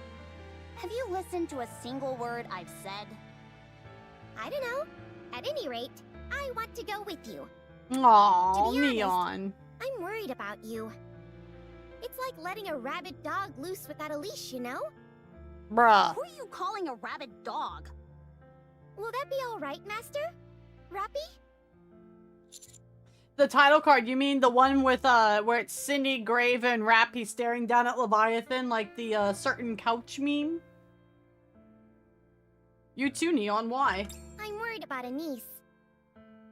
Have you listened to a single word I've said? I don't know. At any rate, I want to go with you. Aww, To be honest, Neon. I'm worried about you. It's like letting a rabid dog loose without a leash, you know? Bruh. Who are you calling a rabid dog? Will that be alright, Master? Rappy? The title card, you mean the one with, where it's Cindy, Grave, and Rappy staring down at Leviathan like the, certain couch meme? You too, Neon, why? I'm worried about Anise.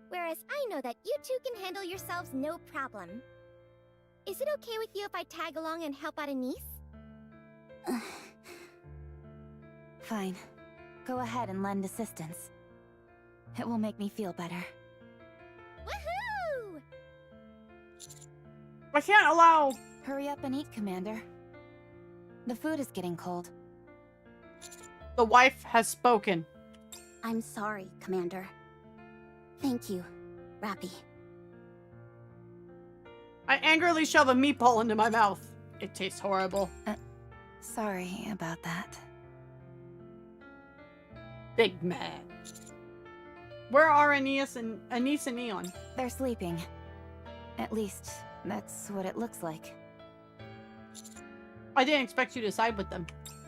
Whereas I know that you two can handle yourselves no problem. Is it okay with you if I tag along and help out Anise? Fine. Go ahead and lend assistance. It will make me feel better. Woohoo! I can't allow... Hurry up and eat, Commander. The food is getting cold. The wife has spoken. I'm sorry, Commander. Thank you, Rappy. I angrily shove a meatball into my mouth. It tastes horrible. Sorry about that. Big man. Where are Anise and Neon? They're sleeping. At least, that's what it looks like. I didn't expect you to side with them.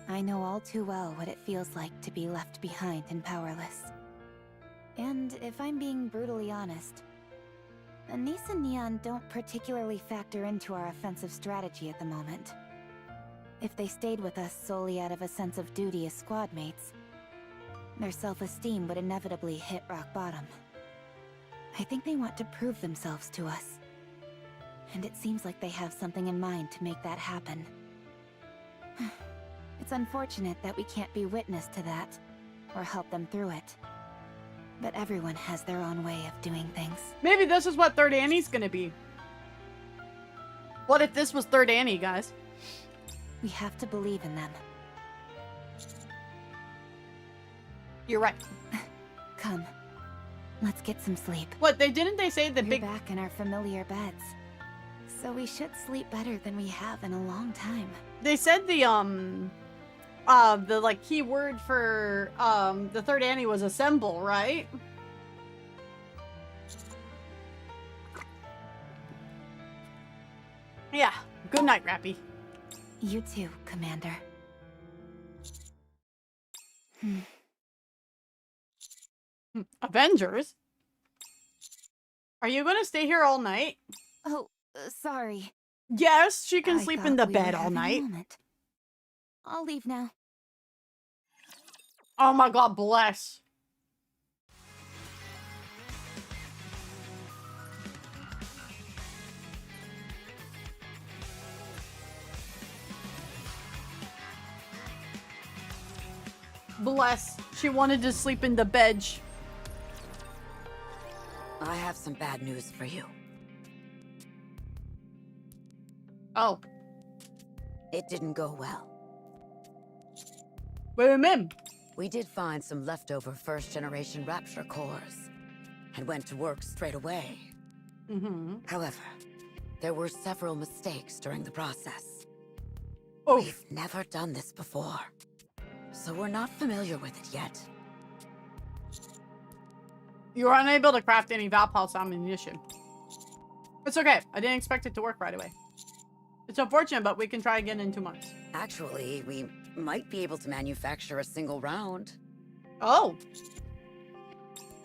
I know all too well what it feels like to be left behind and powerless. And if I'm being brutally honest, Anise and Neon don't particularly factor into our offensive strategy at the moment. If they stayed with us solely out of a sense of duty as squad mates, their self-esteem would inevitably hit rock bottom. I think they want to prove themselves to us. And it seems like they have something in mind to make that happen. It's unfortunate that we can't be witness to that, or help them through it. But everyone has their own way of doing things. Maybe this is what Third Annie's gonna be. What if this was Third Annie, guys? We have to believe in them. You're right. Come, let's get some sleep. What, didn't they say the We're big... back in our familiar beds. So we should sleep better than we have in a long time. They said the like key word for the Third Annie was assemble, right? Yeah. Good night, Rappy. You too, Commander. Avengers? Are you gonna stay here all night? Oh, sorry. Yes, she can I sleep thought in the we bed were all having a night. moment. I'll leave now. Oh my god, bless. Bless. She wanted to sleep in the bed. I have some bad news for you. Oh. It didn't go well. What do you mean? We did find some leftover first-generation Rapture cores, and went to work straight away. However, there were several mistakes during the process. Oh. We've never done this before, so we're not familiar with it yet. You were unable to craft any Valpulse ammunition. It's okay. I didn't expect it to work right away. It's unfortunate, but we can try again in 2 months. Actually, we might be able to manufacture a single round. Oh.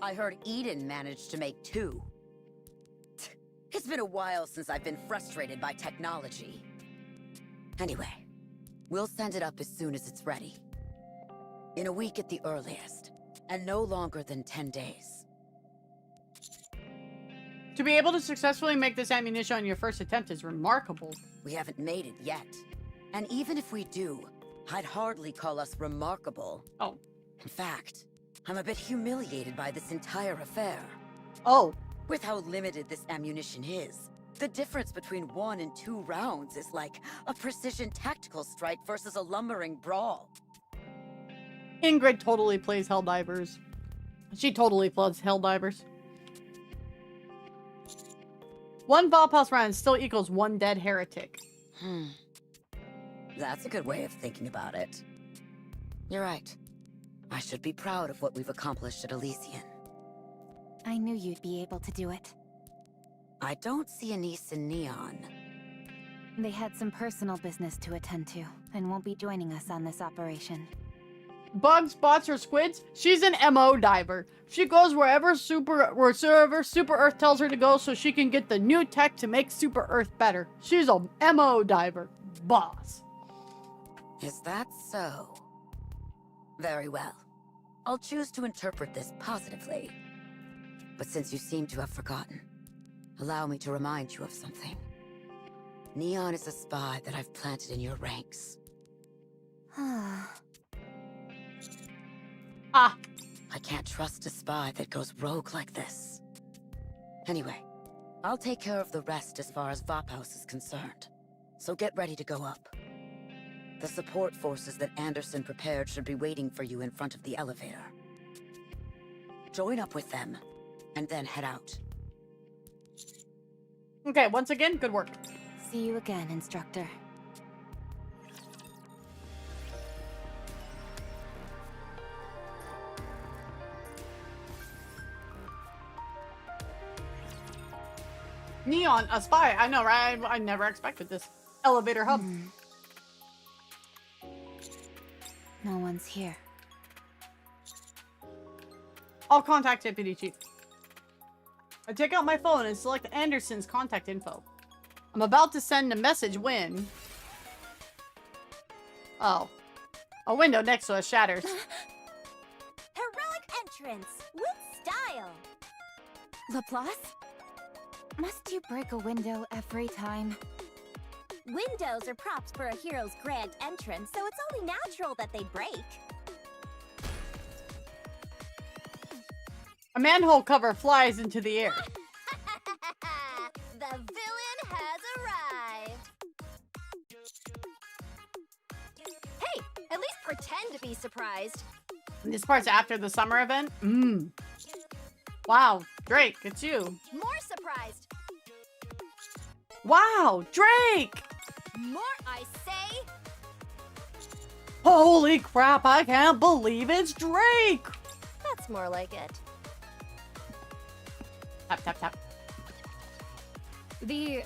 I heard Eden managed to make 2. It's been a while since I've been frustrated by technology. Anyway, we'll send it up as soon as it's ready. In a week at the earliest, and no longer than 10 days. To be able to successfully make this ammunition on your first attempt is remarkable. We haven't made it yet. And even if we do, I'd hardly call us remarkable. Oh. In fact, I'm a bit humiliated by this entire affair. Oh. With how limited this ammunition is, the difference between 1 and 2 rounds is like a precision tactical strike versus a lumbering brawl. Ingrid totally plays Helldivers. She totally plays Helldivers. 1 Valpulse round still equals 1 dead heretic. That's a good way of thinking about it. You're right. I should be proud of what we've accomplished at Elysian. I knew you'd be able to do it. I don't see Anise and Neon. They had some personal business to attend to, and won't be joining us on this operation. Bugs, bots, or squids? She's an MO diver. She goes wherever Super Earth tells her to go so she can get the new tech to make Super Earth better. She's a MO diver. Boss. Is that so? Very well. I'll choose to interpret this positively. But since you seem to have forgotten, allow me to remind you of something. Neon is a spy that I've planted in your ranks. I can't trust a spy that goes rogue like this. Anyway, I'll take care of the rest as far as Vaphaus is concerned. So get ready to go up. The support forces that Anderson prepared should be waiting for you in front of the elevator. Join up with them, and then head out. Okay, once again, good work. See you again, Instructor. Neon, a spy. I know, right? I never expected this. Elevator hub. No one's here. I'll contact Deputy Chief. I take out my phone and select Anderson's contact info. I'm about to send a message when... Oh. A window next to us shatters. Heroic entrance with style. Laplace? Must you break a window every time? Windows are props for a hero's grand entrance, so it's only natural that they break. A manhole cover flies into the air. The villain has arrived. Hey, at least pretend to be surprised. This part's after the summer event? Wow, Drake, it's you. More surprised. Wow, Drake! More, I say. Holy crap, I can't believe it's Drake! That's more like it. Tap, tap, tap. The,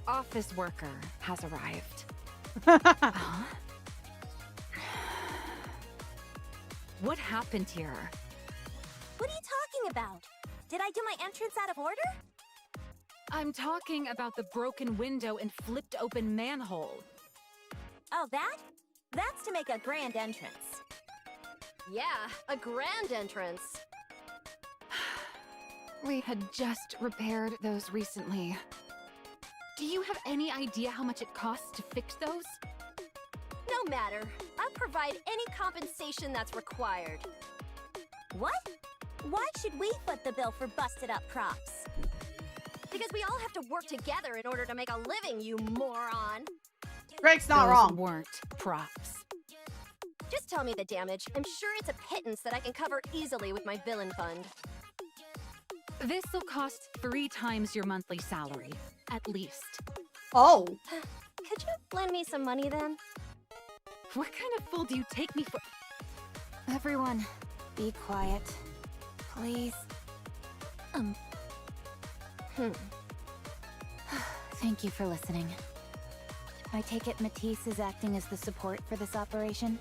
office worker has arrived. Huh? What happened here? What are you talking about? Did I do my entrance out of order? I'm talking about the broken window and flipped open manhole. Oh, that? That's to make a grand entrance. Yeah, a grand entrance. We had just repaired those recently. Do you have any idea how much it costs to fix those? No matter. I'll provide any compensation that's required. What? Why should we foot the bill for busted up props? Because we all have to work together in order to make a living, you moron. Drake's not Those wrong. Weren't props. Just tell me the damage. I'm sure it's a pittance that I can cover easily with my villain fund. This'll cost 3 times your monthly salary, at least. Oh. Could you lend me some money then? What kind of fool do you take me for? Everyone, be quiet. Please. Thank you for listening. I take it Matisse is acting as the support for this operation?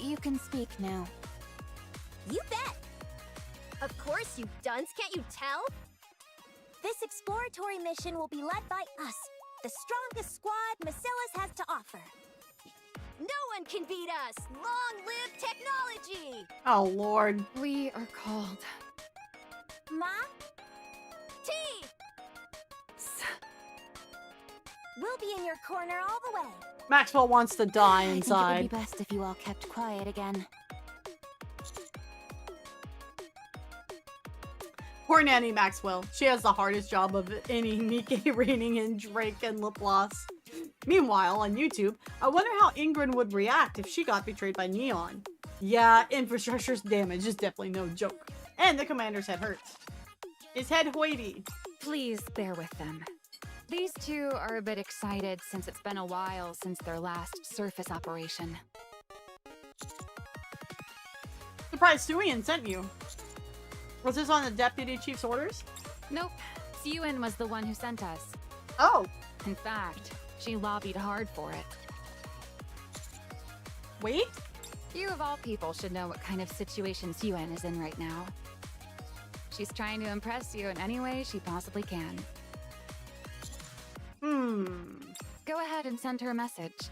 You can speak now. You bet! Of course, you dunce, can't you tell? This exploratory mission will be led by us, the strongest squad Macillus has to offer. No one can beat us! Long live technology! Oh, Lord. We are called... Ma? T! We'll be in your corner all the way. Maxwell wants to die I think it inside. would be best if you all kept quiet again. Poor Nanny Maxwell. She has the hardest job of any Nikke reining in Drake and Laplace. Meanwhile, on YouTube, I wonder how Ingrid would react if she got betrayed by Neon. Yeah, infrastructure's damage is definitely no joke. And the commander's head hurts. His head hoity. Please bear with them. These two are a bit excited since it's been a while since their last surface operation. Surprised Suian sent you. Was this on the Deputy Chief's orders? Nope. Siyun was the one who sent us. Oh. In fact, she lobbied hard for it. Wait? You of all people should know what kind of situation Siyun is in right now. She's trying to impress you in any way she possibly can. Go ahead and send her a message.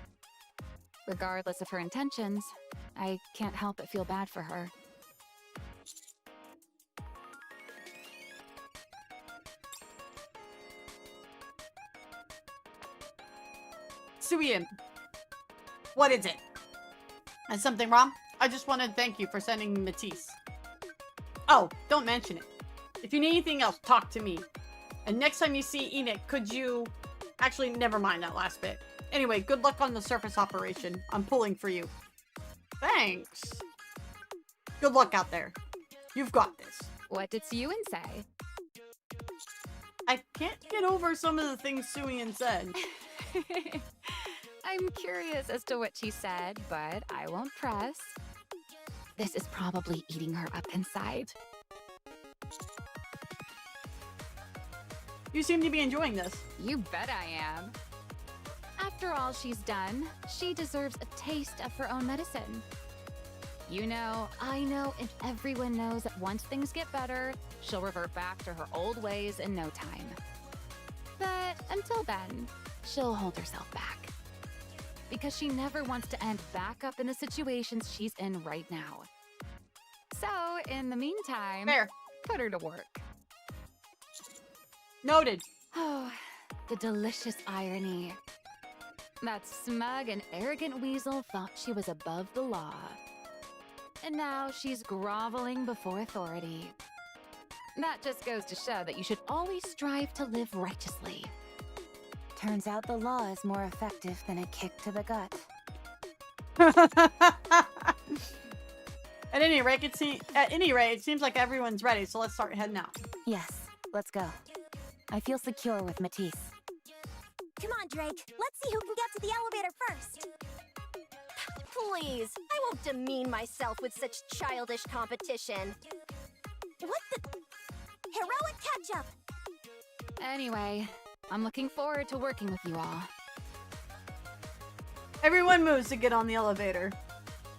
Regardless of her intentions, I can't help but feel bad for her. Suian, what is it? Is something wrong? I just wanted to thank you for sending Matisse. Oh, don't mention it. If you need anything else, talk to me. And next time you see Enoch, could you... Actually, never mind that last bit. Anyway, good luck on the surface operation. I'm pulling for you. Thanks. Good luck out there. You've got this. What did Siyun say? I can't get over some of the things Suian said. I'm curious as to what she said, but I won't press. This is probably eating her up inside. You seem to be enjoying this. You bet I am. After all she's done, she deserves a taste of her own medicine. You know, I know, and everyone knows that once things get better, she'll revert back to her old ways in no time. But until then, she'll hold herself back. Because she never wants to end back up in the situations she's in right now. So, in the meantime, put her to work. Noted. Oh, the delicious irony. That smug and arrogant weasel thought she was above the law. And now she's groveling before authority. That just goes to show that you should always strive to live righteously. Turns out the law is more effective than a kick to the gut. At any rate, it seems like everyone's ready, so let's start heading out. Yes, let's go. I feel secure with Matisse. Come on, Drake. Let's see who can get to the elevator first. Please, I won't demean myself with such childish competition. What the? Heroic ketchup! Anyway, I'm looking forward to working with you all. Everyone moves to get on the elevator.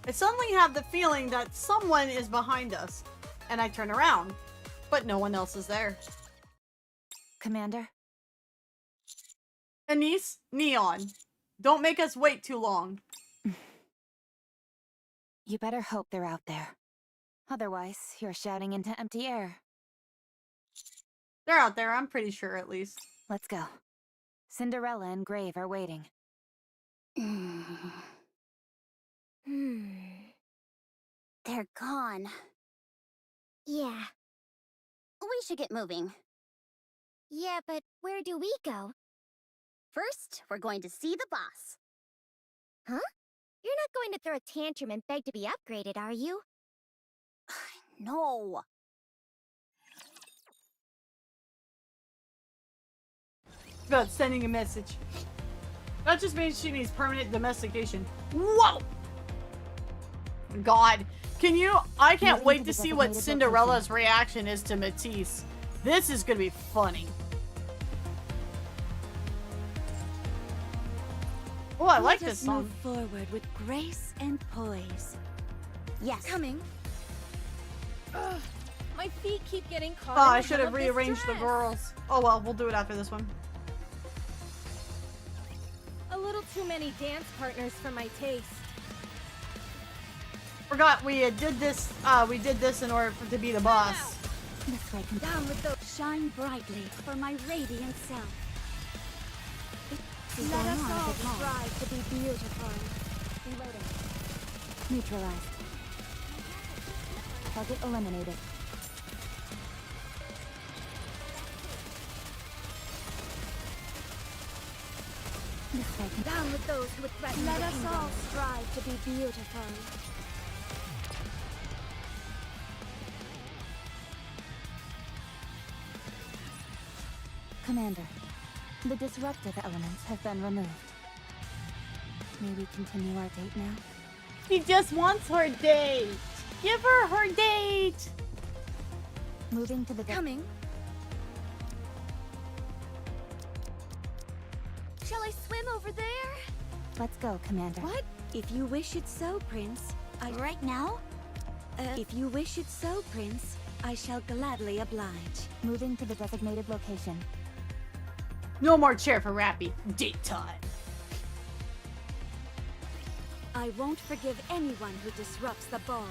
I suddenly have the feeling that someone is behind us, and I turn around, but no one else is there. Commander? Anise, Neon, don't make us wait too long. You better hope they're out there. Otherwise, you're shouting into empty air. They're out there, I'm pretty sure at least. Let's go. Cinderella and Grave are waiting. They're gone. Yeah. We should get moving. Yeah, but where do we go? First, we're going to see the boss. Huh? You're not going to throw a tantrum and beg to be upgraded, are you? No. About sending a message. That just means she needs permanent domestication. Whoa! God. Can you... I can't wait to see what Cinderella's reaction is to Matisse. This is gonna be funny. Oh, I like this song. Move forward with grace and poise. Yes. Coming. Ugh, my feet keep getting caught. Oh, in I the should hem have of this rearranged the dress. girls. Oh well, we'll do it after this one. A little too many dance partners for my taste. Forgot we did this. We did this in order to be the boss. This way, down with those. Shine brightly for my radiant self. Let us all strive to be beautiful. Reloading. Neutralized. Target eliminated. This way. Down with those who would threaten Let us all strive to be beautiful. Commander, the disruptive elements have been removed. May we continue our date now? She just wants her date. Give her her date. Moving to the Coming. Shall I swim over there? Let's go, Commander. What? If you wish it so, Prince. Right now? If you wish it so, Prince, I shall gladly oblige. Moving to the designated location. No more chair for Rappy. Date time. I won't forgive anyone who disrupts the ball.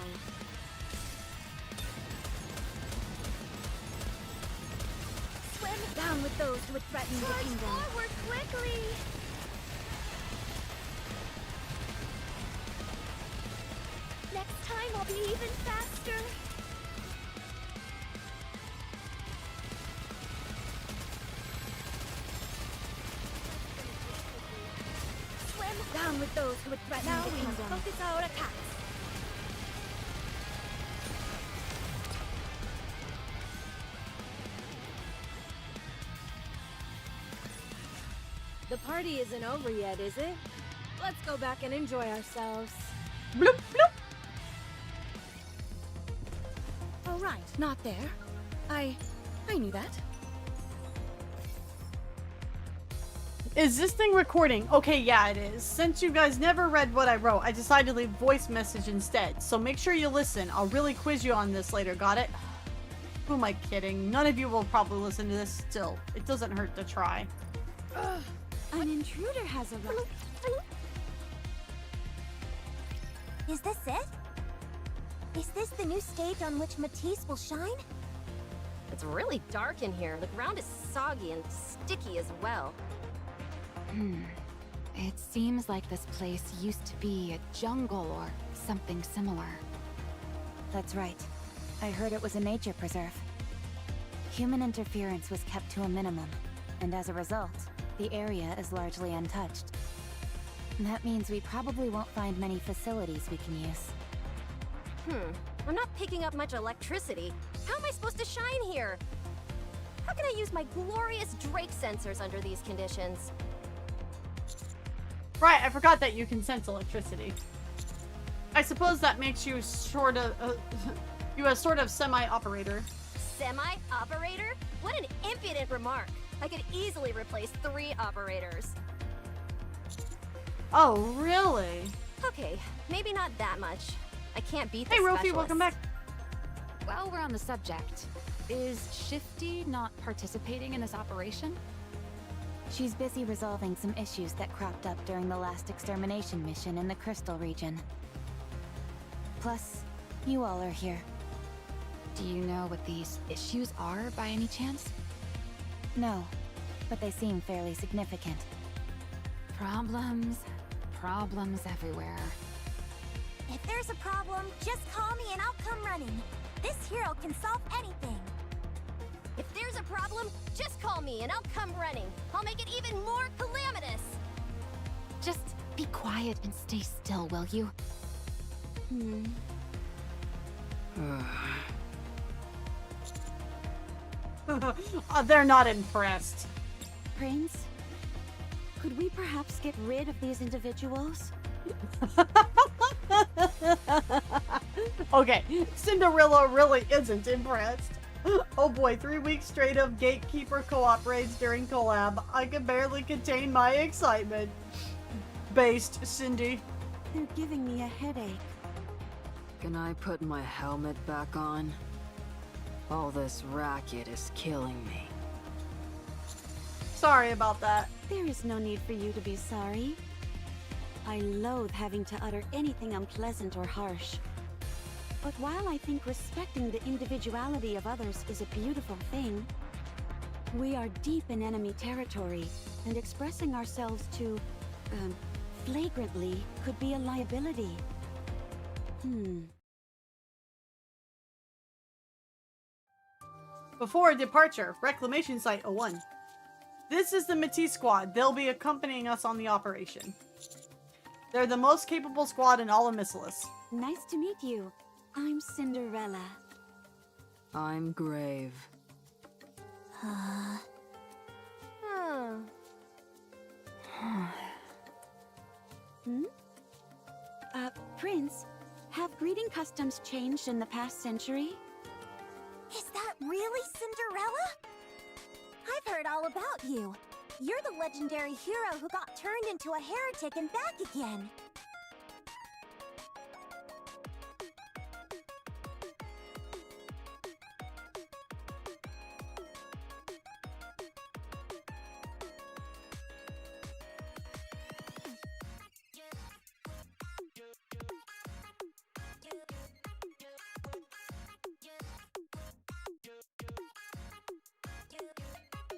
Swim down with those who would threaten the kingdom. Forward quickly! Next time I'll be even faster. Swim down with those who would threaten the kingdom. Focus our attacks. The party isn't over yet, is it? Let's go back and enjoy ourselves. Bloop, bloop. Oh, right. Not there. I knew that. Is this thing recording? Okay, yeah, it is. Since you guys never read what I wrote, I decided to leave voice message instead. So make sure you listen. I'll really quiz you on this later, got it? Who am I kidding? None of you will probably listen to this still. It doesn't hurt to try. An intruder has arrived. Is this it? Is this the new stage on which Matisse will shine? It's really dark in here. The ground is soggy and sticky as well. It seems like this place used to be a jungle or something similar. That's right. I heard it was a nature preserve. Human interference was kept to a minimum, and as a result, the area is largely untouched. That means we probably won't find many facilities we can use. I'm not picking up much electricity. How am I supposed to shine here? How can I use my glorious Drake sensors under these conditions? Right, I forgot that you can sense electricity. I suppose that makes you sort of, you a sort of semi-operator. Semi-operator? What an impudent remark. I could easily replace 3 operators. Oh, really? Okay, maybe not that much. I can't beat the Hey, Rofi, specialist. welcome back. While we're on the subject, is Shifty not participating in this operation? She's busy resolving some issues that cropped up during the last extermination mission in the Crystal region. Plus, you all are here. Do you know what these issues are by any chance? No, but they seem fairly significant. Problems everywhere. If there's a problem, just call me and I'll come running. This hero can solve anything. If there's a problem, just call me and I'll come running. I'll make it even more calamitous. Just be quiet and stay still, will you? They're not impressed. Prince, could we perhaps get rid of these individuals? Okay, Cinderella really isn't impressed. Oh boy, 3 weeks straight of Gatekeeper co-op during collab. I can barely contain my excitement. Based, Cindy. They're giving me a headache. Can I put my helmet back on? All this racket is killing me. Sorry about that. There is no need for you to be sorry. I loathe having to utter anything unpleasant or harsh. But while I think respecting the individuality of others is a beautiful thing, we are deep in enemy territory, and expressing ourselves too, flagrantly could be a liability. Before departure, Reclamation Site 01. This is the Matisse squad. They'll be accompanying us on the operation. They're the most capable squad in all of Missilis. Nice to meet you. I'm Cinderella. I'm Grave. Prince, have greeting customs changed in the past century? Is that really Cinderella? I've heard all about you. You're the legendary hero who got turned into a heretic and back again.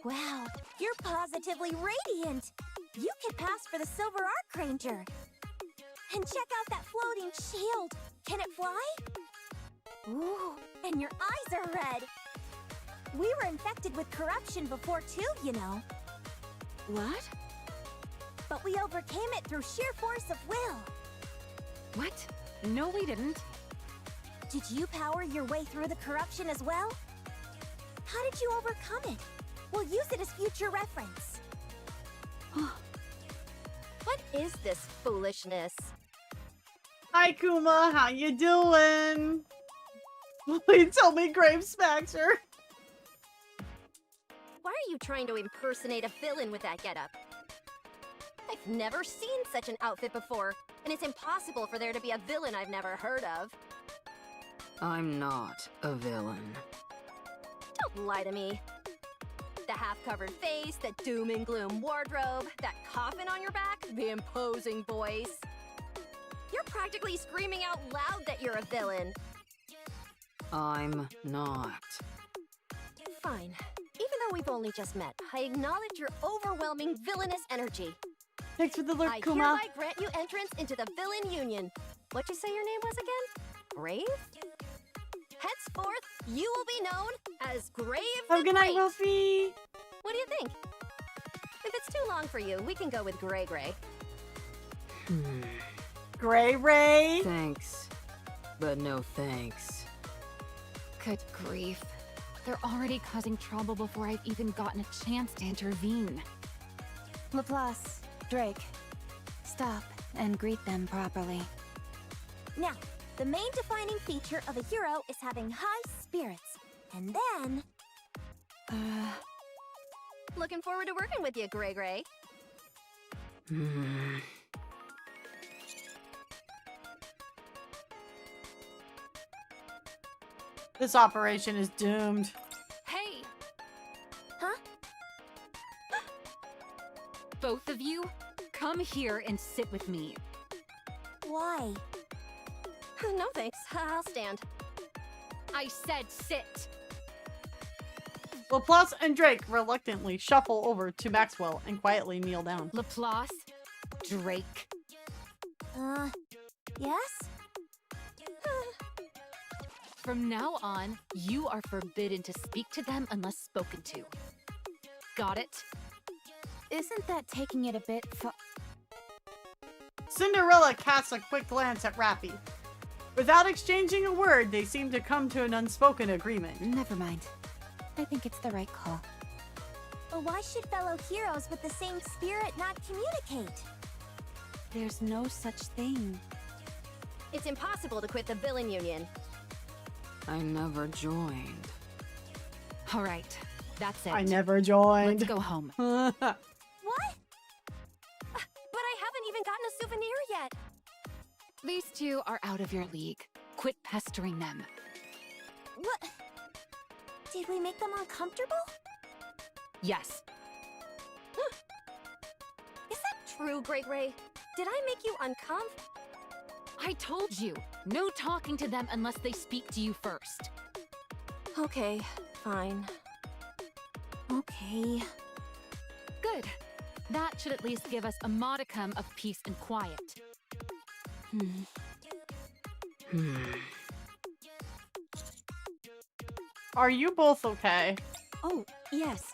Wow, you're positively radiant! You could pass for the Silver Arc Ranger! And check out that floating shield! Can it fly? Ooh, and your eyes are red! We were infected with corruption before too, you know. What? But we overcame it through sheer force of will. What? No, we didn't. Did you power your way through the corruption as well? How did you overcome it? We'll use it as future reference. What is this foolishness? Hi, Kuma. How you doing? Please tell me Grave smacks her. Why are you trying to impersonate a villain with that getup? I've never seen such an outfit before, and it's impossible for there to be a villain I've never heard of. I'm not a villain. Don't lie to me. The half-covered face, the doom and gloom wardrobe, that coffin on your back, the imposing voice. You're practically screaming out loud that you're a villain. I'm not. Fine. Even though we've only just met, I acknowledge your overwhelming villainous energy. Thanks for the lurk, I Kuma. hereby grant you entrance into the Villain Union. What'd you say your name was again? Grave? Henceforth, you will be known as Grave the Have a good night, Great. Wolfie. What do you think? If it's too long for you, we can go with Gray Gray. Gray Ray. Thanks, but no thanks. Good grief. They're already causing trouble before I've even gotten a chance to intervene. Laplace, Drake, stop and greet them properly. Now, the main defining feature of a hero is having high spirits. And then... Looking forward to working with you, Gray Gray. This operation is doomed. Hey! Huh? Both of you, come here and sit with me. Why? No thanks, I'll stand. I said sit! Laplace and Drake reluctantly shuffle over to Maxwell and quietly kneel down. Laplace? Drake? Yes? From now on, you are forbidden to speak to them unless spoken to. Got it? Isn't that taking it a bit far? Cinderella casts a quick glance at Rappy. Without exchanging a word, they seem to come to an unspoken agreement. Never mind. I think it's the right call. But why should fellow heroes with the same spirit not communicate? There's no such thing. It's impossible to quit the Villain Union. I never joined. All right, that's it. I never joined. Let's go home. What? But I haven't even gotten a souvenir yet. These two are out of your league. Quit pestering them. What? Did we make them uncomfortable? Yes. Is that true, Gray Gray? Did I make you uncomfortable? I told you, no talking to them unless they speak to you first. Okay, fine. Okay. Good. That should at least give us a modicum of peace and quiet. Are you both okay? Oh, yes.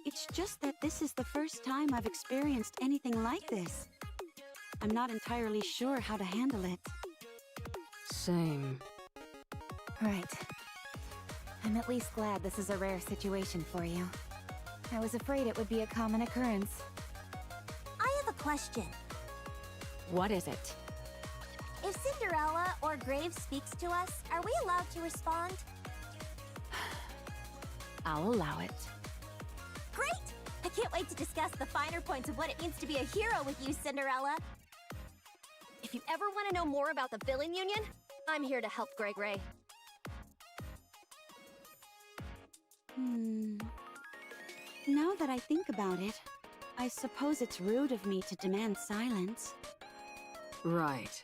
It's just that this is the first time I've experienced anything like this. I'm not entirely sure how to handle it. Same. Right. I'm at least glad this is a rare situation for you. I was afraid it would be a common occurrence. I have a question. What is it? If Cinderella or Graves speaks to us, are we allowed to respond? I'll allow it. Great! I can't wait to discuss the finer points of what it means to be a hero with you, Cinderella. If you ever want to know more about the Villain Union, I'm here to help, Gray Gray. Now that I think about it, I suppose it's rude of me to demand silence. Right.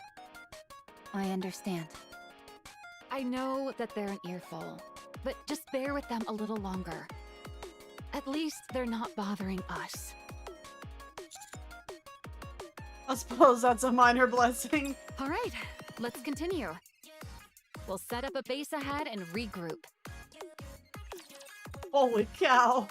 I understand. I know that they're an earful, but just bear with them a little longer. At least they're not bothering us. I suppose that's a minor blessing. All right, let's continue. We'll set up a base ahead and regroup. Holy cow.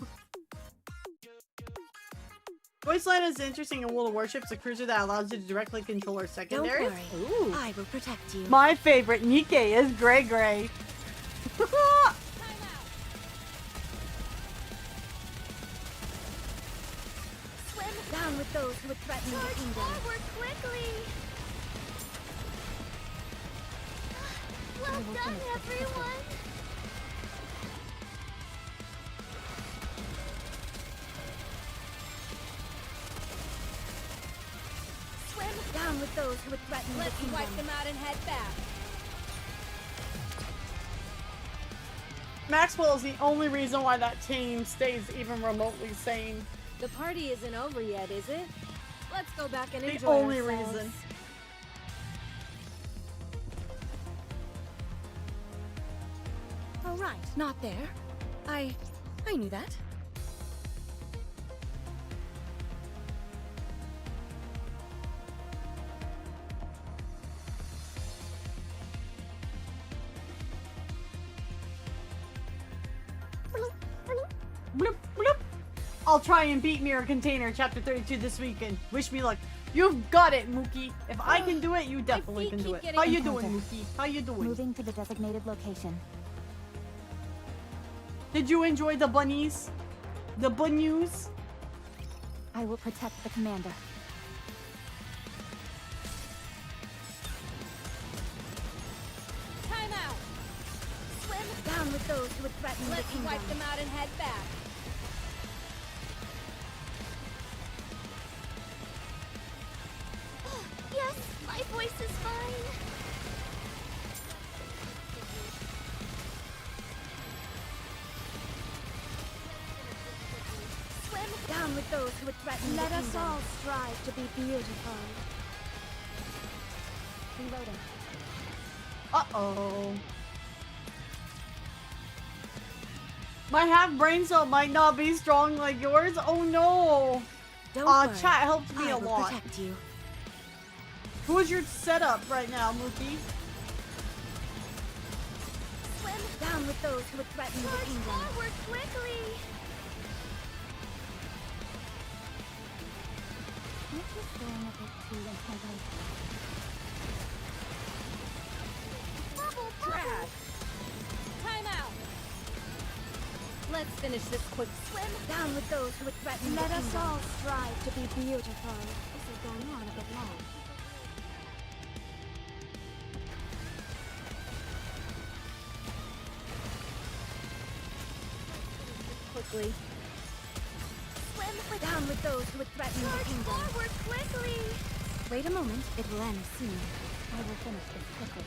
Wasteland is interesting in World of Warships, a cruiser that allows you to directly control our secondaries. Don't worry. I will protect you. My favorite Nikke is Gray Gray. Swim down with those who would threaten the kingdom. Forward quickly! Well done, everyone! with those who would threaten the kingdom. Let's wipe them out and head back. Maxwell is the only reason why that team stays even remotely sane. The party isn't over yet, is it? Let's go back and enjoy The only ourselves. reason. Oh right, not there. I knew that. Bloop, bloop. I'll try and beat Mirror Container Chapter 32 this weekend. Wish me luck. You've got it, Mookie. If I can do it, you definitely can do it. How you doing, Mookie? How you doing? Moving to the designated location. Did you enjoy the bunnies? The bunnies? I will protect the commander. Time out! Swim down with those who would threaten the kingdom. Let's wipe them out and head back. Yes, my voice is fine. Swim down with those who would threaten the kingdom. Let us all strive to be beautiful. Reloading. Uh-oh. My half brain cell might not be strong like yours. Oh no. Don't worry. Chat helped me I a will lot. protect you. Who's your setup right now, Mookie? Swim down with those who would threaten the kingdom. Forward quickly. This is going a bit too intense. Bubble, Drag. Time out. Let's finish this quick. Swim down with those who would threaten the kingdom. Let us all strive to be beautiful. This is going on a bit long. Quickly. Swim down with those who would threaten the kingdom. forward quickly. Wait a moment, it will end soon. I will finish this quickly.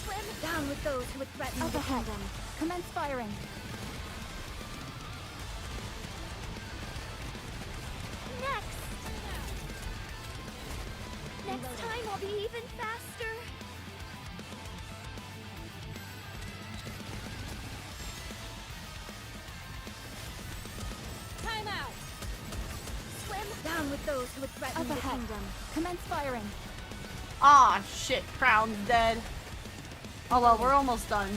Swim down with those who would threaten Up the ahead. kingdom. Commence firing. Next time I'll be even faster. Time out. Swim down with those who would threaten Up the ahead. kingdom. Commence firing. Ah, shit. Crown's dead. Oh well, we're almost done.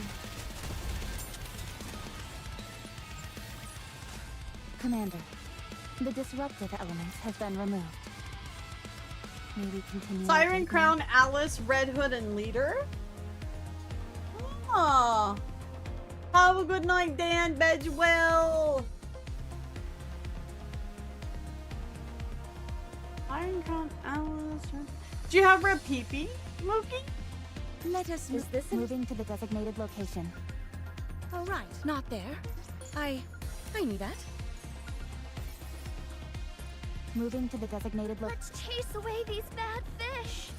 Commander, the disruptive elements have been removed. May we continue? our Siren treatment? Crown, Alice, Red Hood, and Leader? Ah. Have a good night, Dan. Bed well. Siren Crown, Alice. Do you have Red Peepee, Mookie? Let us. Is this moving to the designated location? All right, not there. I knew that. Moving to the designated location. Let's chase away these bad fish.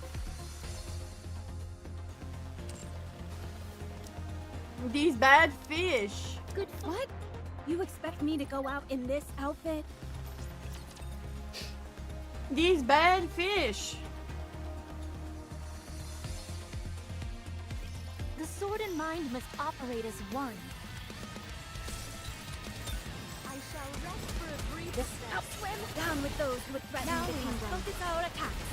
These bad fish. Good. What? You expect me to go out in this outfit? These bad fish. The sword and mind must operate as one. I shall rest for a brief Out swim down with those who would threaten Now the we must kingdom. Focus our attacks.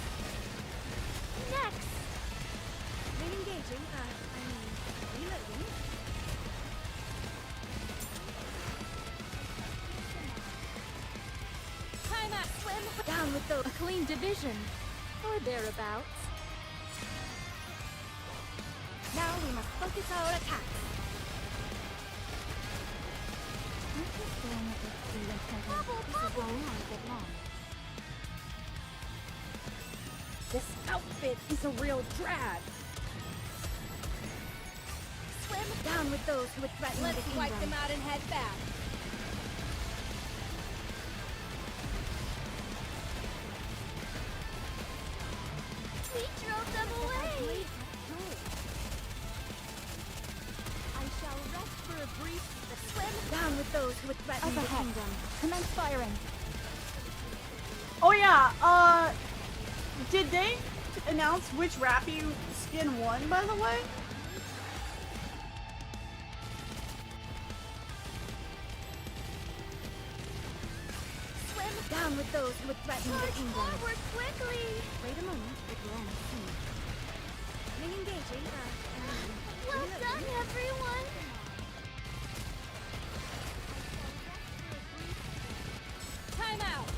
Next! Re-engaging. Reloading. Time out. Swim down with those. A clean division. Or thereabouts. Now we must focus our attacks. This is going a bit too intense. Bubble, This is going on a bit long. This outfit is a real drag. Swim Swim down with those who would threaten the kingdom. Let's wipe them out and head back. We drove them away. I shall rest for a brief swim down with those who would threaten the kingdom. Commence firing. Oh yeah, did they announce which Rappy skin won, by the way? Swim down with those who would threaten the kingdom. Forward quickly. Wait a moment, it will end soon. Engaging. Well done, everyone. Time out.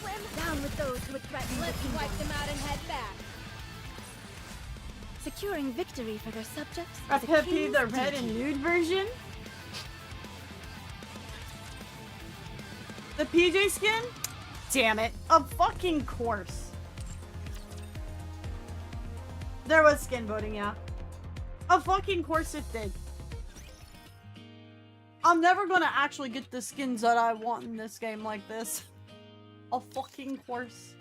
Swim down with those who would threaten the kingdom. Let's wipe them out and head back. Securing victory for their subjects. Pepe the red and nude version? The PJ skin? Damn it. Of fucking course. There was skin voting, yeah. Of fucking course it did. I'm never gonna actually get the skins that I want in this game like this. Of fucking course.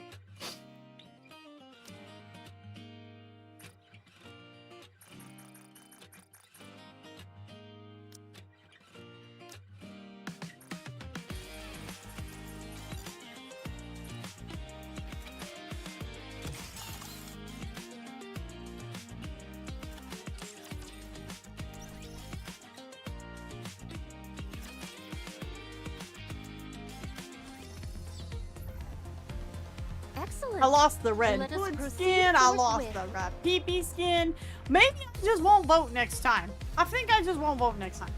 Excellent. I lost the red Let us hood proceed skin, I lost forthwith. the red pee-pee skin. Maybe I just won't vote next time. I think I just won't vote next time.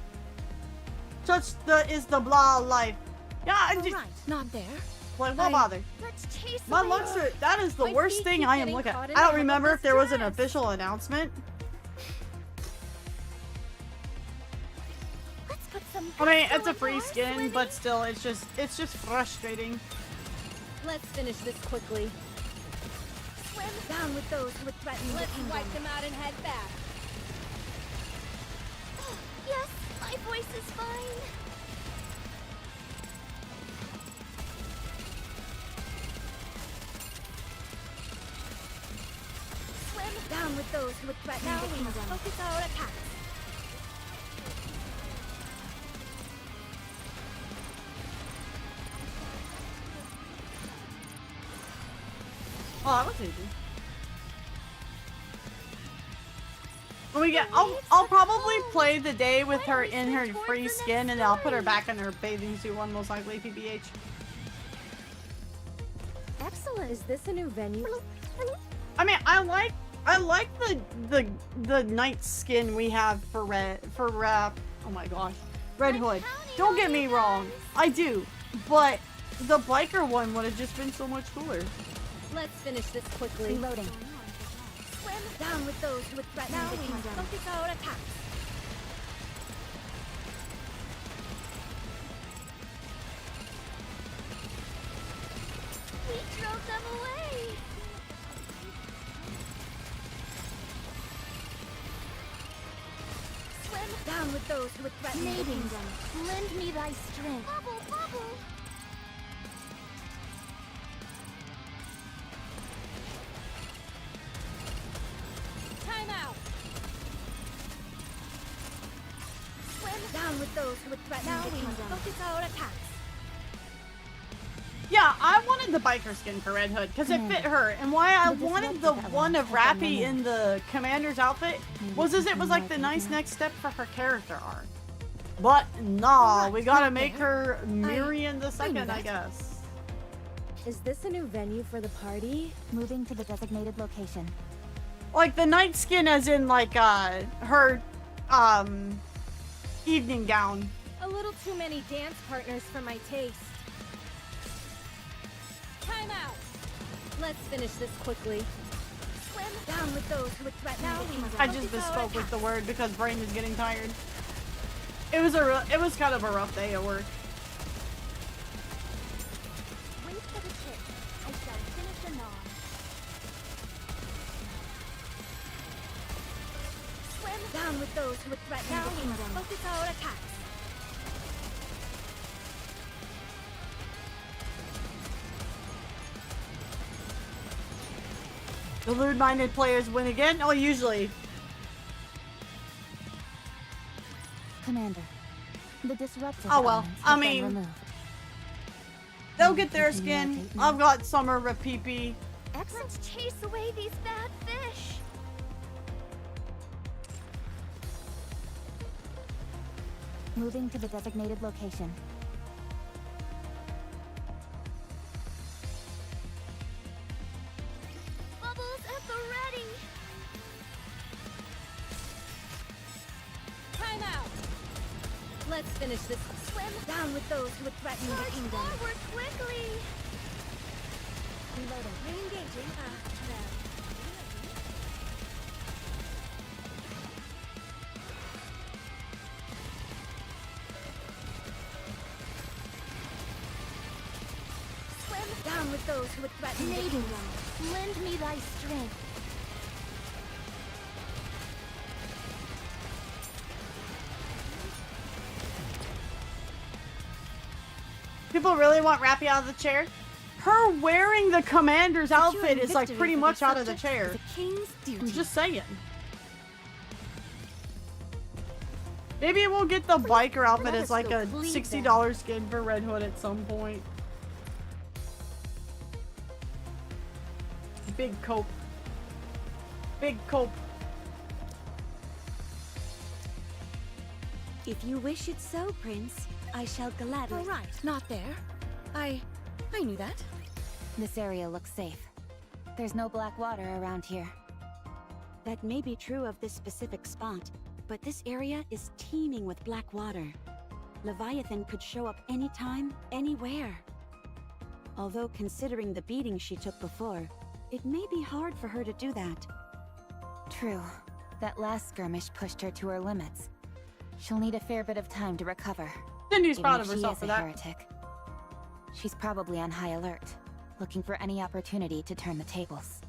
Such is the blah life. Yeah, I just... Right, not there. Like, what bother? Let's chase My away. looks are... That is the My worst feet thing keep I am getting looking at. caught in I the don't hem of remember this if there was an dress. official announcement. Let's put some I mean, gusto it's a into free our skin, swimming. but still, it's just frustrating. Let's finish this quickly. Swim down with those who would threaten the kingdom. Let's wipe them out and head back. Yes, my voice is fine. Swim down with those who would threaten the kingdom. Focus our attacks. Oh, that was easy. When we get, I'll probably play the day with her in her free skin, and then I'll put her back in her bathing suit one, most likely, PBH. Excellent. Is this a new venue? I mean, I like the night skin we have for oh my gosh, Red Hood. Don't get me wrong, I do, but the biker one would have just been so much cooler. Let's finish this quickly. Reloading. Swim down with those who would threaten the kingdom. Focus our attacks. We drove them away. Swim down with those who would threaten the kingdom. Lend me thy strength. Bubble, bubble. Time out. Swim down with those who would threaten the kingdom. Focus our attacks. Yeah, I wanted the biker skin for Red Hood because it fit her, and why I wanted the one of Rappy in the commander's outfit was as it was like the nice next step for her character arc. But nah, we gotta make her Miriam the second, I guess. Is this a new venue for the party? Moving to the designated location. Like the night skin as in like her evening gown. A little too many dance partners for my taste. Time out. Let's finish this quickly. Swim down with those who would threaten the kingdom. I just misspoke with the word because brain is getting tired. It was kind of a rough day at work. Wait for the tip. I shall finish anon. Swim down with those who would threaten the kingdom. Focus our attacks. The lewd-minded players win again? Oh, usually. Commander, the disruptive Oh well, elements I have been mean, removed. they'll get their skin. I've got Summer Rapipi. Let's chase away these bad fish. Moving to the designated location. Bubbles at the ready. Time out. Let's finish this. Swim down with those who would threaten the kingdom. Forward quickly. Reloading. Re-engaging. Swim down with those who would threaten the kingdom. Lend me thy strength. People really want Rappy out of the chair? Her wearing the commander's outfit is like pretty much out of the chair. I'm just saying. Maybe we'll get the biker outfit as like a $60 skin for Red Hood at some point. Big cope. Big cope. If you wish it so, Prince, I shall gladly. All right, not there. I knew that. This area looks safe. There's no black water around here. That may be true of this specific spot, but this area is teeming with black water. Leviathan could show up anytime, anywhere. Although considering the beating she took before, it may be hard for her to do that. True. That last skirmish pushed her to her limits. She'll need a fair bit of time to recover. Cindy's Even proud if of herself she for is a that. heretic. She's probably on high alert, looking for any opportunity to turn the tables.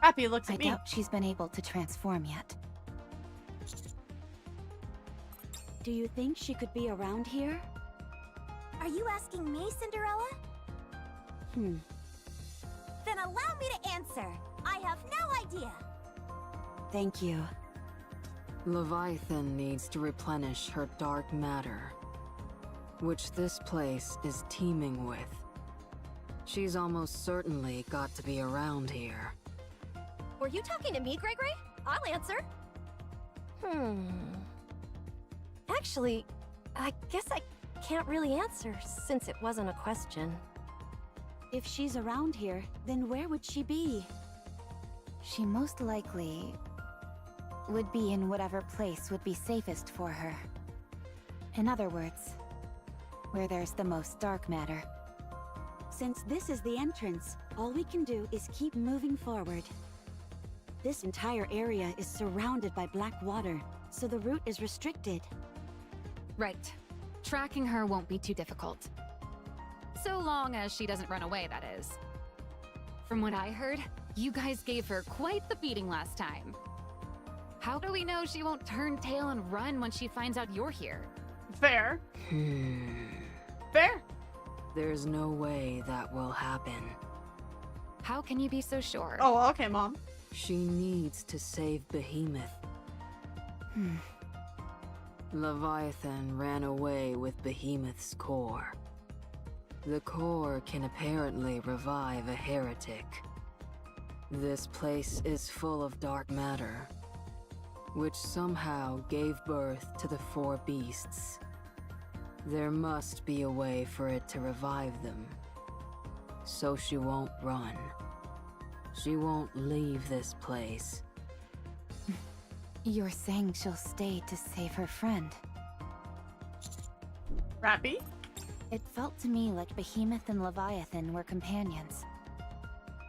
Rappy looks at I me. doubt she's been able to transform yet. Do you think she could be around here? Are you asking me, Cinderella? Hmm. Then allow me to answer. I have no idea. Thank you. Leviathan needs to replenish her dark matter, which this place is teeming with. She's almost certainly got to be around here. Were you talking to me, Gregory? I'll answer. Actually, I guess I can't really answer since it wasn't a question. If she's around here, then where would she be? She most likely would be in whatever place would be safest for her. In other words, where there's the most dark matter. Since this is the entrance, all we can do is keep moving forward. This entire area is surrounded by black water, so the route is restricted. Right. Tracking her won't be too difficult. So long as she doesn't run away, that is. From what I heard, you guys gave her quite the beating last time. How do we know she won't turn tail and run when she finds out you're here? Fair. Fair. There's no way that will happen. How can you be so sure? Oh, okay, Mom. She needs to save Behemoth. Leviathan ran away with Behemoth's core. The core can apparently revive a heretic. This place is full of dark matter, which somehow gave birth to the four beasts. There must be a way for it to revive them, so she won't run. She won't leave this place. You're saying she'll stay to save her friend. Rappy? It felt to me like Behemoth and Leviathan were companions.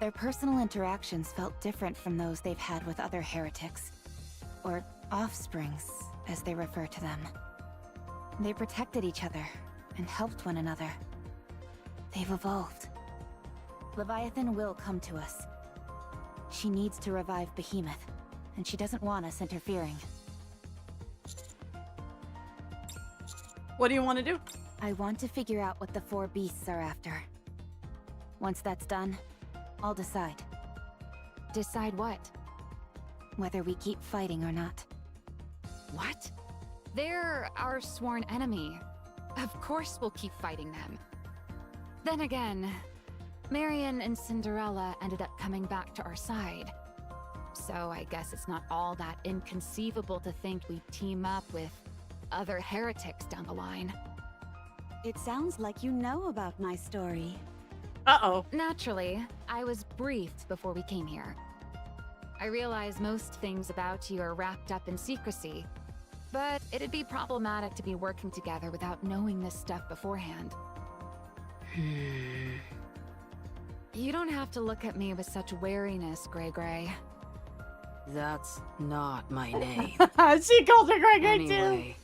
Their personal interactions felt different from those they've had with other heretics. Or offsprings, as they refer to them. They protected each other and helped one another. They've evolved. Leviathan will come to us. She needs to revive Behemoth, and she doesn't want us interfering. What do you want to do? I want to figure out what the 4 beasts are after. Once that's done, I'll decide. Decide what? Whether we keep fighting or not. What? They're our sworn enemy. Of course we'll keep fighting them. Then again, Marion and Cinderella ended up coming back to our side. So I guess it's not all that inconceivable to think we'd team up with other heretics down the line. It sounds like you know about my story. Uh-oh. Naturally, I was briefed before we came here. I realize most things about you are wrapped up in secrecy, but it'd be problematic to be working together without knowing this stuff beforehand. You don't have to look at me with such wariness, Grey Grey. That's not my name. She called her Grey Grey too. Anyway,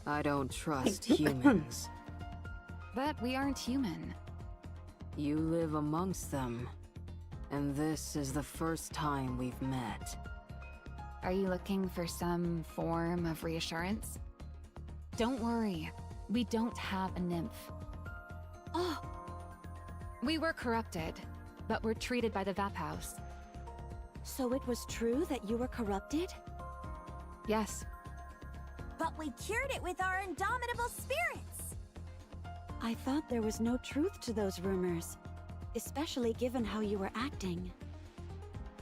I don't trust humans. But we aren't human. You live amongst them, and this is the first time we've met. Are you looking for some form of reassurance? Don't worry, we don't have a nymph. Oh! We were corrupted, but we're treated by the Vap House. So it was true that you were corrupted? Yes. But we cured it with our indomitable spirits! I thought there was no truth to those rumors, especially given how you were acting.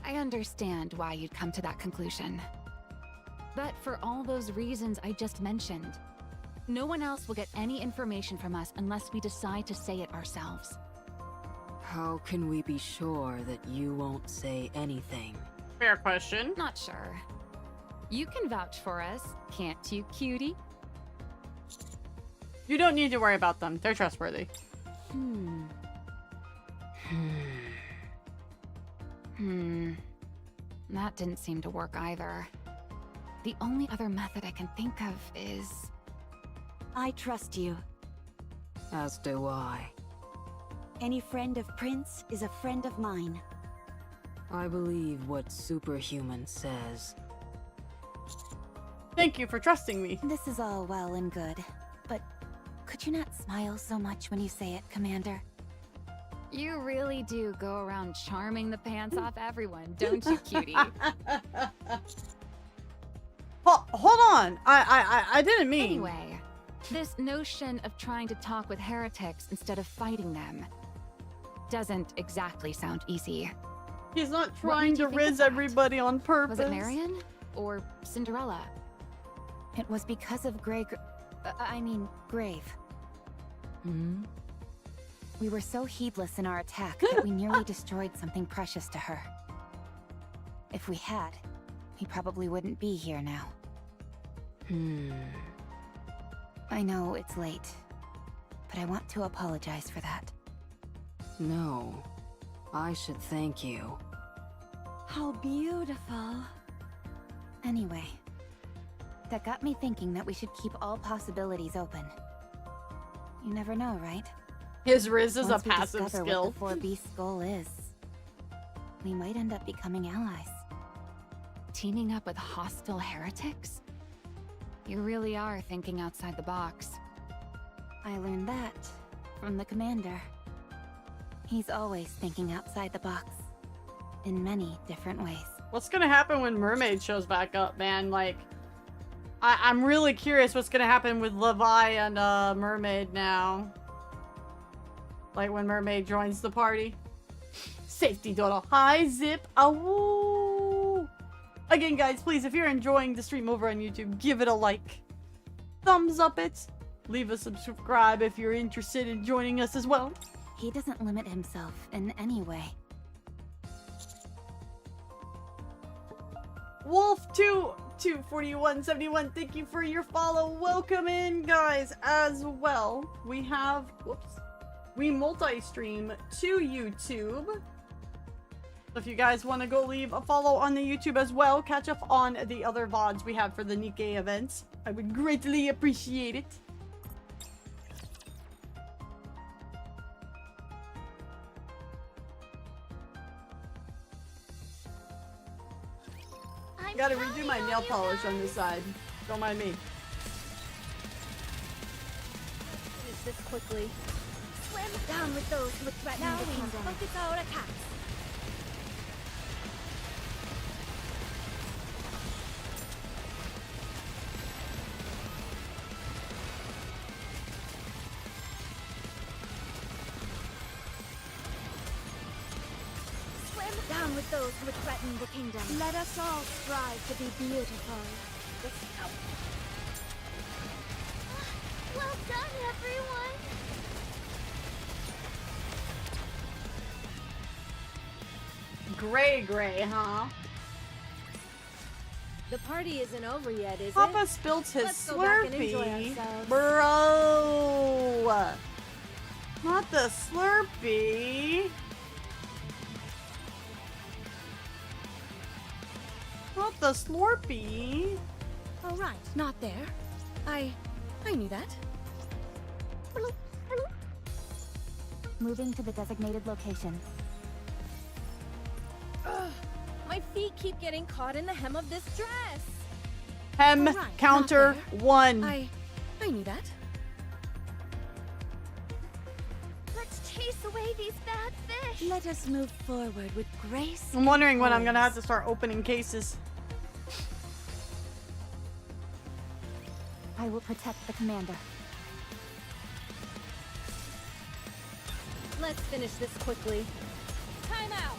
I understand why you'd come to that conclusion. But for all those reasons I just mentioned, no one else will get any information from us unless we decide to say it ourselves. How can we be sure that you won't say anything? Fair question. Not sure. You can vouch for us, can't you, cutie? You don't need to worry about them. They're trustworthy. That didn't seem to work either. The only other method I can think of is... I trust you. As do I. Any friend of Prince is a friend of mine. I believe what Superhuman says. Thank you for trusting me. This is all well and good, but could you not smile so much when you say it, Commander? You really do go around charming the pants off everyone, don't you, cutie? Hold on. I didn't mean. Anyway, this notion of trying to talk with heretics instead of fighting them doesn't exactly sound easy. He's not trying to riz everybody on purpose. Was it Marion? Or Cinderella? It was because of Grave. We were so heedless in our attack that we nearly destroyed something precious to her. If we had, we probably wouldn't be here now. I know it's late, but I want to apologize for that. No, I should thank you. How beautiful. Anyway, that got me thinking that we should keep all possibilities open. You never know, right? His riz is Once a we passive discover skill. what the 4 Beasts' goal is, we might end up becoming allies. Teaming up with hostile heretics? You really are thinking outside the box. I learned that from the Commander. He's always thinking outside the box, in many different ways. What's gonna happen when Mermaid shows back up, man? Like, I'm really curious what's gonna happen with Levi and Mermaid now. Like when Mermaid joins the party. Safety Dodo. Hi, Zip. Awoo. Again, guys, please, if you're enjoying the stream over on YouTube, give it a like. Thumbs up it. Leave a subscribe if you're interested in joining us as well. He doesn't limit himself in any way. Wolf24171, thank you for your follow. Welcome in, guys, as well. We have, we multi-stream to YouTube. So if you guys want to go leave a follow on the YouTube as well, catch up on the other VODs we have for the Nikkei events, I would greatly appreciate it. Gotta redo my nail polish on this side. Don't mind me. Finish this quickly. Swim down with those who would threaten the kingdom. Focus our attacks. Swim down with those who would threaten the kingdom. Let us all strive to be beautiful. Well done, everyone! Gray, huh? The party isn't over yet, is Papa it? spilled his Let's go back and enjoy Slurpee. ourselves. Bro! Not the Slurpee. Not the Slurpee. Oh, right, not there. I knew that. Moving to the designated location. Ugh, my feet keep getting caught in the hem of this dress. Hem All right, counter not there. 1. I knew that. Let's chase away these bad fish! Let us move forward with grace. I'm wondering when I'm and gonna have poise. to start opening cases. I will protect the commander. Let's finish this quickly. Time out!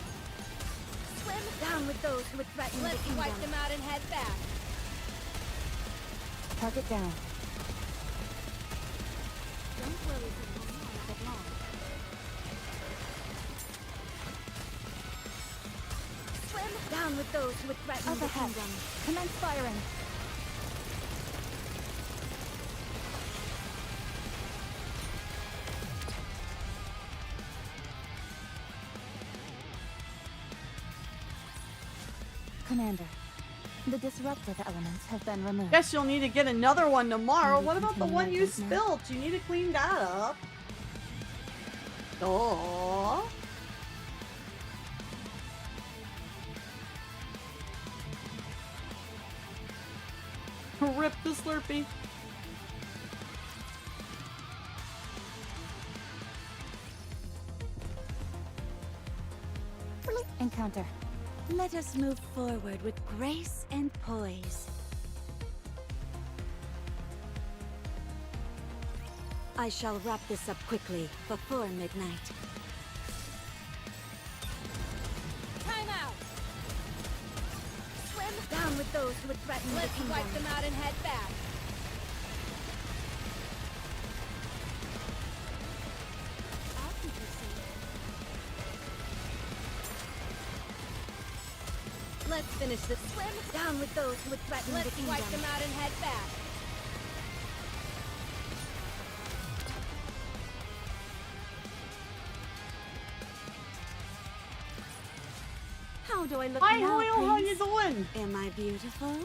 Swim down with those who would threaten the kingdom. Let's wipe them out and head back. Target down. Don't worry, it will not take long. Swim down with those who would threaten Up the ahead. kingdom. Commence firing. Commander, the disruptive elements have been removed. Guess you'll need to get another one tomorrow. Can we What about the continue one like you this now? spilled? You need to clean that up. Oh. Rip the Slurpee. Encounter. Let us move forward with grace and poise. I shall wrap this up quickly before midnight. Time out! Swim down with those who would threaten the kingdom. Let's wipe them out and head back. I'll keep you safe. Let's finish this. Swim down with those who would threaten the kingdom. Let's wipe them out and head back. How do I look Hi, now, Hoyle, how you Prince? doing? Am I beautiful?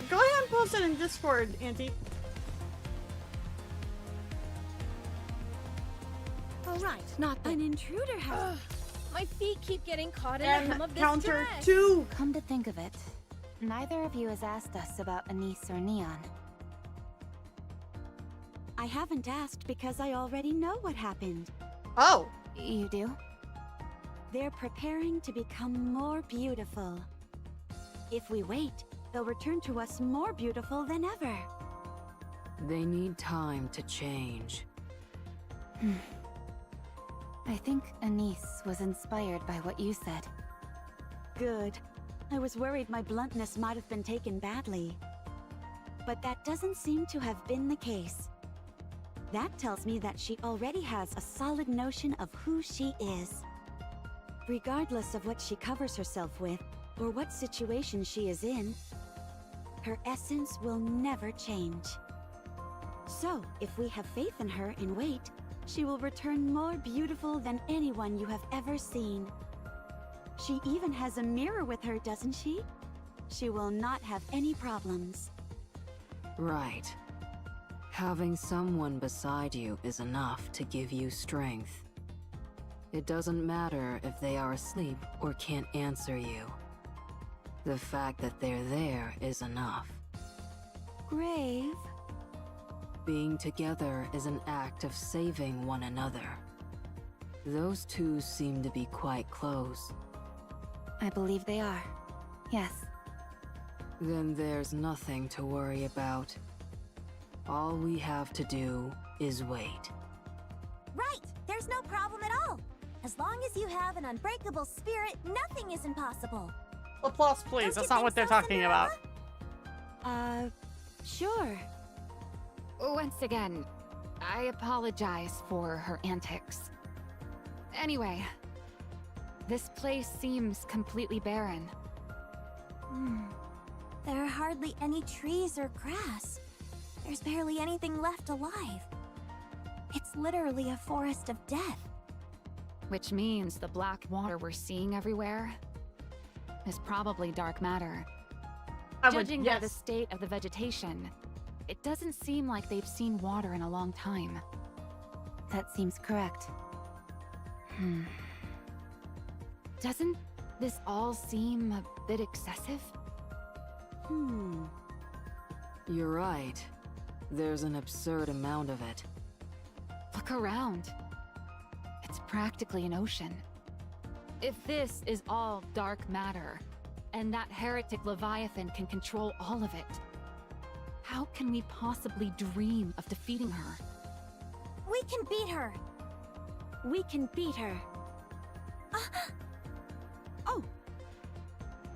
Go ahead and post it in Discord, Auntie. Oh, right, not An intruder has... Ugh, my feet keep getting caught in the hem And of this counter dress. 2. Come to think of it, neither of you has asked us about Anise or Neon. I haven't asked because I already know what happened. Oh. You do? They're preparing to become more beautiful. If we wait, they'll return to us more beautiful than ever. They need time to change. I think Anise was inspired by what you said. Good. I was worried my bluntness might have been taken badly. But that doesn't seem to have been the case. That tells me that she already has a solid notion of who she is. Regardless of what she covers herself with, or what situation she is in, her essence will never change. So, if we have faith in her and wait, she will return more beautiful than anyone you have ever seen. She even has a mirror with her, doesn't she? She will not have any problems. Right. Having someone beside you is enough to give you strength. It doesn't matter if they are asleep or can't answer you. The fact that they're there is enough. Grave? Being together is an act of saving one another. Those two seem to be quite close. I believe they are. Yes. Then there's nothing to worry about. All we have to do is wait. Right! There's no problem at all. As long as you have an unbreakable spirit, nothing is impossible. Applause, please. That's not what they're talking about. Sure. Once again, I apologize for her antics. Anyway, this place seems completely barren. There are hardly any trees or grass. There's barely anything left alive. It's literally a forest of death. Which means the black water we're seeing everywhere is probably dark matter. Judging by the state of the vegetation, it doesn't seem like they've seen water in a long time. That seems correct. Doesn't this all seem a bit excessive? You're right. There's an absurd amount of it. Look around. It's practically an ocean. If this is all dark matter, and that heretic Leviathan can control all of it, how can we possibly dream of defeating her? We can beat her. We can beat her. Oh!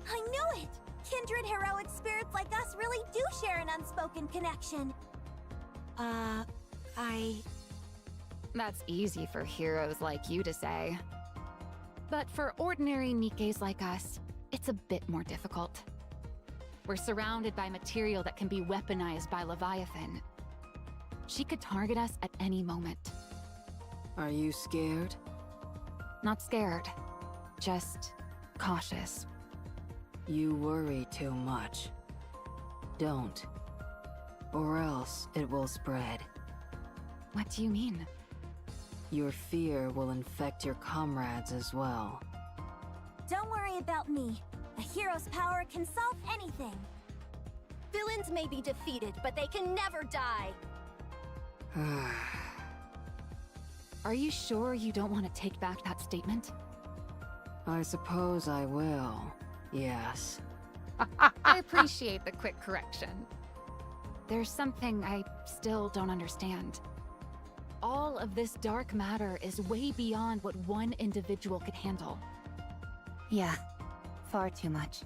I knew it! Kindred heroic spirits like us really do share an unspoken connection. That's easy for heroes like you to say. But for ordinary Nikkes like us, it's a bit more difficult. We're surrounded by material that can be weaponized by Leviathan. She could target us at any moment. Are you scared? Not scared, just cautious. You worry too much. Don't. Or else it will spread. What do you mean? Your fear will infect your comrades as well. Don't worry about me. A hero's power can solve anything. Villains may be defeated, but they can never die. Are you sure you don't want to take back that statement? I suppose I will. Yes. I appreciate the quick correction. There's something I still don't understand. All of this dark matter is way beyond what one individual could handle. Yeah, far too much.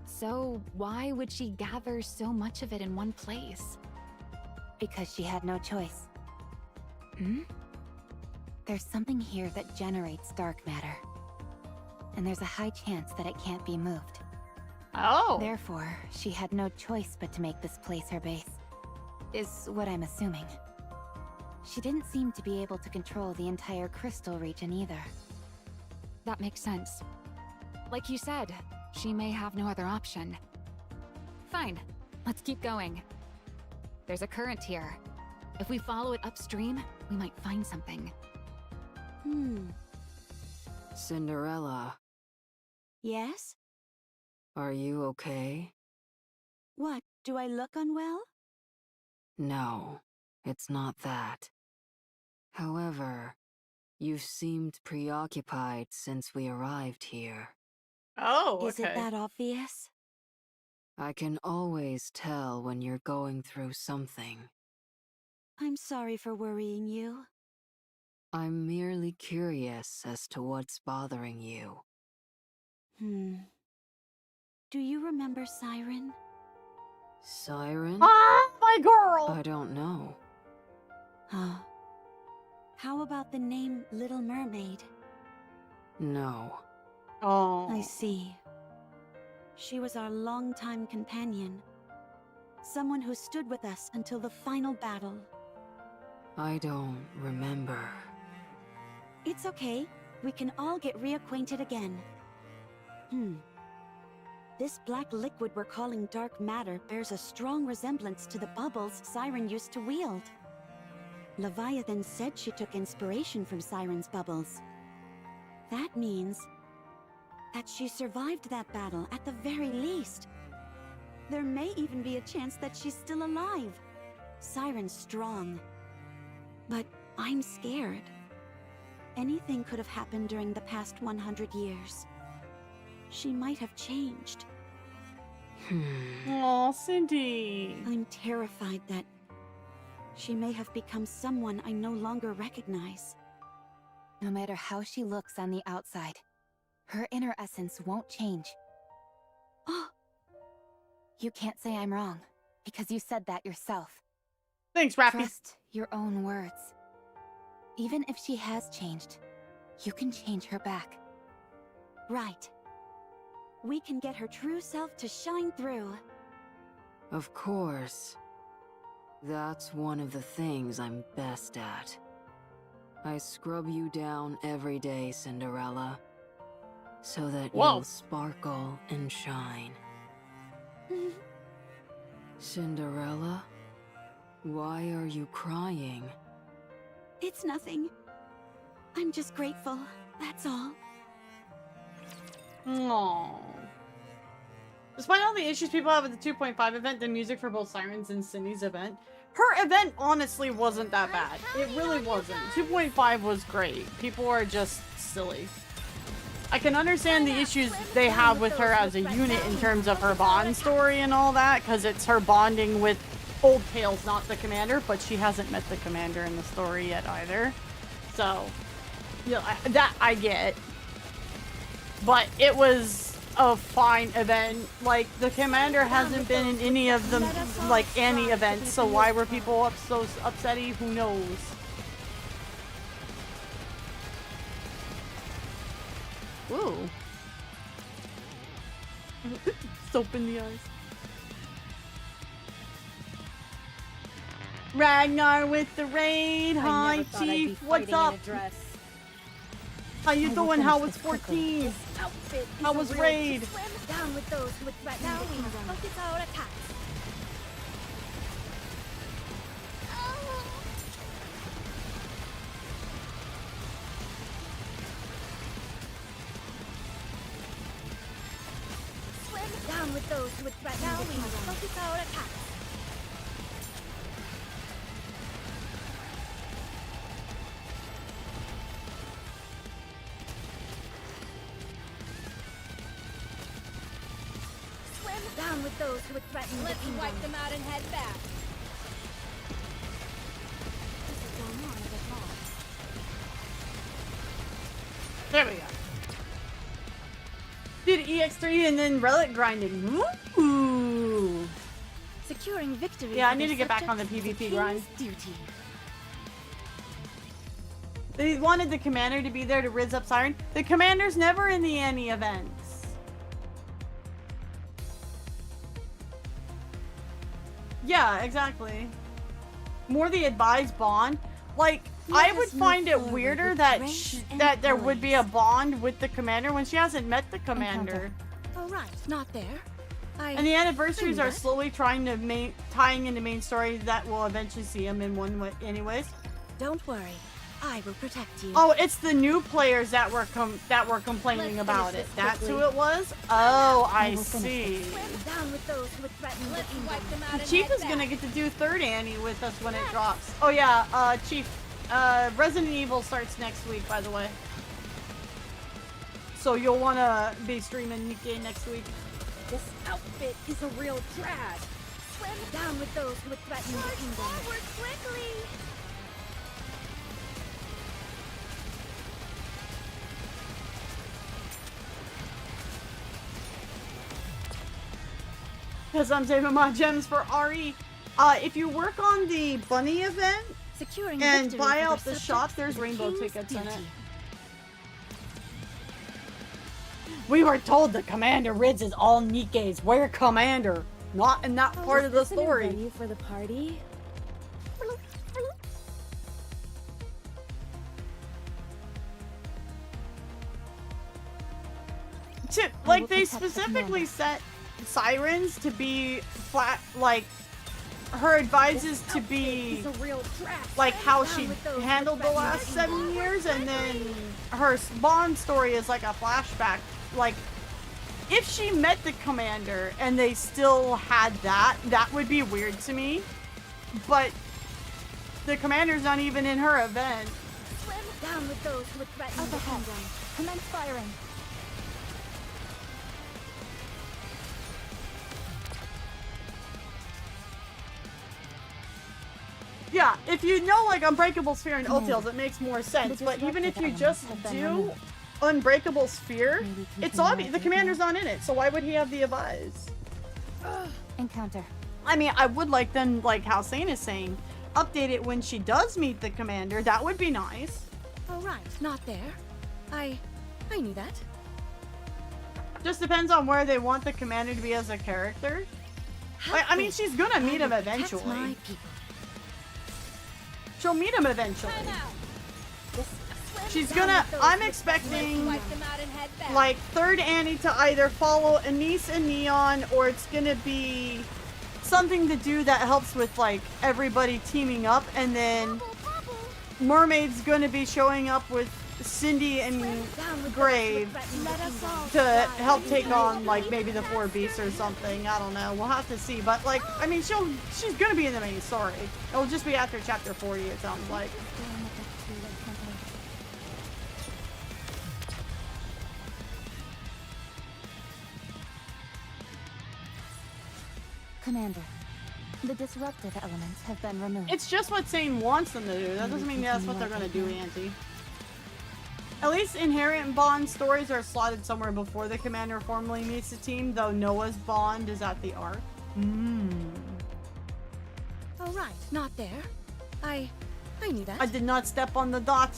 So why would she gather so much of it in one place? Because she had no choice. There's something here that generates dark matter. And there's a high chance that it can't be moved. Oh! Therefore, she had no choice but to make this place her base. Is what I'm assuming. She didn't seem to be able to control the entire crystal region either. That makes sense. Like you said, she may have no other option. Fine, let's keep going. There's a current here. If we follow it upstream, we might find something. Cinderella, Yes? are you okay? What, do I look unwell? No, it's not that. However, you've seemed preoccupied since we arrived here. Oh, okay. Is it that obvious? I can always tell when you're going through something. I'm sorry for worrying you. I'm merely curious as to what's bothering you. Do you remember Siren? Siren? Ah, my girl! I don't know. Huh. How about the name Little Mermaid? No. Oh. I see. She was our longtime companion. Someone who stood with us until the final battle. I don't remember. It's okay. We can all get reacquainted again. This black liquid we're calling dark matter bears a strong resemblance to the bubbles Siren used to wield. Leviathan said she took inspiration from Siren's bubbles. That means that she survived that battle at the very least. There may even be a chance that she's still alive. Siren's strong. But I'm scared. Anything could have happened during the past 100 years. She might have changed. Aw, Cindy. I'm terrified that she may have become someone I no longer recognize. No matter how she looks on the outside, her inner essence won't change. Oh, You can't say I'm wrong, because you said that yourself. Thanks, Rappy. Trust your own words. Even if she has changed, you can change her back. right. We can get her true self to shine through. Of course. That's one of the things I'm best at. I scrub you down every day, Cinderella, so that you'll sparkle and shine. Cinderella? Why are you crying? It's nothing. I'm just grateful, that's all. Aww. Despite all the issues people have with the 2.5 event, the music for both Sirens and Cindy's event, her event honestly wasn't that bad. It really wasn't. 2.5 was great. People are just silly. I can understand the issues they have with her as a unit in terms of her bond story and all that, because it's her bonding with Old Tails, not the commander, but she hasn't met the commander in the story yet either. So, yeah, that I get. But it was a fine event. Like, the commander hasn't been in any of the, like, any events, so why were people so upsetty? Who knows? Ooh. Soap in the eyes. Ragnar with the raid. Hi, Chief. What's up? How you doing? How was 14? How was raid? Down with those who would threaten now we must focus our attacks. Swim down with those who would threaten now we must focus our attacks. Down with those who would threaten the kingdom. Let's wipe them out and head back. There we go. Did EX3 and then relic grinding. Ooh. Securing victory. Yeah, I need to get back on the PvP grind. Duty. They wanted the commander to be there to rizz up Siren. The commander's never in the Annie events. Yeah, exactly. More the advised bond. Like, I would find it weirder that that there would be a bond with the commander when she hasn't met the commander. All right, not there. And the anniversaries are slowly trying to tying into main story that will eventually see them in one way anyways. Don't worry, I will protect you. Oh, it's the new players that were complaining about it. That's who it was? Oh, I see. Down with those who would threaten the kingdom. The Chief is gonna get to do third Annie with us when it drops. Oh yeah, Chief, Resident Evil starts next week, by the way. So you'll wanna be streaming Nikkei next week. This outfit is a real drag. Swim down with those who would threaten the kingdom. Forward quickly. Because I'm saving my gems for RE. If you work on the bunny event and buy out the shop, there's rainbow tickets in it. We were told the Commander Rids is all Nikke's. We're Commander, not in that part of the story. Venue for the party. Like, they specifically set Sirens to be flat, like, her advises to be like how she handled the last 7 years, and then her bond story is like a flashback like, if she met the commander and they still had that, that would be weird to me. But the commander's not even in her event. Swim down with those who would threaten the kingdom. Commence firing. Yeah, if you know like Unbreakable Sphere and Oattails, it makes more sense. But even if you just do Unbreakable Sphere, it's obvious the commander's not in it. So why would he have the advise? Encounter. I mean, I would like them, like how Sane is saying, update it when she does meet the commander. That would be nice. Oh, right, not there. I knew that. Just depends on where they want the commander to be as a character. Like, I mean, she's gonna meet him eventually. She'll meet him eventually. She's gonna, I'm expecting like third Annie to either follow Anise and Neon, or it's gonna be something to do that helps with like everybody teaming up, and then Mermaid's gonna be showing up with Cindy and Grave to help take on like maybe the 4 beasts or something. I don't know. We'll have to see. But like, I mean, she's gonna be in the main story. It'll just be after chapter 40. It sounds like. Commander, the disruptive elements have been removed. It's just what Sane wants them to do. That doesn't mean that's what they're gonna do, Auntie. At least Inherent Bond stories are slotted somewhere before the commander formally meets the team, though Noah's Bond is at the arc. Oh, right, not there. I knew that. I did not step on the dot.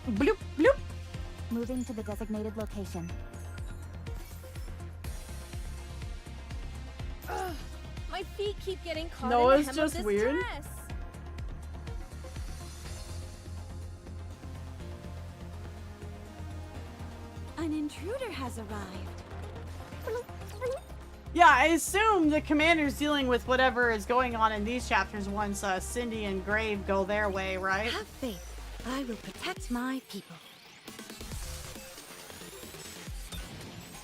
Bloop, bloop. Moving to the designated location. Ugh, my feet keep getting caught No, in the it's hem just of this weird. dress. An intruder has arrived. Yeah, I assume the commander's dealing with whatever is going on in these chapters once Cindy and Grave go their way, right? Have faith. I will protect my people.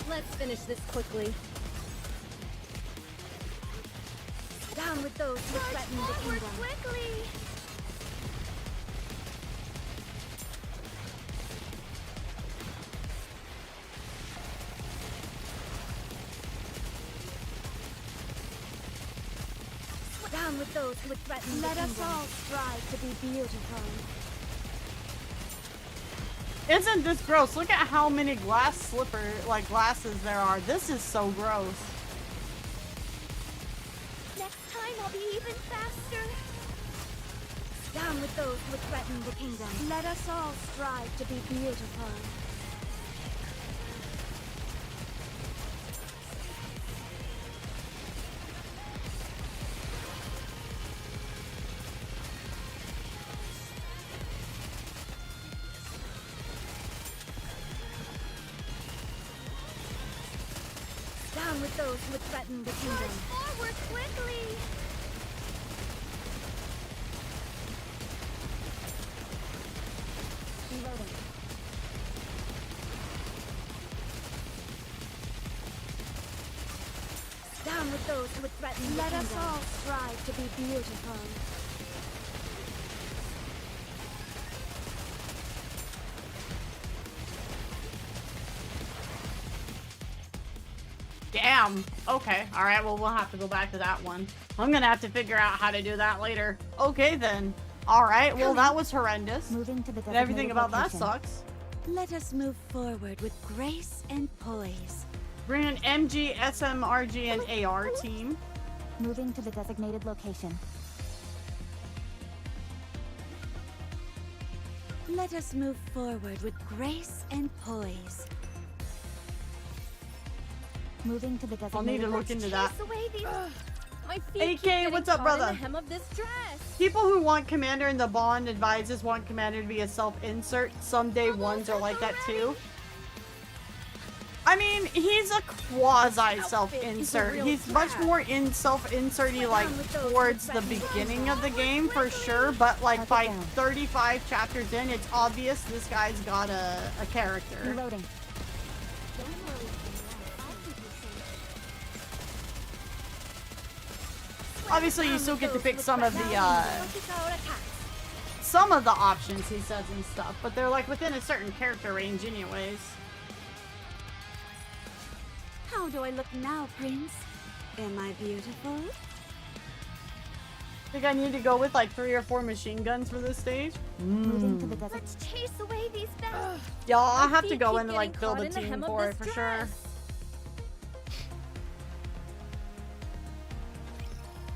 Let's finish this quickly. Down with those who threaten the kingdom. Quickly! Down with those who would threaten Let the us kingdom. all strive to be beautiful. Isn't this gross? Look at how many glasses there are. This is so gross. Next time I'll be even faster. Down with those who would threaten the kingdom. Let us all strive to be beautiful. Down with those who would threaten the kingdom. Forward quickly! Reloading. Down with those who would threaten the Let kingdom. us all strive to be beautiful. Damn. Okay. All right. Well, we'll have to go back to that one. I'm gonna have to figure out how to do that later. Okay then. All right. Well, that was horrendous. Moving to the And everything designated about that location. sucks. Let us move forward with grace and poise. Bring an MG, SMRG, and AR team. Moving to the designated location. Let us move forward with grace and poise. Moving to the I'll need designated to look into that. Chase away these. My feet keep AK, getting what's up, caught brother? in the hem of this dress. People who want Commander in the Bond advises want Commander to be a self-insert. Some day ones are like that too. I mean, he's a quasi self-insert. He's much more in self-inserty like towards the beginning of the game for sure, but like by 35 chapters in, it's obvious this guy's got a character. Reloading. Obviously, you still get to pick some of the options he says and stuff, but they're like within a certain character range anyways. How do I look now, Prince? Am I beautiful? Think I need to go with like 3 or 4 machine guns for this stage? Moving to the desert. Let's chase away these bats. Yeah, I'll have to feet go keep in and like getting build caught a in the team hem of for this it for sure. dress.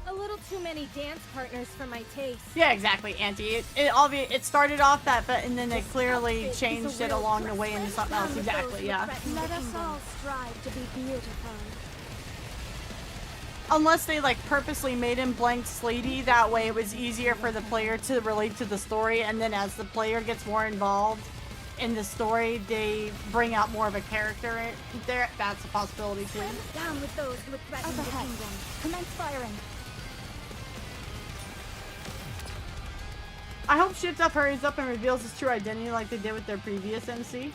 A little too many dance partners for my taste. Yeah, exactly, Auntie. It started off that, but and then they clearly changed it along the way into something else. Exactly, yeah. Let us all strive to be beautiful. Unless they like purposely made him blank slatey, that way it was easier for the player to relate to the story, and then as the player gets more involved in the story, they bring out more of a character there. That's a possibility too. Down with those who would threaten the kingdom. Commence firing. I hope Shift Up hurries up and reveals his true identity like they did with their previous MC.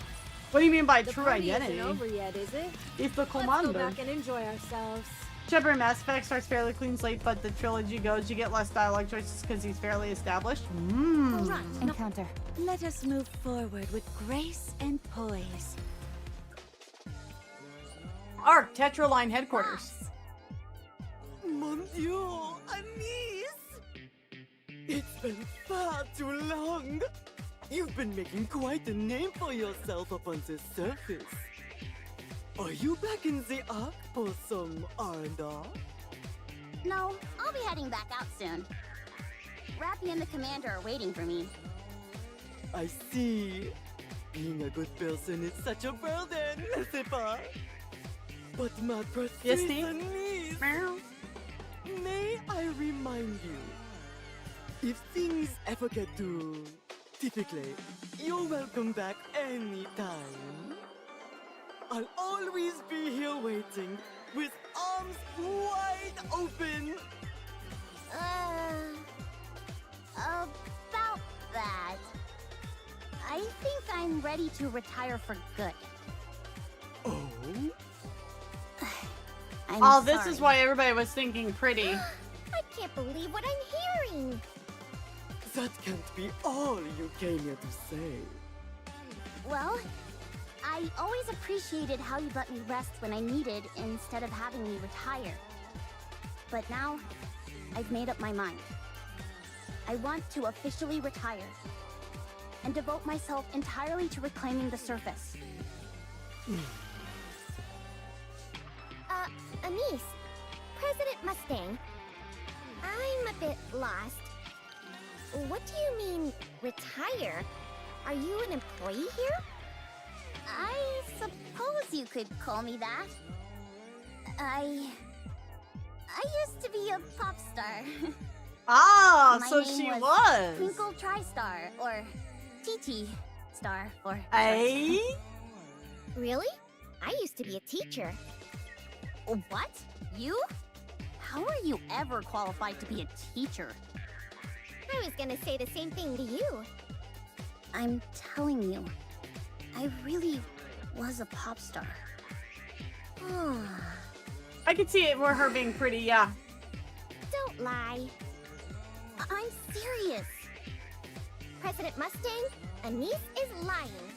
What do you mean by The true party identity? isn't over yet, is it? He's the Let's go commander. back and enjoy ourselves. Shepard in Mass Effect starts fairly clean slate, but the trilogy goes, you get less dialogue choices because he's fairly established. Encounter. Let us move forward with grace and poise. Arc, Tetraline headquarters. Mon Dieu, Anise! It's been far too long. You've been making quite a name for yourself up on the surface. Are you back in the Ark for some R&R? No, I'll be heading back out soon. Rappy and the commander are waiting for me. I see. Being a good person is such a burden, n'est-ce pas? But my precious niece, may I remind you, if things ever get too difficult, you're welcome back anytime. I'll always be here waiting, with arms wide open. About that. I think I'm ready to retire for good. Oh? I'm This sorry. is why everybody was thinking pretty. I can't believe what I'm hearing. That can't be all you came here to say. Well, I always appreciated how you let me rest when I needed instead of having me retire. But now, I've made up my mind. I want to officially retire and devote myself entirely to reclaiming the surface. Anise, President Mustang, I'm a bit lost. What do you mean, retire? Are you an employee here? I suppose you could call me that. I used to be a pop star. Ah, My so name she was was. Twinkle TriStar, or TT Star for short. Hey? Really? I used to be a teacher. What? You? How are you ever qualified to be a teacher? I was gonna say the same thing to you. I'm telling you, I really was a pop star. I could see it were her being pretty, yeah. Don't lie. I'm serious. President Mustang, Anise is lying.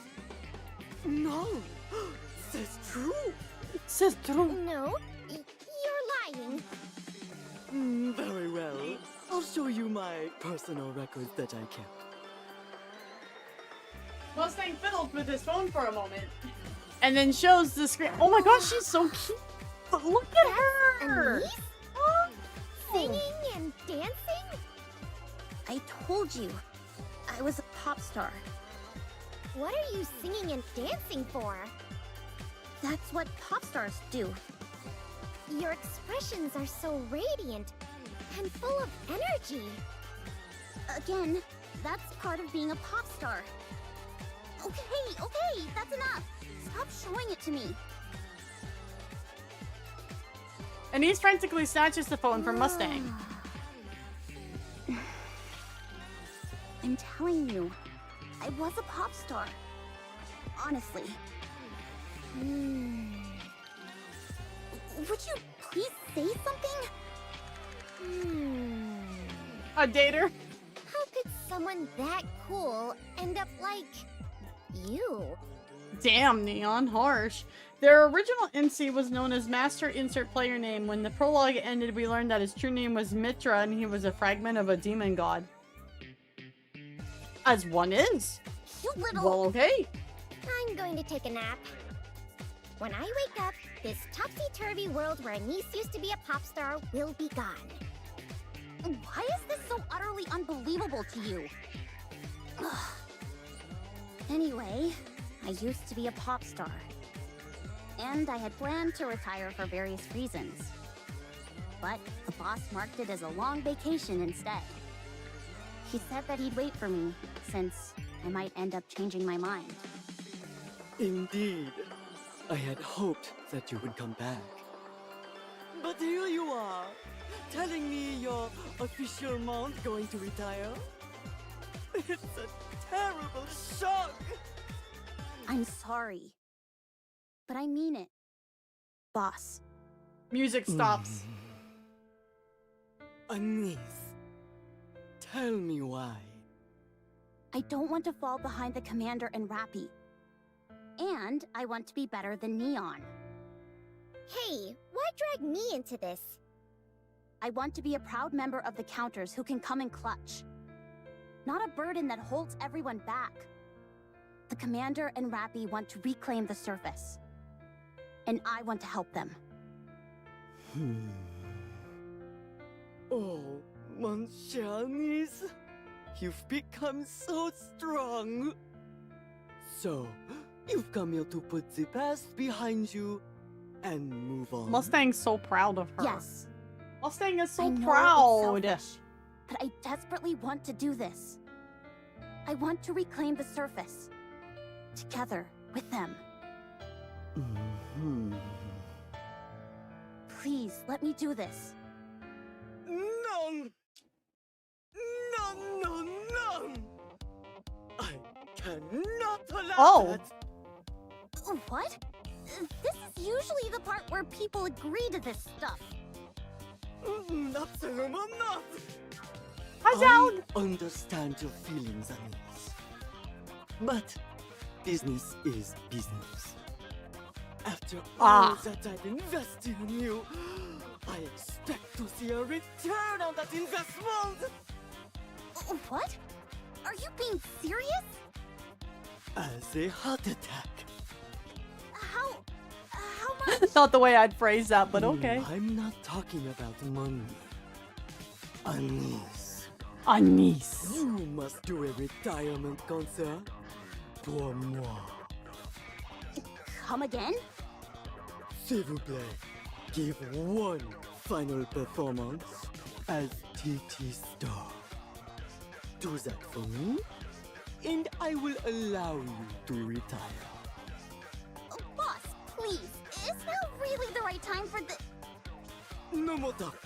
No, c'est true. C'est true. No, you're lying. Very well. I'll show you my personal records that I kept. Mustang fiddles with his phone for a moment. And then shows the screen. Oh my gosh, she's so cute. But look at her. Anise? Singing and dancing? I told you, I was a pop star. What are you singing and dancing for? That's what pop stars do. Your expressions are so radiant and full of energy. Again, that's part of being a pop star. Okay, that's enough. Stop showing it to me. Anise frantically snatches the phone from Mustang. I'm telling you, I was a pop star. Honestly. Would you please say something? A dater? How could someone that cool end up like you? Damn, Neon, harsh. Their original MC was known as Master Insert Player Name. When the prologue ended, we learned that his true name was Mitra and he was a fragment of a demon god. As one is. You little... Well, okay. I'm going to take a nap. When I wake up, this topsy-turvy world where Anise used to be a pop star will be gone. Why is this so utterly unbelievable to you? Ugh. Anyway, I used to be a pop star. And I had planned to retire for various reasons. But the boss marked it as a long vacation instead. He said that he'd wait for me, since I might end up changing my mind. Indeed. I had hoped that you would come back. But here you are, telling me your official mount going to retire? It's a terrible shock! I'm sorry. But I mean it. Boss. Music stops. Anise, tell me why. I don't want to fall behind the Commander and Rappy. And I want to be better than Neon. Hey, why drag me into this? I want to be a proud member of the Counters who can come in clutch. Not a burden that holds everyone back. The Commander and Rappy want to reclaim the surface. And I want to help them. Oh, mon cher Anise, you've become so strong. So, you've come here to put the past behind you and move on. Mustang's so proud of her. Yes. Mustang is so I know proud. it's selfish, but I desperately want to do this. I want to reclaim the surface. Together with them. Please, let me do this. No! No, no, no! I cannot allow that! What? This is usually the part where people agree to this stuff. Absolutely not! I understand your feelings, Anise. But business is business. After all that I've invested in you, I expect to see a return on that investment! What? Are you being serious? As a heart attack. How much? Not the way I'd phrase that, but okay. I'm not talking about money. Anise. Anise. You must do a retirement concert pour moi. Come again? S'il vous plaît, give one final performance as TT Star. Do that for me, and I will allow you to retire. Boss, please. Is now really the right time for the... No more talk.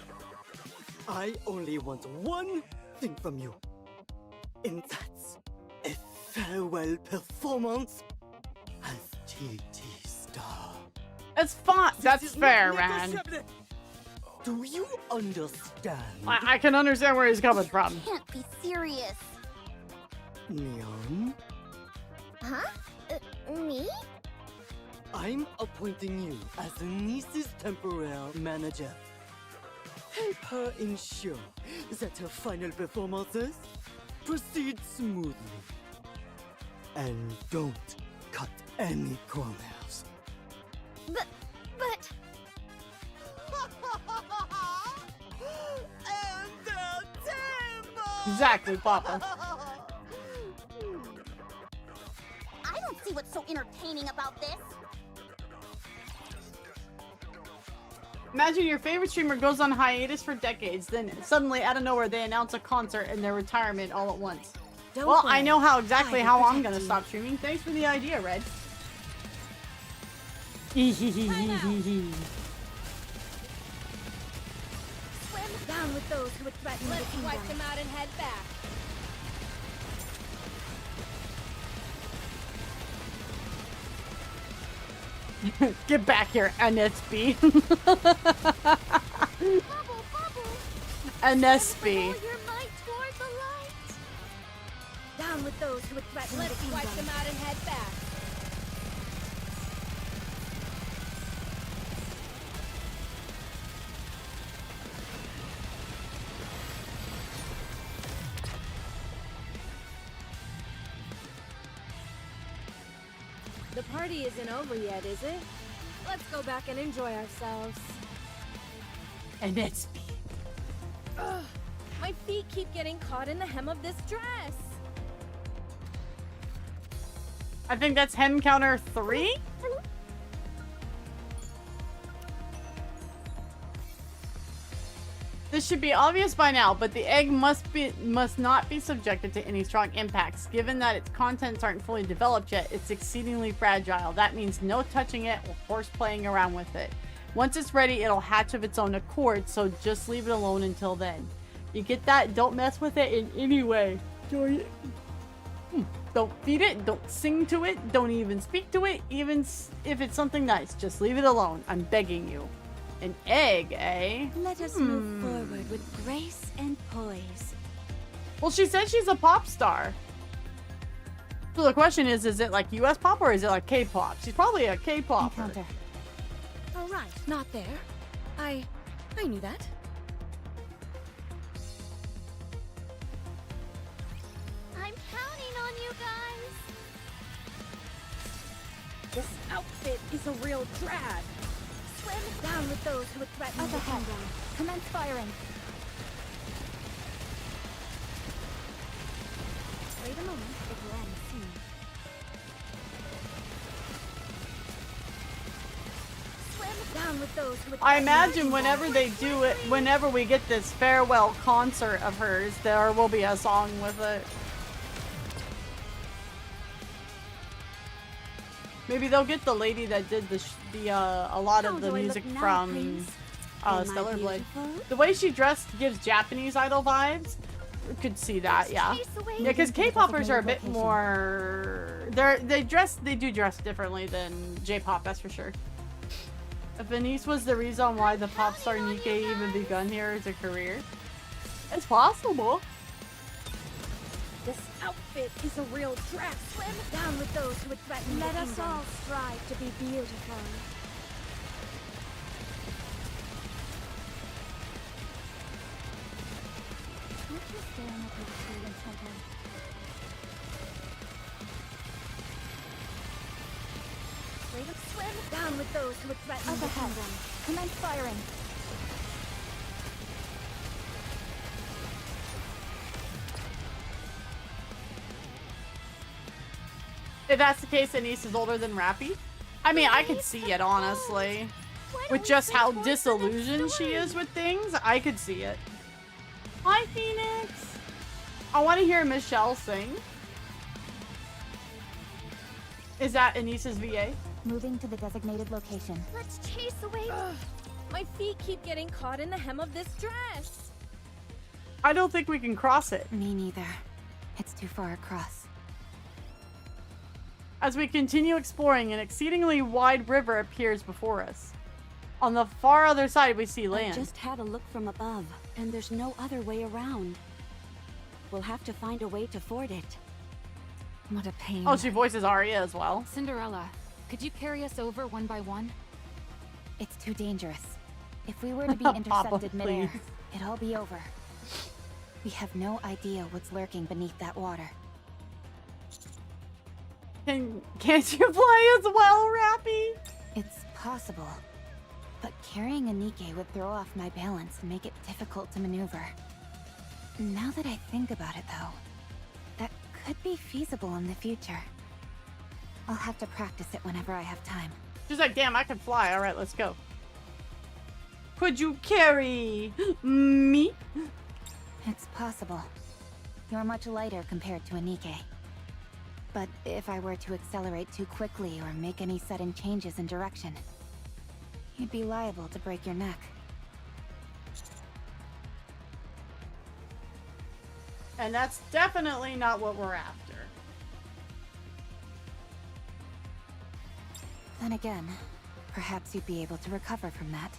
I only want one thing from you. And that's a farewell performance as TT Star. It's fine. That's fair, man. Do you understand? I can understand where he's coming from. You can't be serious. Neon? Huh? Me? I'm appointing you as Anise's temporary manager. Help her ensure that her final performances proceed smoothly. And don't cut any corners. But... Exactly, Papa. I don't see what's so entertaining about this. Imagine your favorite streamer goes on hiatus for decades, then suddenly out of nowhere they announce a concert and their retirement all at once. Well, I know how exactly how I'm gonna stop streaming. Thanks for the idea, Red. Swim down with those who would threaten the kingdom. Let's wipe them out and head back. Get back here, NSB. NSB. Down with those who would threaten the kingdom. Let's wipe them out and head back. The party isn't over yet, is it? Let's go back and enjoy ourselves. NSB. Ugh, my feet keep getting caught in the hem of this dress. I think that's hem counter 3? This should be obvious by now, but the egg must not be subjected to any strong impacts. Given that its contents aren't fully developed yet, it's exceedingly fragile. That means no touching it or horse playing around with it. Once it's ready, it'll hatch of its own accord, so just leave it alone until then. You get that? Don't mess with it in any way. Don't feed it, don't sing to it, don't even speak to it, even if it's something nice. Just leave it alone. I'm begging you. An egg, eh? Let us move forward with grace and poise. Well, she said she's a pop star. So the question is it like US pop or is it like K-pop? She's probably a K-popper. All right, not there. I knew that. I'm counting on you guys. This outfit is a real drag. Swim down with those who would threaten the kingdom. Commence firing. Wait a moment, it will end soon. Swim down with those who would I imagine whenever they do it, whenever we get this farewell concert of hers, there will be a song with it. Maybe they'll get the lady that did a lot of the music from Stellar Blade. The way she dressed gives Japanese Idol vibes. We could see that, yeah. Yeah, because K-popers are a bit more. They do dress differently than J-pop, that's for sure. If Anise was the reason why the pop star Nikke even begun here as a career, it's possible. This outfit is a real drag. Swim down with those who would threaten the kingdom. Let us all strive to be beautiful. Aren't you staring at your tree until then? Wait, swim down with those who would threaten the kingdom. Commence firing. If that's the case, Anise is older than Rappy. I mean, I could see it, honestly. With just how disillusioned she is with things, I could see it. Hi, Phoenix! I want to hear Michelle sing. Is that Anise's VA? Moving to the designated location. Let's chase away. My feet keep getting caught in the hem of this dress. I don't think we can cross it. Me neither. It's too far across. As we continue exploring, an exceedingly wide river appears before us. On the far other side, we see land. I just had a look from above, and there's no other way around. We'll have to find a way to ford it. What a pain. Oh, she voices Arya as well. Cinderella, could you carry us over one by one? It's too dangerous. If we were to be intercepted midair, it'd all be over. We have no idea what's lurking beneath that water. Can't you fly as well, Rappy? It's possible. But carrying a Nikke would throw off my balance and make it difficult to maneuver. Now that I think about it, though, that could be feasible in the future. I'll have to practice it whenever I have time. She's like, damn, I can fly. All right, let's go. Could you carry me? It's possible. You're much lighter compared to a Nikke. But if I were to accelerate too quickly or make any sudden changes in direction, you'd be liable to break your neck. And that's definitely not what we're after. Then again, perhaps you'd be able to recover from that.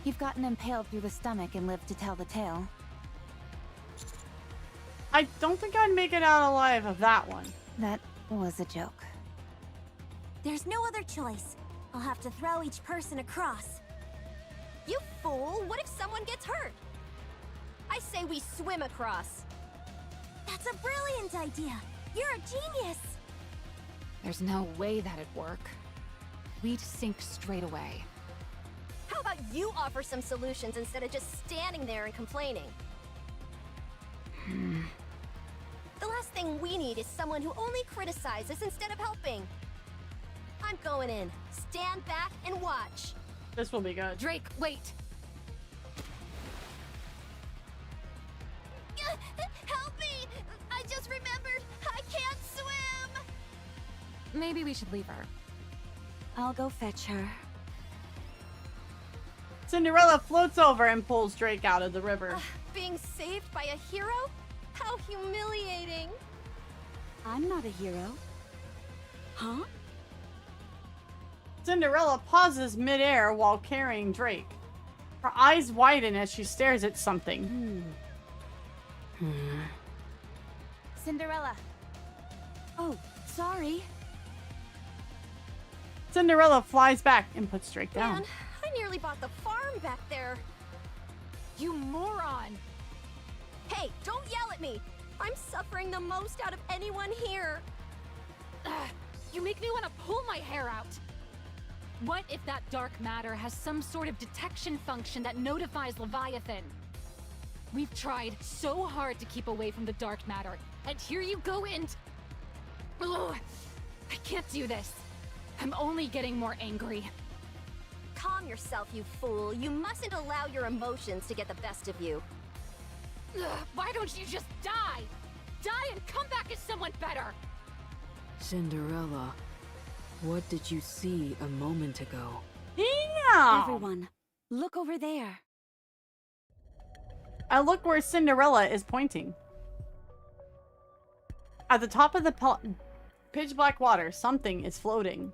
You've gotten impaled through the stomach and lived to tell the tale. I don't think I'd make it out alive of that one. That was a joke. There's no other choice. I'll have to throw each person across. You fool! What if someone gets hurt? I say we swim across. That's a brilliant idea. You're a genius. There's no way that'd work. We'd sink straight away. How about you offer some solutions instead of just standing there and complaining? The last thing we need is someone who only criticizes instead of helping. I'm going in. Stand back and watch. This will be good. Drake, wait! Help me! I just remembered I can't swim! Maybe we should leave her. I'll go fetch her. Cinderella floats over and pulls Drake out of the river. Being saved by a hero? How humiliating! I'm not a hero. Huh? Cinderella pauses midair while carrying Drake. Her eyes widen as she stares at something. Cinderella. Oh, sorry. Cinderella flies back and puts Drake down. Man, I nearly bought the farm back there. You moron! Hey, don't yell at me! I'm suffering the most out of anyone here. You make me want to pull my hair out. What if that dark matter has some sort of detection function that notifies Leviathan? We've tried so hard to keep away from the dark matter, and here you go and... Ugh, I can't do this. I'm only getting more angry. Calm yourself, you fool. You mustn't allow your emotions to get the best of you. Ugh, why don't you just die? Die and come back as someone better! Cinderella, what did you see a moment ago? Yeah! Everyone, look over there. I look where Cinderella is pointing. At the top of the pitch black water, something is floating.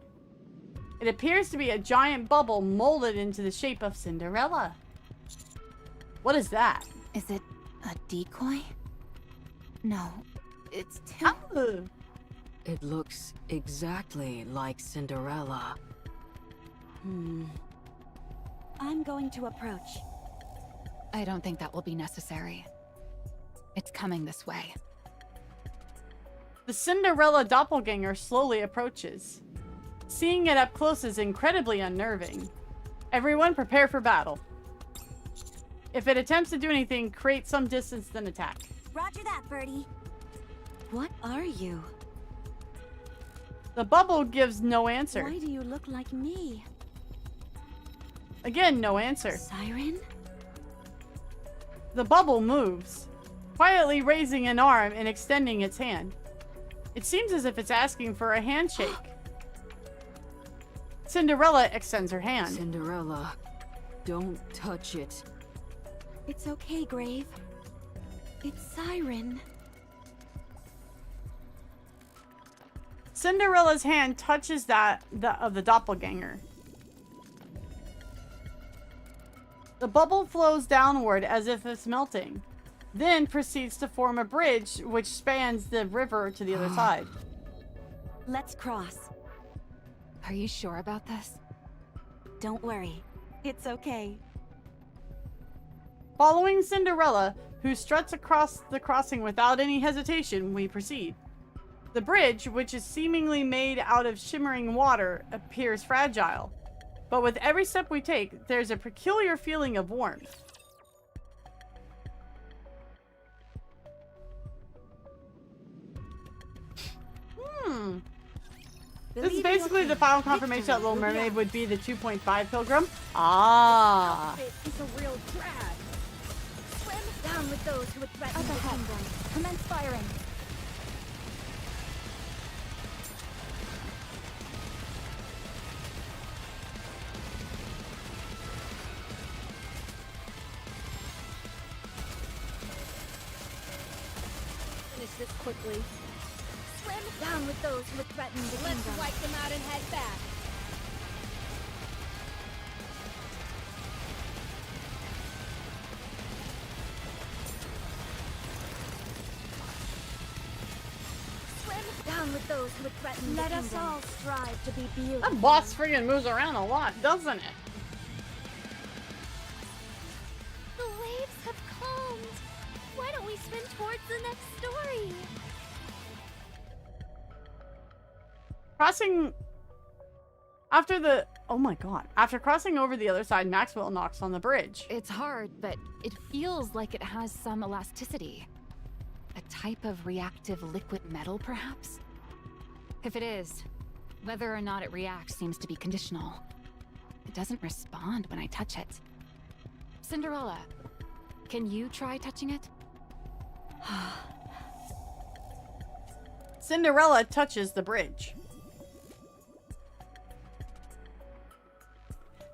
It appears to be a giant bubble molded into the shape of Cinderella. What is that? Is it a decoy? No, it's too... Oh. It looks exactly like Cinderella. I'm going to approach. I don't think that will be necessary. It's coming this way. The Cinderella doppelganger slowly approaches. Seeing it up close is incredibly unnerving. Everyone prepare for battle. If it attempts to do anything, create some distance, then attack. Roger that, Birdie. What are you? The bubble gives no answer. Why do you look like me? Again, no answer. Siren? The bubble moves, quietly raising an arm and extending its hand. It seems as if it's asking for a handshake. Cinderella extends her hand. Cinderella, don't touch it. It's okay, Grave. It's Siren. Cinderella's hand touches that of the doppelganger. The bubble flows downward as if it's melting, then proceeds to form a bridge which spans the river to the other side. Let's cross. Are you sure about this? Don't worry. It's okay. Following Cinderella, who struts across the crossing without any hesitation, we proceed. The bridge, which is seemingly made out of shimmering water, appears fragile. But with every step we take, there's a peculiar feeling of warmth. This is basically the final confirmation that Little Mermaid would be the 2.5 Pilgrim. Ah. It's a real drag. Swim down with those who would threaten the kingdom. Commence firing. this quickly. Swim down with those who would threaten the Let's kingdom. wipe them out and head back. Swim down with those who would threaten Let the us kingdom. all strive to be beautiful. That boss friggin' moves around a lot, doesn't it? The waves have calmed. Why don't we swim towards the next story? Crossing after the oh my god. After crossing over the other side, Maxwell knocks on the bridge. It's hard, but it feels like it has some elasticity. A type of reactive liquid metal, perhaps? If it is, whether or not it reacts seems to be conditional. It doesn't respond when I touch it. Cinderella, can you try touching it? Cinderella touches the bridge.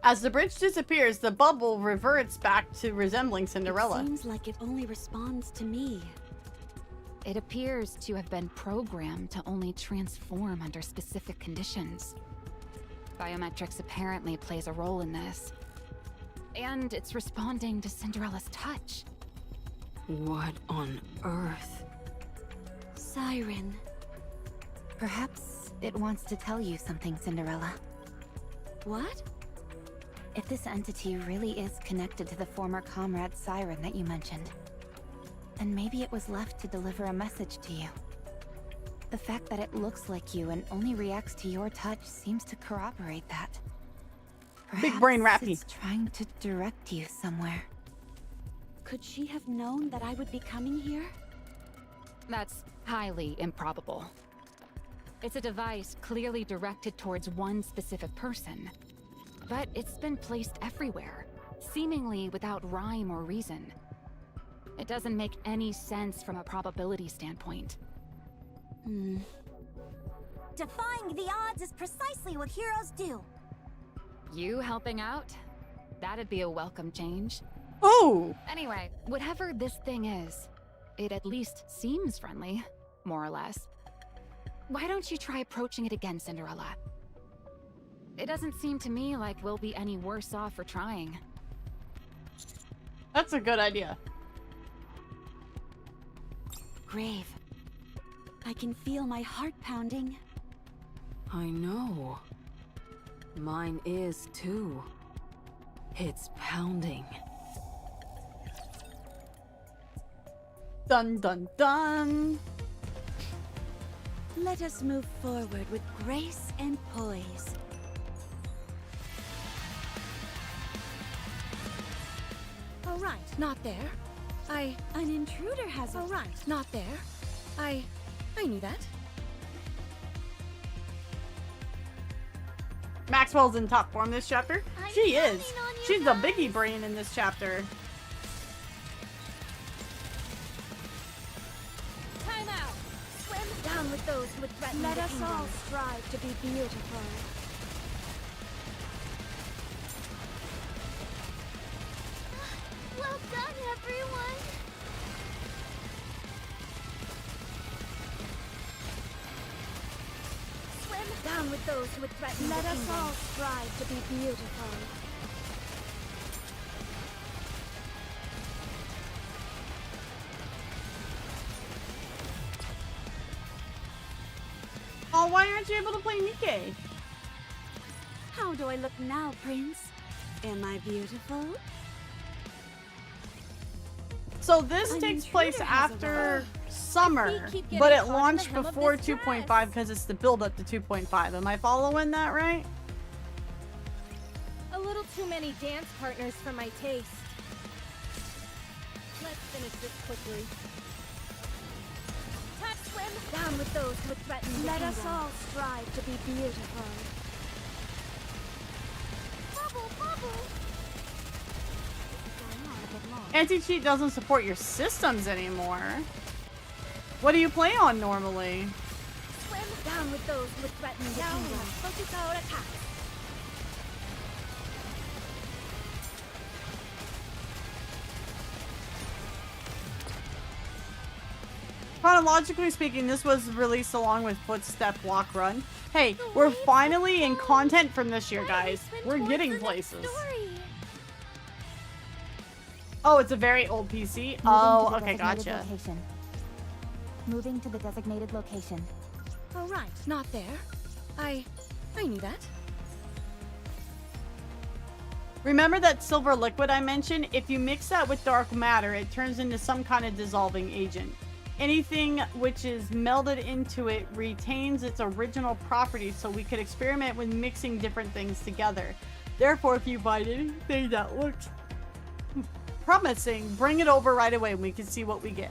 As the bridge disappears, the bubble reverts back to resembling Cinderella. It seems like it only responds to me. It appears to have been programmed to only transform under specific conditions. Biometrics apparently plays a role in this. And it's responding to Cinderella's touch. What on earth? Siren. Perhaps it wants to tell you something, Cinderella. What? If this entity really is connected to the former comrade Siren that you mentioned, then maybe it was left to deliver a message to you. The fact that it looks like you and only reacts to your touch seems to corroborate that. Big brain Perhaps rappy. it's trying to direct you somewhere. Could she have known that I would be coming here? That's highly improbable. It's a device clearly directed towards one specific person. But it's been placed everywhere, seemingly without rhyme or reason. It doesn't make any sense from a probability standpoint. Defying the odds is precisely what heroes do. You helping out? That'd be a welcome change. Oh! Anyway, whatever this thing is, it at least seems friendly, more or less. Why don't you try approaching it again, Cinderella? It doesn't seem to me like we'll be any worse off for trying. That's a good idea. Grave. I can feel my heart pounding. I know. Mine is too. It's pounding. Dun dun dun. Let us move forward with grace and poise. Oh, right, not there. An intruder has Oh, right, not there. I knew that. Maxwell's in top form this chapter. I'm She is. counting on you She's the guys. biggie brain in this chapter. Time out. Swim down with those who would threaten Let the us kingdom. all strive to be beautiful. Well done, everyone. Swim down with those who would threaten Let the us kingdom. all strive to be beautiful. Oh, why aren't you able to play Nikke? How do I look now, Prince? Am I beautiful? So this An takes place intruder has after summer, keep getting but it caught in the launched hem of before this 2.5 dress. because it's the build up to 2.5. Am I following that right? A little too many dance partners for my taste. Let's finish this quickly. Swim down with those who would threaten the Let us kingdom. all strive to be beautiful. Bubble, bubble. Anti-cheat doesn't support your systems anymore. What do you play on normally? Swim down with those who would threaten the Now we kingdom. must focus our attack. chronologically speaking, this was released along with Footstep Walk Run. Hey, we're finally in content from this year, guys. We're getting places. Oh, it's a very old PC. Oh, okay, gotcha. Moving to the designated location. Oh, right. Not there. I knew that. Remember that silver liquid I mentioned? If you mix that with dark matter, it turns into some kind of dissolving agent. Anything which is melded into it retains its original properties, so we could experiment with mixing different things together. Therefore, if you find anything that looks promising, bring it over right away and we can see what we get.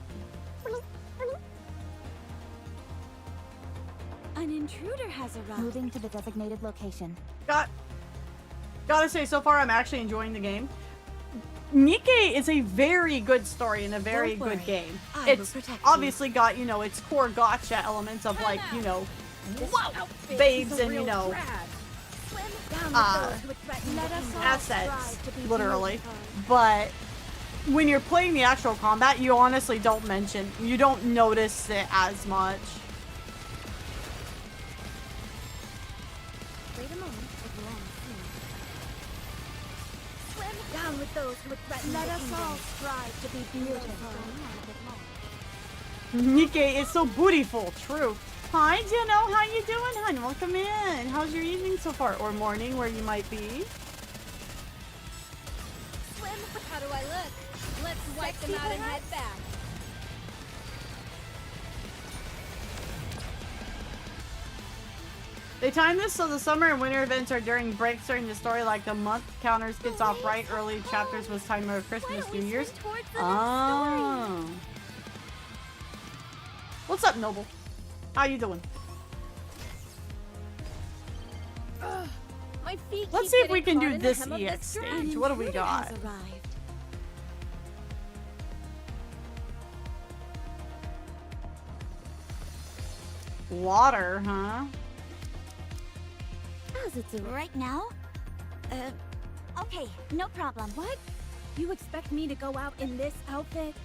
An intruder has arrived. Moving to the designated location. Gotta say, so far I'm actually enjoying the game. Nikke is a very good story and a very good game. It's obviously got, you know, its core gotcha elements of like, you know, babes and, you know, assets, literally. But when you're playing the actual combat, you honestly don't notice it as much. Wait a moment. Down with those who would threaten. Let us all strive to be beautiful. Nikke is so beautiful, true. Hi, Jenno, how you doing, hon? Welcome in. How's your evening so far? Or morning, where you might be? Swim, how do I look? Let's wipe them out and head back. They timed this so the summer and winter events are during breaks during the story, like the month counters gets off right early. Chapters was timed over Christmas, New Year's. Oh. What's up, Noble? How you doing? My feet Let's see if we can do this EX stage. What do we got? Water, huh? Right now? Okay, no problem. What? You expect me to go out in this outfit?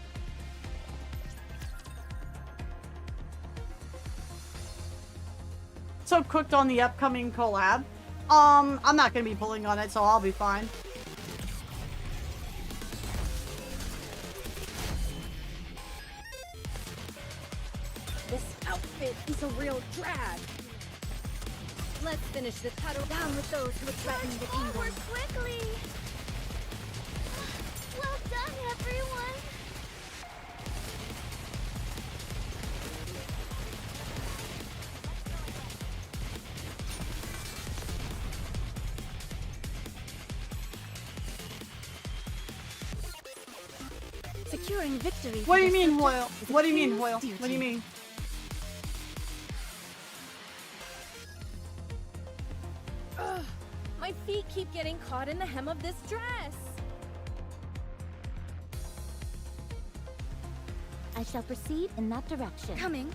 So cooked on the upcoming collab. I'm not gonna be pulling on it, so I'll be fine. This outfit is a real drag. Let's finish this. Huddle down with those who would threaten the kingdom. Forward quickly! Well done, everyone! Securing victory. What do you mean, Hoyle? What do you mean, Hoyle? What do you mean? Ugh, my feet keep getting caught in the hem of this dress. I shall proceed in that direction. Coming.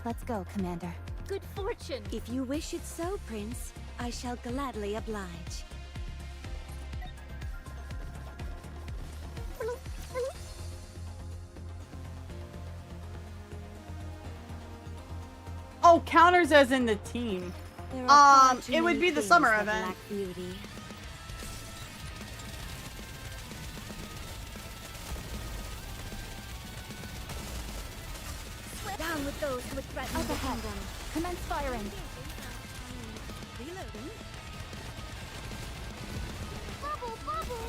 Let's go, Commander. Good fortune. If you wish it so, Prince, I shall gladly oblige. Oh, counters as in the team. It would be the summer event. Beauty. Down with those who would threaten Up ahead. Commence firing. Reloading. Bubble, bubble!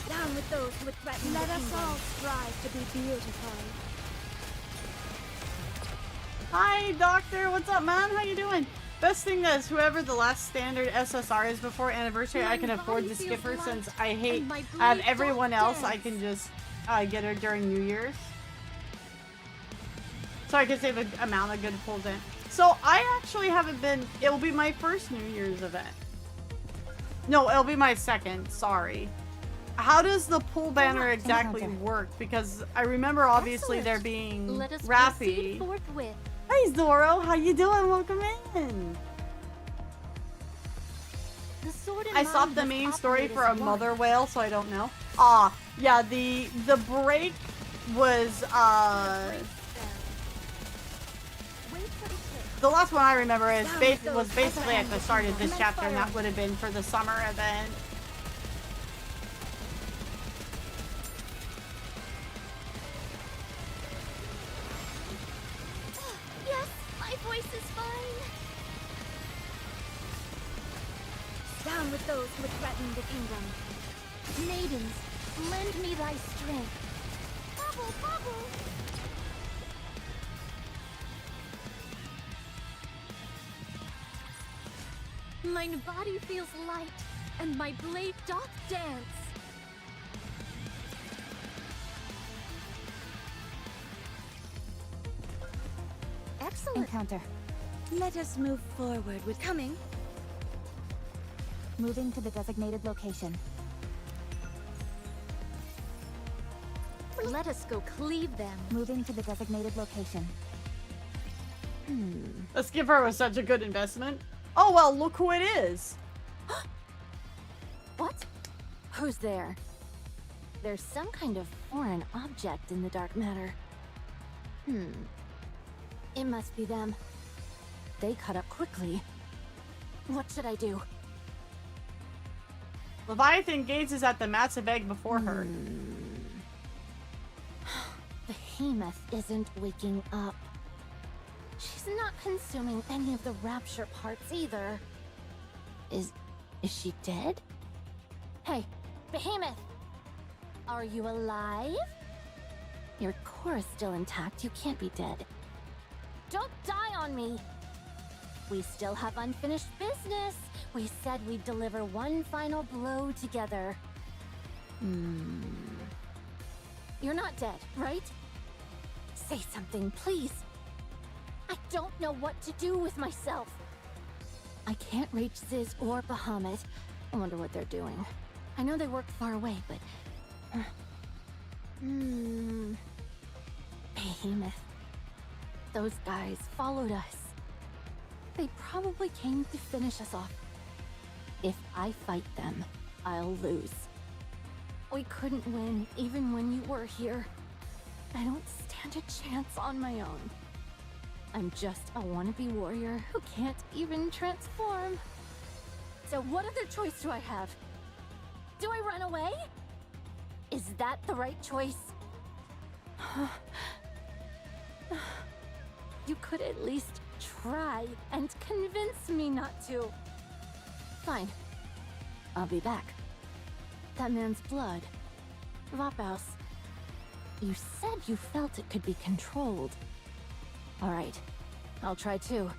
Down with those who would threaten. Let us all strive to be beautiful. Hi, Doctor. What's up, man? How you doing? Best thing is, whoever the last standard SSR is before anniversary, I can afford to skip her since I have everyone else. I can just get her during New Year's. So I can save an amount of good pulls in. So I actually haven't been, it'll be my first New Year's event. No, it'll be my second, sorry. how does the pull banner Unlocked exactly encounter. work? Because I remember obviously there Excellent. being Let us Rappy. proceed forthwith. Hey Zoro, how you doing? Welcome in. The sword in I stopped mind the must main story operate for as a one. mother whale, so I don't know. Ah, yeah, the break was the last one I remember is was basically at the start of this chapter, and that would have been for the summer event. Yes, my voice is fine. Down with those who would threaten the kingdom. Maidens, lend me thy strength. Bubble, bubble. Mine body feels light, and my blade doth dance. Excellent. Encounter. Let us move forward with Coming. Moving to the designated location. Let us go cleave them. Moving to the designated location. The skipper was such a good investment. Oh well, look who it is. What? Who's there? There's some kind of foreign object in the dark matter. It must be them. They cut up quickly. What should I do? Leviathan gazes at the massive egg before her. Behemoth isn't waking up. She's not consuming any of the rapture parts either. Is she dead? Hey, Behemoth! Are you alive? Your core is still intact. You can't be dead. Don't die on me! We still have unfinished business. We said we'd deliver one final blow together. You're not dead, right? Say something, please. I don't know what to do with myself. I can't reach Ziz or Bahamut. I wonder what they're doing. I know they work far away, but... Behemoth. Those guys followed us. They probably came to finish us off. If I fight them, I'll lose. We couldn't win even when you were here. I don't stand a chance on my own. I'm just a wannabe warrior who can't even transform. So what other choice do I have? Do I run away? Is that the right choice? You could at least try and convince me not to. Fine. I'll be back. That man's blood. Vapaus. You said you felt it could be controlled. Alright. I'll try too.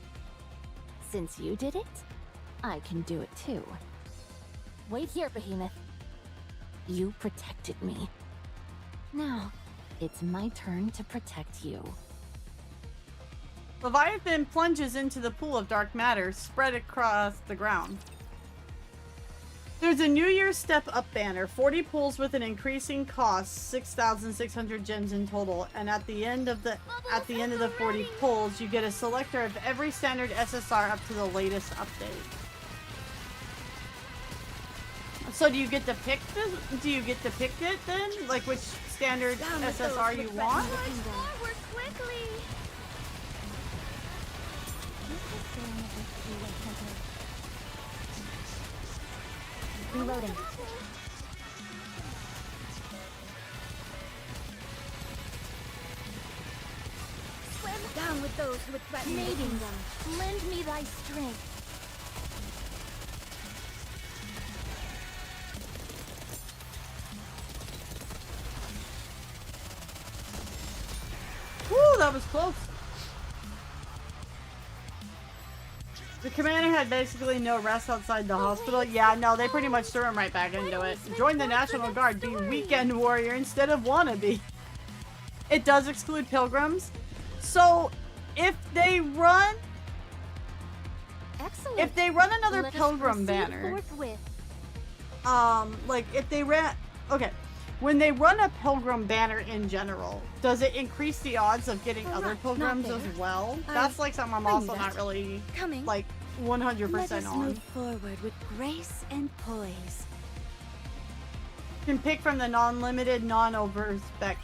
Since you did it, I can do it too. Wait here, Behemoth. You protected me. Now, it's my turn to protect you. Leviathan plunges into the pool of dark matter spread across the ground. There's a New Year's Step Up banner, 40 pulls with an increasing cost, 6,600 gems in total, and at the end of the 40 pulls, you get a selector of every standard SSR up to the latest update. So do you get to pick it then? Like which standard SSR you want? Forward quickly. Reloading. Swim Down with those who would threaten the Maidens, kingdom. lend me thy strength. Woo, that was close. The commander had basically no rest outside the hospital. Yeah, no, they pretty much threw him right back into it. Join the National Guard, be weekend warrior instead of wannabe. It does exclude pilgrims. So, if they run... Excellent. If they run another Let us pilgrim proceed banner... forthwith. Like, if they ran... okay. When they run a pilgrim banner in general, does it increase the odds of getting other pilgrims as well? That's like something I'm also not really like 100% Let us on. move forward with grace and poise. Can pick from the non-limited, non-over spec.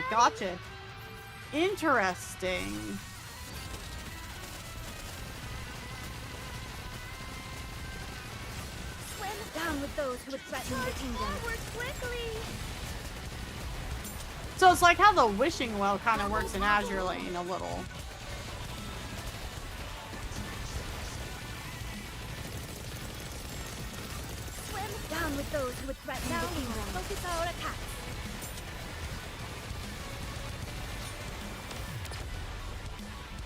Gotcha. Interesting. Swim down with those who would threaten the kingdom. Forward quickly. So it's like how the wishing well kind of works in Azure Lane a little. Swim down with those who would threaten the kingdom. Focus our attacks.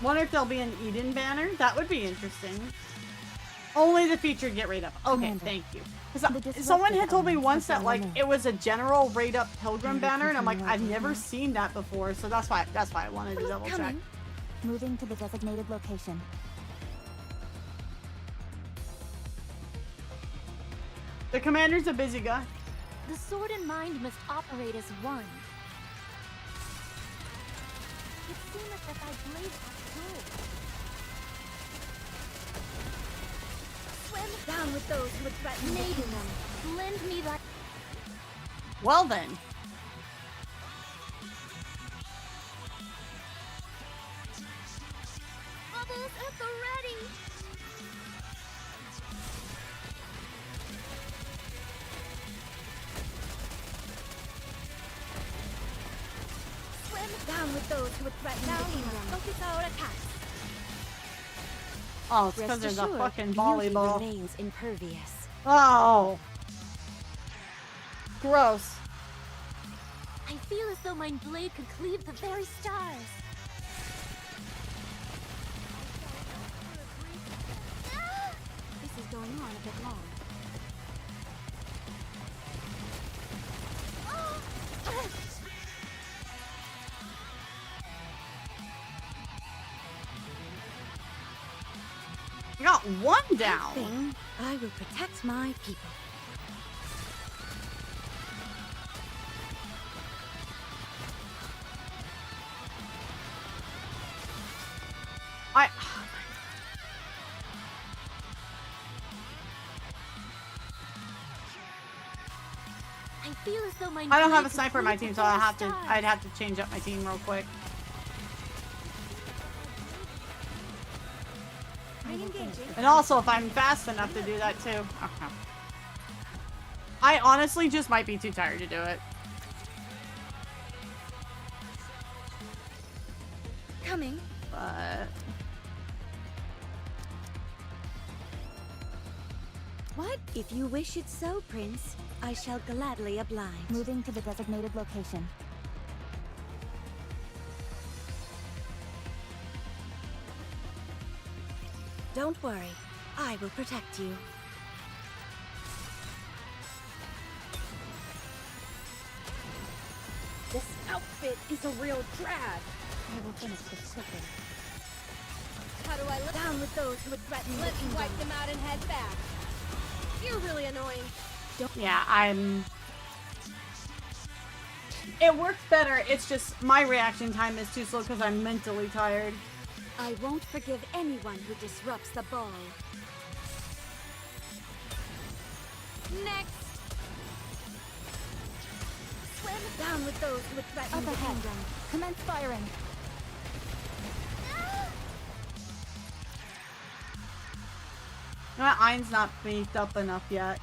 Wonder if there'll be an Eden banner? That would be interesting. Only the featured get rate up. Okay, thank you. Because someone had told me once that like it was a general rate up pilgrim banner, and I'm like, I've never seen that before, so that's why I wanted to double check. Moving to the designated location. The commander's a busy guy. The sword and mind must operate as one. It seemeth that thy blade hath soul. Swim down with those who would threaten the kingdom. Lend me thy... Well then. Bubbles at the ready. Swim down with those who would threaten the kingdom. Focus our attacks. Oh, it's because there's a fucking volleyball. Remains impervious. Oh. Gross. I feel as though my blade could cleave the very stars. This is going on a bit long. I got one down. I will protect my people. I feel as though my I don't have a blade sniper could in my cleave team, the so very I'd have stars. to change up my team real quick. And also, if I'm fast enough to do that too. Okay. I honestly just might be too tired to do it. Coming. But What? If you wish it so, Prince, I shall gladly oblige. Moving to the designated location. Don't worry, I will protect you. This outfit is a real drag. I will finish this quickly. How do I look? Down with those who would threaten the Let's kingdom. wipe them out and head back. You're really annoying. yeah, it works better. It's just my reaction time is too slow because I'm mentally tired. I won't forgive anyone who disrupts the ball. Next. Swim down with those who would threaten Up the ahead. kingdom. Commence firing. My Ein's not beefed up enough yet.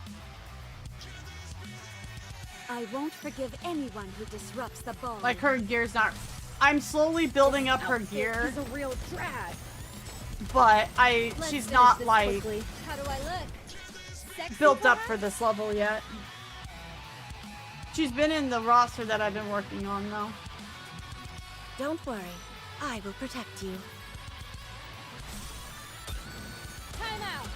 I won't forgive anyone who disrupts the ball. Like her gear's not. I'm slowly building up her Outfit gear, is a real drag. but Let's she's finish not this like quickly. How do I look? Sexy built up perhaps? for this level yet. She's been in the roster that I've been working on though. Don't worry, I will protect you. Time out.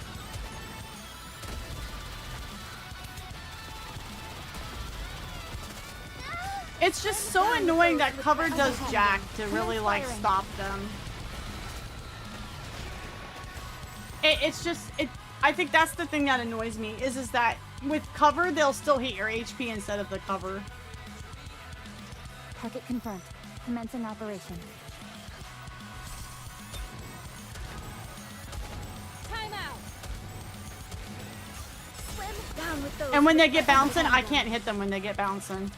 It's just so annoying that cover does jack to really like stop them. It's just I think that's the thing that annoys me is that with cover, they'll still hit your HP instead of the cover. Target confirmed. Commencing operation. Time out. Swim down with those. And when they get with bouncing, I thunder. can't hit them when they get bouncing.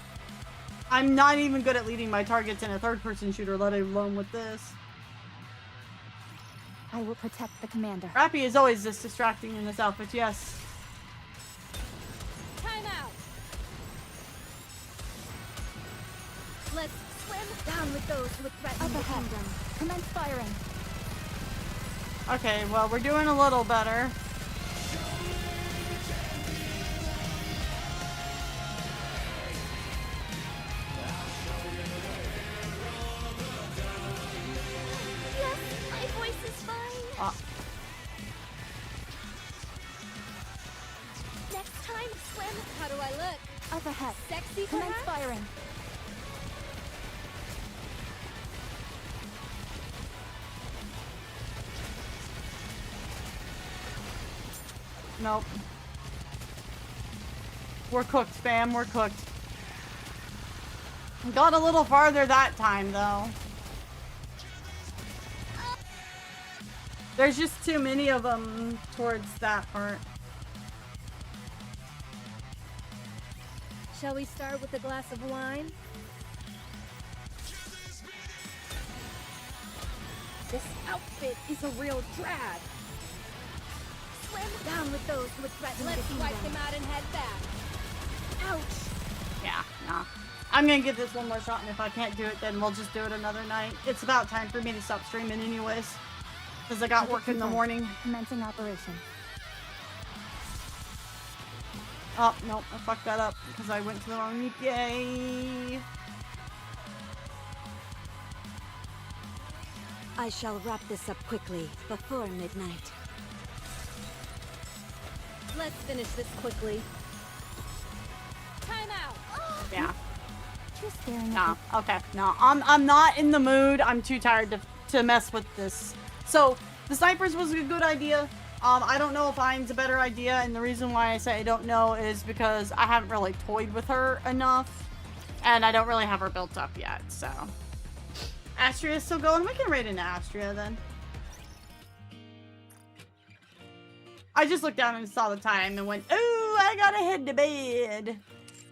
I'm not even good at leading my targets in a third-person shooter, let alone with this. I will protect the commander. Rappy is always this distracting in this outfit, yes. Time out. Let's swim down with those who would threaten the kingdom. Commence firing. Okay, well, we're doing a little better. Yes, my voice is fine. Next time, swim. How do I look? Up ahead. Sexy, Commence perhaps? firing. Nope. We're cooked, fam. We're cooked. Got a little farther that time, though. There's just too many of them towards that part. Shall we start with a glass of wine? This outfit is a real drag. Swim down with those who would threaten the kingdom. Let's wipe them out and head back. Ouch. Yeah, nah. I'm gonna give this one more shot, and if I can't do it, then we'll just do it another night. It's about time for me to stop streaming anyways. Because I got work in the morning. Commencing operation. Oh, nope, I fucked that up because I went to the wrong Nikkei. I shall wrap this up quickly before midnight. Let's finish this quickly. Time out. Yeah. Just staring No, okay, no. I'm not in the mood. I'm too tired to mess with this. So, the snipers was a good idea. I don't know if Iron's a better idea, and the reason why I say I don't know is because I haven't really toyed with her enough, and I don't really have her built up yet, so. Astria's still going. We can raid into Astria then. I just looked down and saw the time and went, ooh, I gotta head to bed.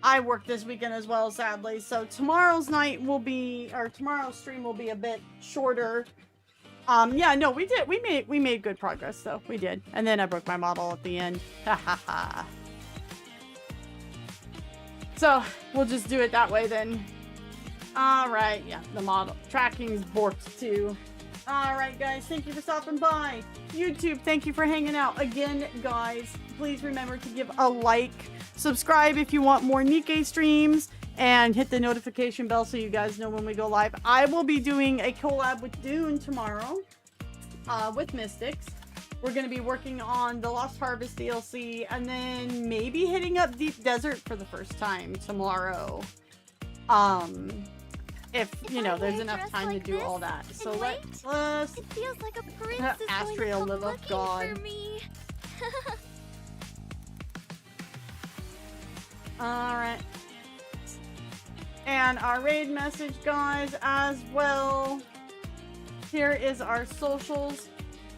I work this weekend as well, sadly, so tomorrow's night will be, or tomorrow's stream will be a bit shorter. Yeah, no, we made good progress, though. We did. And then I broke my model at the end. Ha ha ha. So, we'll just do it that way then. Alright, yeah, the model. Tracking's borked too. Alright, guys, thank you for stopping by. YouTube, thank you for hanging out. Again, guys, please remember to give a like. Subscribe if you want more Nikkei streams. And hit the notification bell so you guys know when we go live. I will be doing a collab with Dune tomorrow with Mystics. We're going to be working on the Lost Harvest DLC and then maybe hitting up Deep Desert for the first time tomorrow. If, you know, there's enough time to do all that. So let's It feels like a prince is Astria going to live come up God. looking for me. Alright. And our raid message, guys, as well. Here is our socials.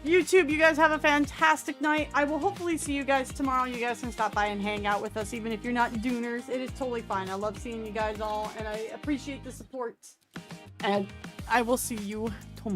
YouTube, you guys have a fantastic night. I will hopefully see you guys tomorrow. You guys can stop by and hang out with us, even if you're not Duners. It is totally fine. I love seeing you guys all, and I appreciate the support. And I will see you tomorrow.